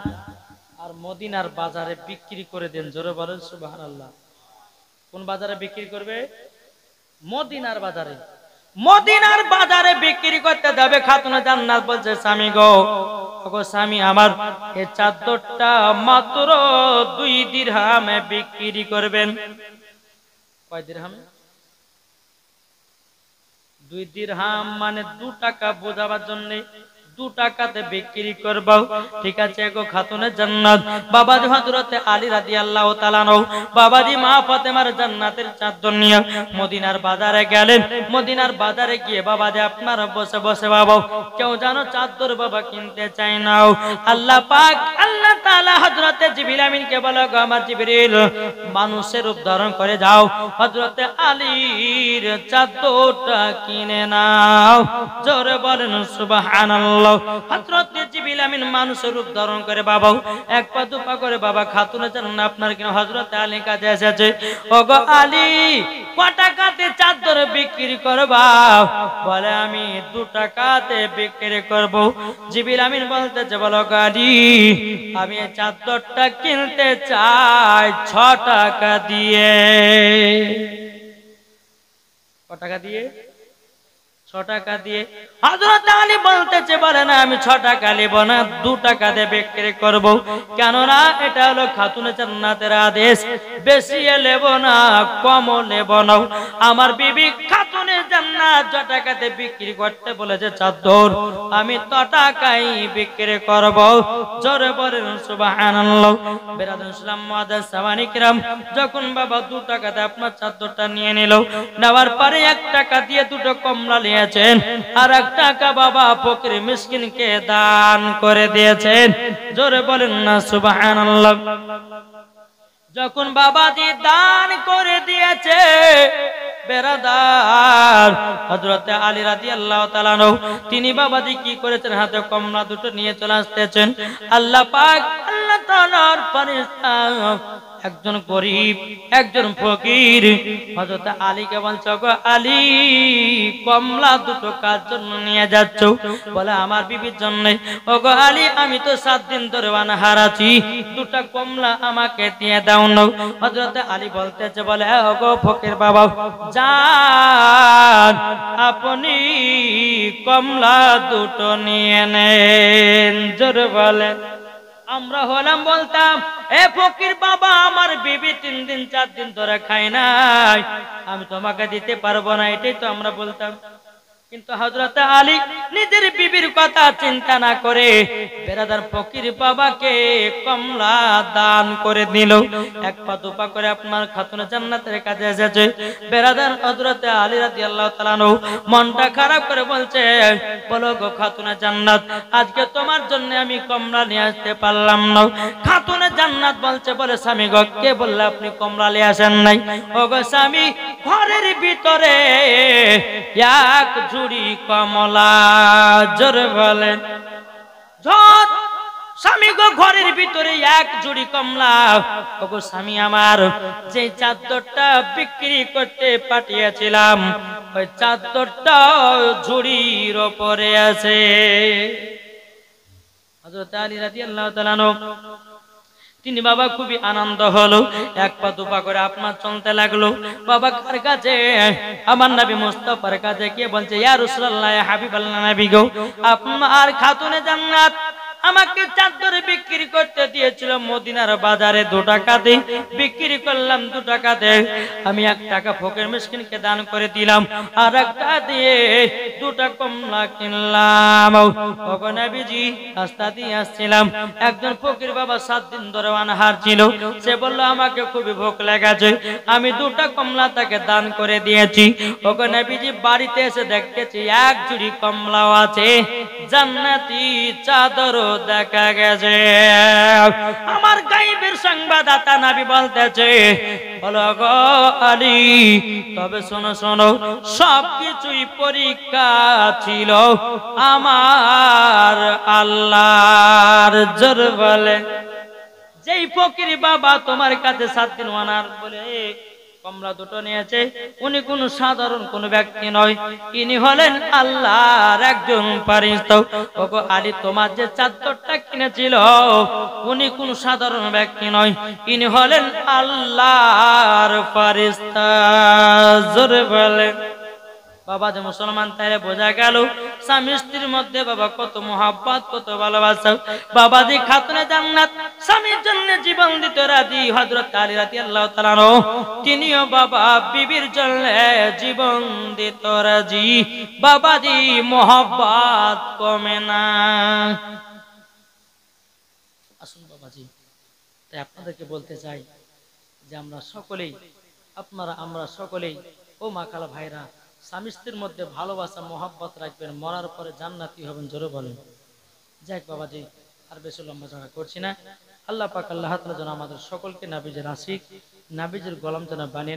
আর মদিনার বাজারে বিক্রি করে দেন। জোরে বলেন সুবহানাল্লাহ। কোন বাজারে বিক্রি করবে? মদিনার বাজারে। মদিনার বাজারে বিক্রি করতে যাবে। খাতুনে জান্নাত বলছে, স্বামী গো, ওগো স্বামী আমার, এই চাদরটা মাত্র 2 দিরহামে বিক্রি করবেন। কয় দিরহামে? 2 দিরহাম মানে 2 টাকা বোঝাবার জন্য 2 টাকাতে বিক্রি করব। ঠিক আছে গো খাতুনে জান্নাত, বাবাজি হযরত আলী রাদিয়াল্লাহু তাআলা আনহু বাবাজি মা ফাতেমার জান্নাতের চাদর নিয়ে মদিনার বাজারে গেলেন। মদিনার বাজারে গিয়ে বাবাজি আপনারা বসে বসে বাবা কেউ জানো চাদর বাবা কিনতে চায় না। আল্লাহ পাক আল্লাহ তাআলা হযরত জিবরিল আমিনকে বলে, গো আমার জিবরিল, মানুষের রূপ ধারণ করে যাও, হযরত আলীর চাদরটা কিনে নাও। জোরে বলেন সুবহানাল্লাহ। হযরত জিবরিল আমিন মানুষের রূপ ধারণ করে বাবা এক পা দুপা করে বাবা খাতুনে জান্নাত আপনার কিনা হযরত আলী কাছে এসেছে। ওগো আলী, কত টাকাতে চাদর বিক্রি করবা? বলে আমি 2 টাকাতে বিক্রি করব। জিবরিল আমিন বলতেছে, বলো গো আলী, আমি এই চাদরটা কিনতে চাই 6 টাকা দিয়ে। কত টাকা দিয়ে? 6 টাকা দিয়ে। হযরত আলী বলতেছে, বলে না, আমি 6 টাকা নেব না, 2 টাকা দিয়ে বিক্রি করব। কেননা এটা হলো খাতুনে জান্নাতের আদেশ, বেশি নেব না, কম নেব না। আমার বিবি খাতুনে জান্নাত 6 টাকাতে বিক্রি করতে বলেছে চাদর, আমি তো টাকাই বিক্রি করব। জোরে বলেন সুবহানাল্লাহ। বেরাদুল ইসলাম মুআজ্জাজ সামানিকরাম, যখন বাবা 2 টাকাতে আপনার চাদরটা নিয়ে নিল, নেওয়ার পরে 1 টাকা দিয়ে 2টো কমলা নিয়েছেন, আর 1 টাকা বাবা ফকির মিসকিনকে দান করে দিয়েছেন। জোরে বলেন না সুবহানাল্লাহ। যখন বাবাজি দান করে দিয়েছে, বেরাদার হযরত আলী রাদিয়াল্লাহু তাআলা আনহু তিনি বাবাজি কি করেছেন, হাতে কমলা 2টো নিয়ে চলে আসতেছেন। আল্লাহ পাক আল্লাহ তাআলার ফেরেশতা একজন গরিব একজন ফকির হযরত আলীকে বলছে, গো আলী, কমলা 2টো কার জন্য নিয়ে যাচ্ছ? বলে আমার বিবির জন্য। ওগো আলী, আমি তো 7 দিন ধরে অনাহার আছি, 2টা কমলা আমাকে দিয়ে দাও না। হযরত আলী বলতেছে, বলে ওগো ফকির বাবা, যান আপনি কমলা 2টো নিয়ে নেন। জোরে বলেন। আমরা হলাম বলতাম, এ ফকির বাবা, আমার বিবি 3 দিন 4 দিন ধরে খায় নাই, আমি তোমাকে দিতে পারবো না, এটাই তো আমরা বলতাম। কিন্তু হযরত আলী নিজের বিবির কথা চিন্তা না করে বেরাদার ফকির বাবাকে কমলা দান করে দিল। 1 পা 2 পা করে আপনার খাতুনে জান্নাতের কাছে এসেছে। বেরাদার হযরত আলী রাদিয়াল্লাহু তাআলা আনহু মনটা খারাপ করে বলছে, বলো গো খাতুনে জান্নাত, আজকে তোমার জন্য আমি কমলা নিয়ে আসতে পারলাম না। খাতুনে জান্নাত বলছে, বলে স্বামী গো, কে বললে আপনি কমলা নিয়ে আসেন নাই? ও গো স্বামী, ঘরের ভিতরে 1 ঝুড়ি কমলা। জোরে বলেন। স্বামী গো, ঘরের ভিতরে 1 ঝুড়ি কমলা। ও গো স্বামী আমার, যে চাদরটা বিক্রি করতে পাঠিয়েছিলাম ওই চাদরটা ঝুড়ির উপরে আছে। হযরত আলী রাদিয়াল্লাহু তাআলা আনহু তিনি বাবা খুবই আনন্দ হলো, এক পা দুপা করে আপনার চলতে লাগলো। বাবা কার কাছে? আমার নবী মুস্তাফার কাছে গিয়ে বলছে, ইয়া রাসূলুল্লাহ, ইয়া হাবিবাল্লাহ নবী গো, আপনার খাতুনে জান্নাত আমাকে চাদর বিক্রি করতে দিয়েছিল মদিনার বাজারে 2 টাকাতে, বিক্রি করলাম 2 টাকাতে। আমি 1 টাকা ফকির মিসকিনকে দান করে দিলাম, আর 1 টাকা দিয়ে 2টা কমলা কিনলাম। ওগো নবীজি, রাস্তা দিয়ে আসছিলাম, একজন ফকির বাবা 7 দিন ধরে অনাহার ছিল। সে বলল আমাকে খুবই ভোক লেগেছে, আমি 2টা কমলা তাকে দান করে দিয়েছি। ওগো নবীজি, বাড়িতে এসে দেখতেছি 1 ঝুড়ি কমলাও আছে, জান্নাতি চাদরও দেখা গেছে। আমার গায়েবের সংবাদদাতা নবী বলতেছে, বলো গো আলী, তবে শোনো শোনো, সবকিছুই পরীক্ষা ছিল আমার আল্লাহর। জোর বলে, যেই ফকির বাবা তোমার কাছে 7 দিন অনার বলে কমলা 2টো নিয়েছে, উনি কোন সাধারণ কোন ব্যক্তি নয়, ইনি হলেন আল্লাহর একজন ফেরেশতা। ওগো আলী, তোমার যে চাদরটা কিনেছিল, উনি কোন সাধারণ ব্যক্তি নয়, ইনি হলেন আল্লাহর ফেরেশতা। জোরে বলে বাবা, যে মুসলমান তাইলে বোঝা গেল স্বামী স্ত্রীর মধ্যে বাবা কত মোহাব্বত, কত ভালোবাসা। বাবা যে খাতুনে জান্নাত স্বামীর জন্য জীবন দিতে রাজি, হযরত আলী রাদিয়াল্লাহু তাআলা আনহু তিনিও বাবা বিবির জন্য জীবন দিতে রাজি। বাবাজি মোহাব্বত কমে না। আসুন বাবাজি, তাই আপনাদেরকে বলতে চাই যে আমরা সকলেই, আমরা সকলেই, ও মা খালা ভাইরা, স্বামী স্ত্রীর মধ্যে ভালোবাসা মোহাব্বত রাখবেন, মরার পরে জান্নাতি হবেন। জোরে বলেন। যাক বাবাজি, আর বেশি লম্বা ঝগড়া করছি না। আল্লাহ পাক আল্লাহ তাআলা যেন আমাদের সকলকে নবীজির আশিক, নবীজির গোলাম যেন বানিয়ে